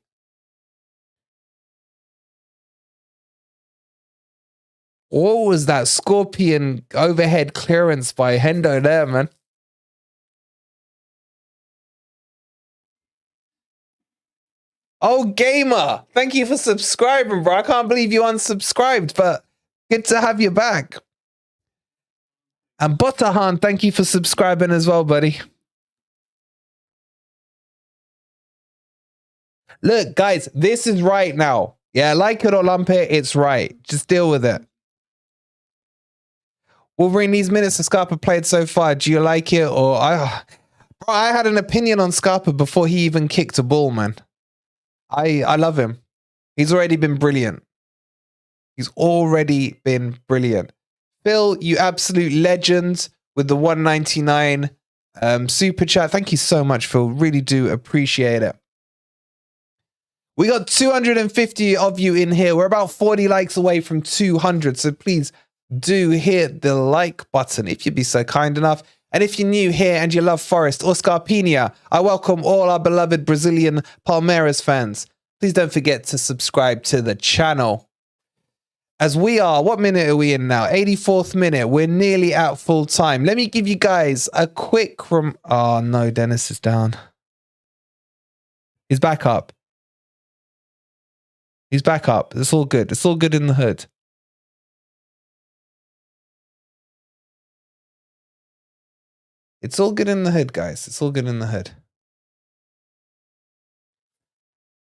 What was that scorpion overhead clearance by Hendo there, man? Oh, Gamer. Thank you for subscribing, bro. I can't believe you unsubscribed, but Good to have you back. And Butterhan, thank you for subscribing as well, buddy. Look, guys, this is right now. Yeah, like it or lump it, it's right. Just deal with it. Wolverine, these minutes that Scarpa played so far, do you like it? Or I had an opinion on Scarpa before he even kicked a ball, man. I love him. He's already been brilliant. He's already been brilliant. Phil, you absolute legend with the 199 super chat. Thank you so much, Phil. Really do appreciate it. We got 250 of you in here. We're about 40 likes away from 200. So please do hit the like button if you'd be so kind enough. And if you're new here and you love Forest or Scarpinha, I welcome all our beloved Brazilian Palmeiras fans. Please don't forget to subscribe to the channel. As we are, what minute are we in now? 84th minute. We're nearly at full time. Let me give you guys a quick... Oh no, Dennis is down. He's back up. He's back up. It's all good. It's all good in the hood. It's all good in the hood, guys. It's all good in the hood.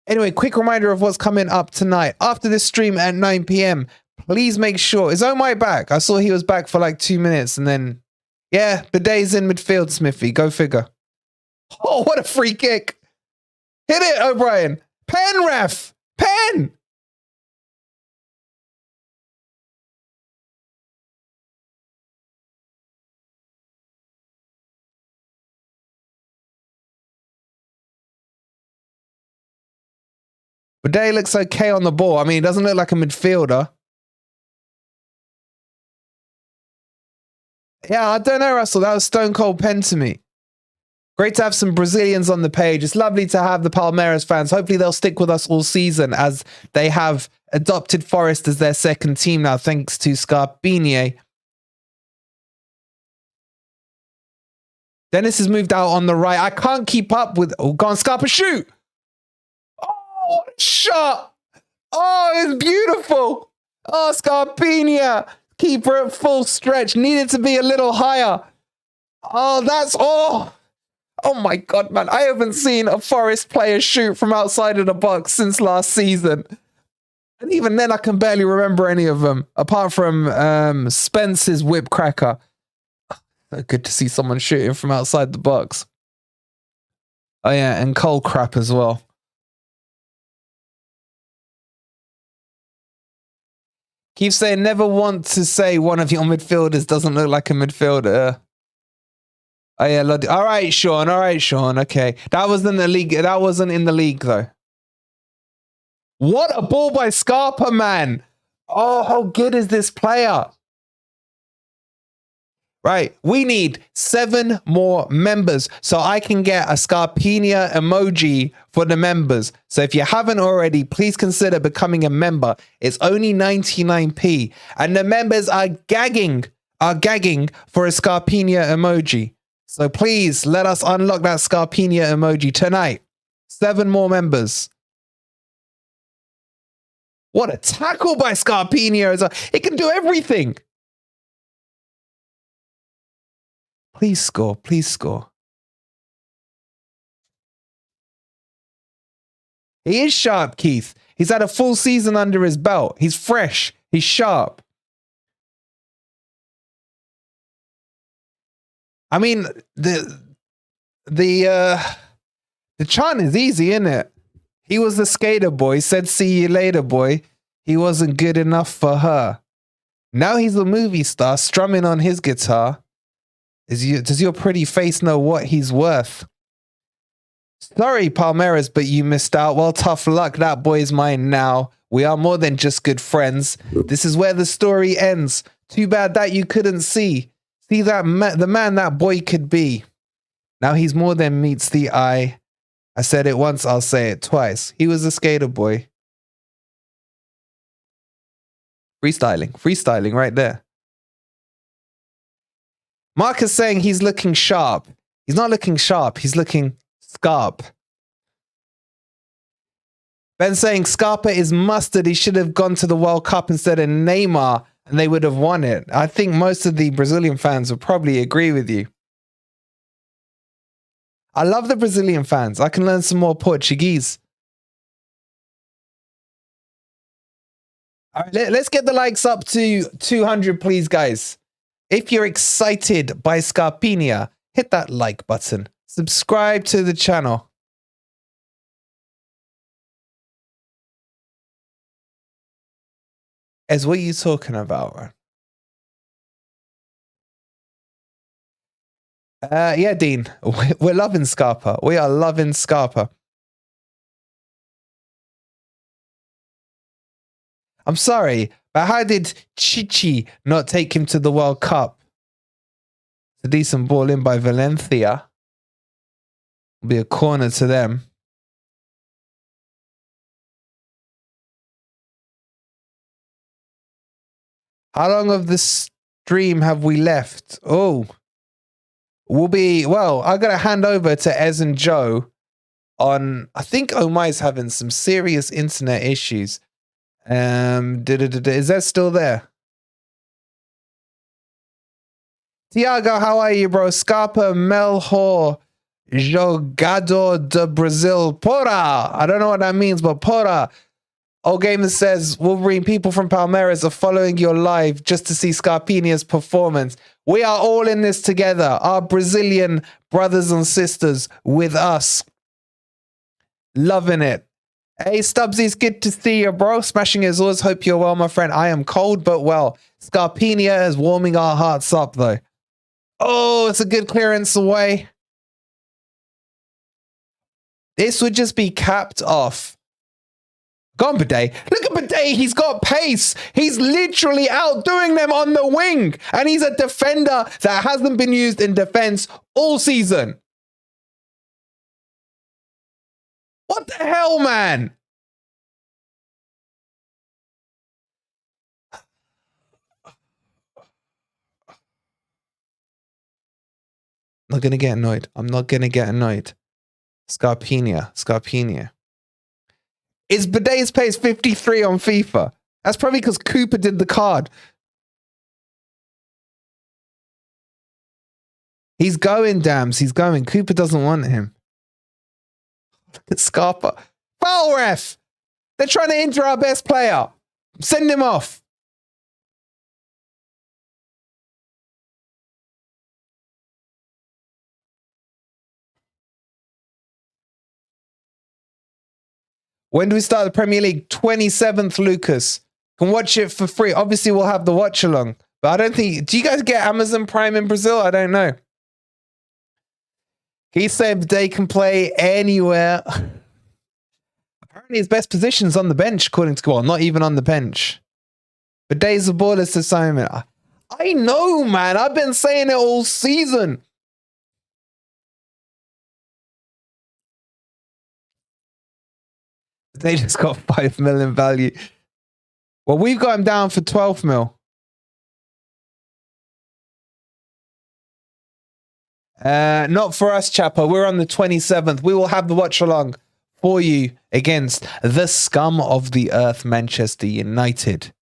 Anyway, quick reminder of what's coming up tonight. After this stream at 9 p.m, please make sure... Is Omai back? I saw he was back for like 2 minutes and then... Yeah, Bidet's in midfield, Smithy. Go figure. Oh, what a free kick. Hit it, O'Brien. Pen, ref. Pen. Bidet looks okay on the ball. I mean, he doesn't look like a midfielder. Yeah, I don't know, Russell. That was stone cold pen to me. Great to have some Brazilians on the page. It's lovely to have the Palmeiras fans. Hopefully they'll stick with us all season as they have adopted Forest as their second team now, thanks to Scarpinha. Dennis has moved out on the right. I can't keep up with... Oh, go on, Scarpa, shoot! Oh, shot! Oh, it's beautiful! Oh, Scarpinha! Keeper at full stretch. Needed to be a little higher. Oh, that's... Oh my God, man. I haven't seen a Forest player shoot from outside of the box since last season. And even then, I can barely remember any of them, apart from Spence's whip cracker. So good to see someone shooting from outside the box. Oh yeah, and Cole crap as well. Keep saying never want to say one of your midfielders doesn't look like a midfielder. Oh yeah, all right, Sean. All right, Sean. Okay, that wasn't the league. That wasn't in the league though. What a ball by Scarpa, man! Oh, how good is this player? Right, we need 7 more members so I can get a Scarpinha emoji for the members. So if you haven't already, please consider becoming a member. It's only 99p, and the members are gagging for a Scarpinha emoji. So please let us unlock that Scarpinha emoji tonight. 7 more members. What a tackle by Scarpinha! It can do everything. Please score. Please score. He is sharp, Keith. He's had a full season under his belt. He's fresh. He's sharp. I mean, the chant is easy, isn't it? He was the skater boy, said see you later, boy. He wasn't good enough for her. Now he's a movie star strumming on his guitar. Does your pretty face know what he's worth? Sorry, Palmeiras, but you missed out. Well, tough luck. That boy's mine now. We are more than just good friends. This is where the story ends. Too bad that you couldn't see. See that the man that boy could be. Now he's more than meets the eye. I said it once, I'll say it twice. He was a skater boy. Freestyling right there. Mark is saying he's looking sharp. He's not looking sharp. He's looking scarp. Ben saying Scarpa is mustard. He should have gone to the World Cup instead of Neymar. and they would have won it. I think most of the Brazilian fans would probably agree with you. I love the Brazilian fans. I can learn some more Portuguese. All right, let's get the likes up to 200, please, guys. If you're excited by Scarpa, hit that like button. Subscribe to the channel. Ez, what are you talking about, man? Yeah, Dean. We're loving Scarpa. We are loving Scarpa. I'm sorry, but how did Chichi not take him to the World Cup? It's a decent ball in by Valencia. Will be a corner to them. How long of the stream have we left? Oh, well, I got to hand over to Ez and Joe on, I think Omai's having some serious internet issues. Is that still there? Tiago, how are you, bro? Scarpa, Melhor, Jogador de Brazil, Porra. I don't know what that means, but Porra. Old Gamer says, Wolverine, people from Palmeiras are following your live just to see Scarpinia's performance. We are all in this together. Our Brazilian brothers and sisters with us. Loving it. Hey, Stubbsy, it's good to see you, bro. Smashing as always. Hope you're well, my friend. I am cold, but well. Scarpinia is warming our hearts up, though. Oh, it's a good clearance away. This would just be capped off. Go on, Bidet. Look at Bidet. He's got pace. He's literally outdoing them on the wing. And he's a defender that hasn't been used in defense all season. What the hell, man? I'm not going to get annoyed. I'm not going to get annoyed. Scarpinia. Is Bidet's pace 53 on FIFA? That's probably because Cooper did the card. He's going, Dams. He's going. Cooper doesn't want him. Look at Scarpa. Foul ref! They're trying to injure our best player. Send him off. When do we start the Premier League? 27th, Lucas. Can watch it for free. Obviously, we'll have the watch along. But I don't think... Do you guys get Amazon Prime in Brazil? I don't know. He said they can play anywhere. Apparently, his best position's on the bench, according to... Well, not even on the bench. But days of ballers to Simon. I know, man. I've been saying it all season. They just got 5 million value. Well, we've got him down for 12 mil. Not for us, Chapper. We're on the 27th. We will have the watch along for you against the scum of the earth, Manchester United.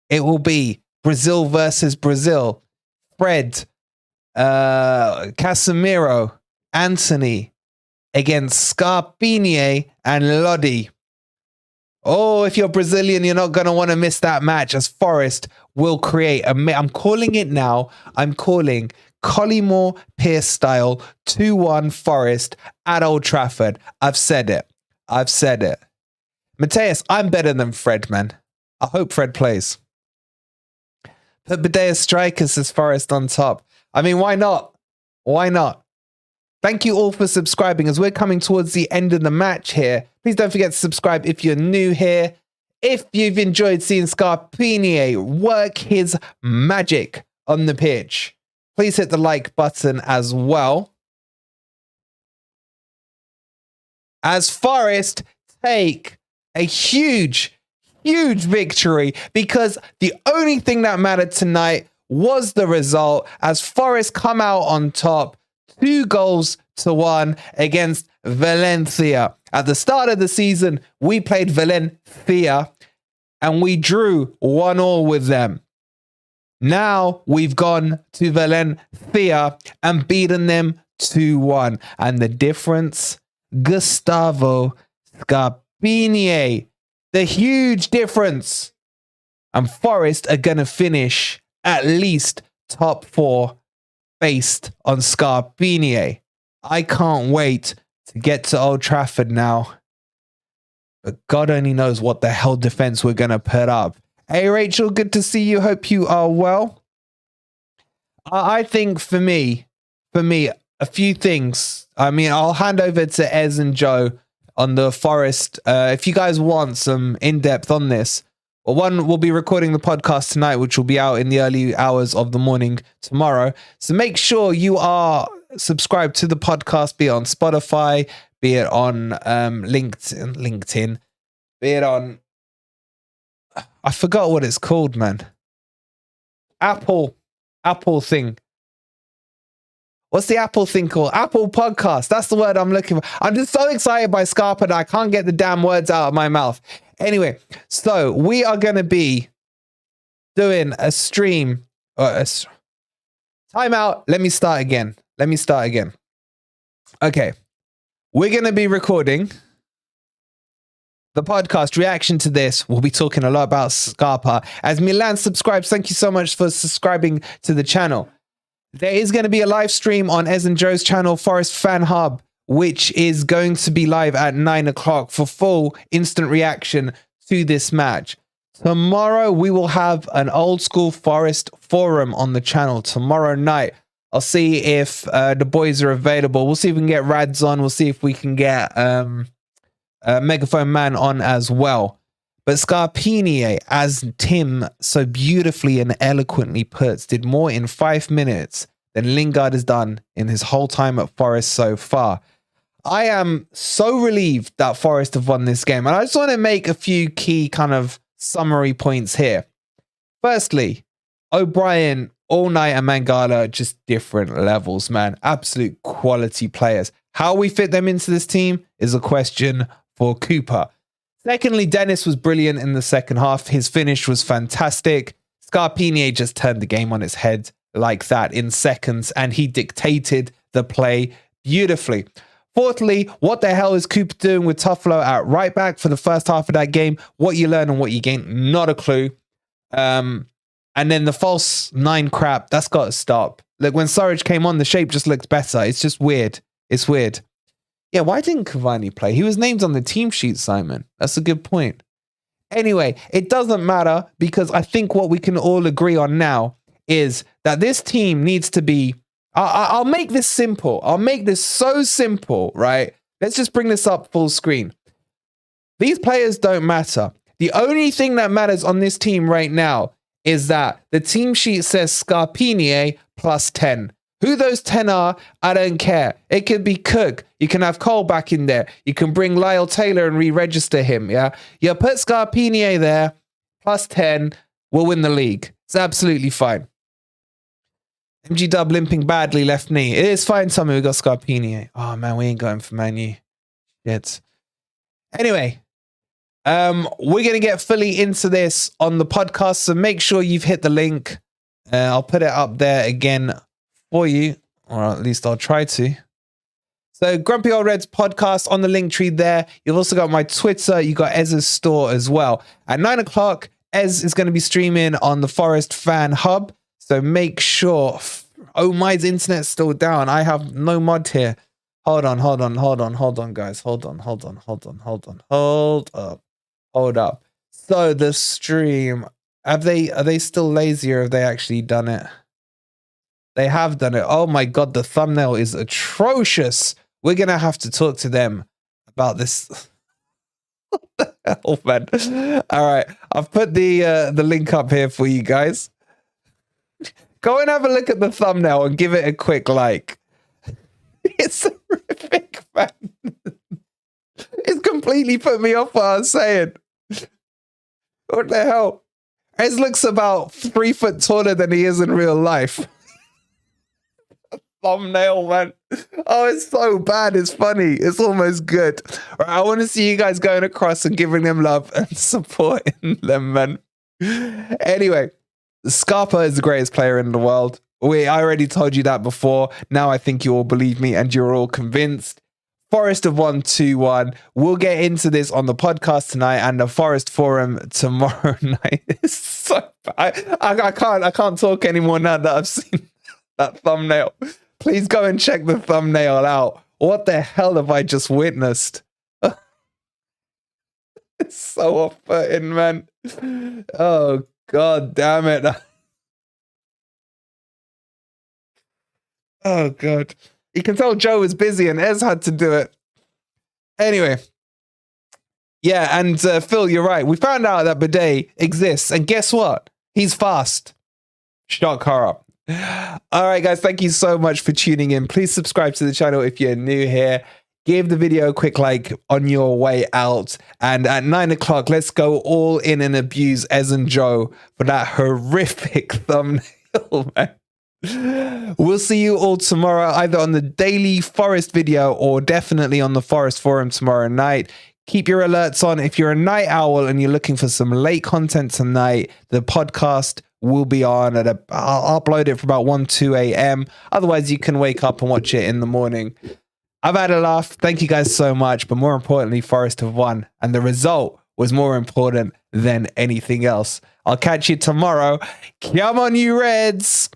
It will be Brazil versus Brazil. Fred, Casemiro, Anthony against Scarpini and Lodi. Oh, if you're Brazilian, you're not going to want to miss that match, as Forest will create I'm calling it now. I'm calling Collymore Pierce style 2-1 Forest at Old Trafford. I've said it. Mateus, I'm better than Fred, man. I hope Fred plays. Put Bidet strikers as Forest on top. I mean, why not? Why not? Thank you all for subscribing as we're coming towards the end of the match here. Please don't forget to subscribe if you're new here. If you've enjoyed seeing Scarpini work his magic on the pitch, please hit the like button as well. As Forest take a huge victory, because the only thing that mattered tonight was the result, as Forest come out on top 2-1 against Valencia. At the start of the season, we played Valencia and we drew 1-1 with them. Now we've gone to Valencia and beaten them 2-1. And the difference, Gustavo Scarpini, the huge difference. And Forest are going to finish at least top 4 based on Scarpini. I can't wait to get to Old Trafford now. But God only knows what the hell defense we're going to put up. Hey, Rachel, good to see you. Hope you are well. I think for me, a few things. I mean, I'll hand over to Ez and Joe on the Forest. If you guys want some in-depth on this, well, one, we'll be recording the podcast tonight, which will be out in the early hours of the morning tomorrow. So make sure you are subscribed to the podcast, be it on Spotify, be it on LinkedIn, be it on... I forgot what it's called, man. Apple thing. What's the Apple thing called? Apple Podcast. That's the word I'm looking for. I'm just so excited by Scarpa that I can't get the damn words out of my mouth. Anyway, so we are going to be doing a stream. Time out. Let me start again. Okay. We're going to be recording the podcast reaction to this. We'll be talking a lot about Scarpa. As Milan subscribes, thank you so much for subscribing to the channel. There is going to be a live stream on Ez and Joe's channel, Forest Fan Hub, which is going to be live at 9 o'clock for full instant reaction to this match. Tomorrow, we will have an old school Forest forum on the channel tomorrow night. I'll see if the boys are available. We'll see if we can get Rads on. We'll see if we can get Megaphone Man on as well. But Scarpini, as Tim so beautifully and eloquently puts, did more in 5 minutes than Lingard has done in his whole time at Forest so far. I am so relieved that Forest have won this game. And I just want to make a few key kind of summary points here. Firstly, O'Brien, All Night and Mangala, just different levels, man. Absolute quality players. How we fit them into this team is a question for Cooper. Secondly, Dennis was brilliant in the second half. His finish was fantastic. Scarpini just turned the game on its head like that in seconds, and he dictated the play beautifully. Fourthly, what the hell is Cooper doing with Tuffalo at right back for the first half of that game? What you learn and what you gain, not a clue. And then the false 9 crap, that's got to stop. Look, when Surridge came on, the shape just looked better. It's just weird. It's weird. Yeah, why didn't Cavani play? He was named on the team sheet, Simon. That's a good point. Anyway, it doesn't matter because I think what we can all agree on now is that this team needs to be... I'll make this simple. I'll make this so simple, right? Let's just bring this up full screen. These players don't matter. The only thing that matters on this team right now is that the team sheet says Scarpini plus 10. Who those 10 are, I don't care. It could be Cook. You can have Cole back in there. You can bring Lyle Taylor and re-register him, yeah? You put Scarpini there, plus 10, we'll win the league. It's absolutely fine. MG Dub limping badly, left knee. It is fine, Tommy, we got Scarpini. Oh, man, we ain't going for Man U. Shit. Anyway, we're going to get fully into this on the podcast, so make sure you've hit the link. I'll put it up there again for you, or at least I'll try to. So Grumpy Old Reds podcast on the link tree there. You've also got my Twitter. You got Ez's store as well. At 9 o'clock, Ez is going to be streaming on the Forest Fan Hub. So make sure... Oh, my internet's still down. I have no mod here. Hold on, guys. Hold up. So the stream... Are they still lazy or have they actually done it? They have done it. Oh my God, the thumbnail is atrocious. We're going to have to talk to them about this. What the hell, man? All right. I've put the link up here for you guys. Go and have a look at the thumbnail and give it a quick like. It's horrific, man. It's completely put me off what I was saying. What the hell? Ez looks about 3 foot taller than he is in real life. Thumbnail, man. Oh, it's so bad. It's funny. It's almost good. Right, I want to see you guys going across and giving them love and supporting them, man. Anyway, Scarpa is the greatest player in the world. I already told you that before. Now I think you all believe me and you're all convinced. Forest have won 2-1. We'll get into this on the podcast tonight and the Forest Forum tomorrow night. It's so bad. I can't talk anymore now that I've seen that thumbnail. Please go and check the thumbnail out. What the hell have I just witnessed? It's so off-putting, man. Oh, God damn it. Oh, God. You can tell Joe was busy and Ez had to do it. Anyway. Yeah, and Phil, you're right. We found out that Bidet exists. And guess what? He's fast. Shock horror. All right, guys. Thank you so much for tuning in. Please subscribe to the channel if you're new here. Give the video a quick like on your way out. And at 9 o'clock, let's go all in and abuse Ez and Joe for that horrific thumbnail, man. We'll see you all tomorrow, either on the daily Forest video or definitely on the Forest Forum tomorrow night. Keep your alerts on. If you're a night owl and you're looking for some late content tonight, the podcast will be on I'll upload it for about 1-2 a.m. Otherwise, you can wake up and watch it in the morning. I've had a laugh. Thank you guys so much. But more importantly, Forest have won. And the result was more important than anything else. I'll catch you tomorrow. Come on, you Reds.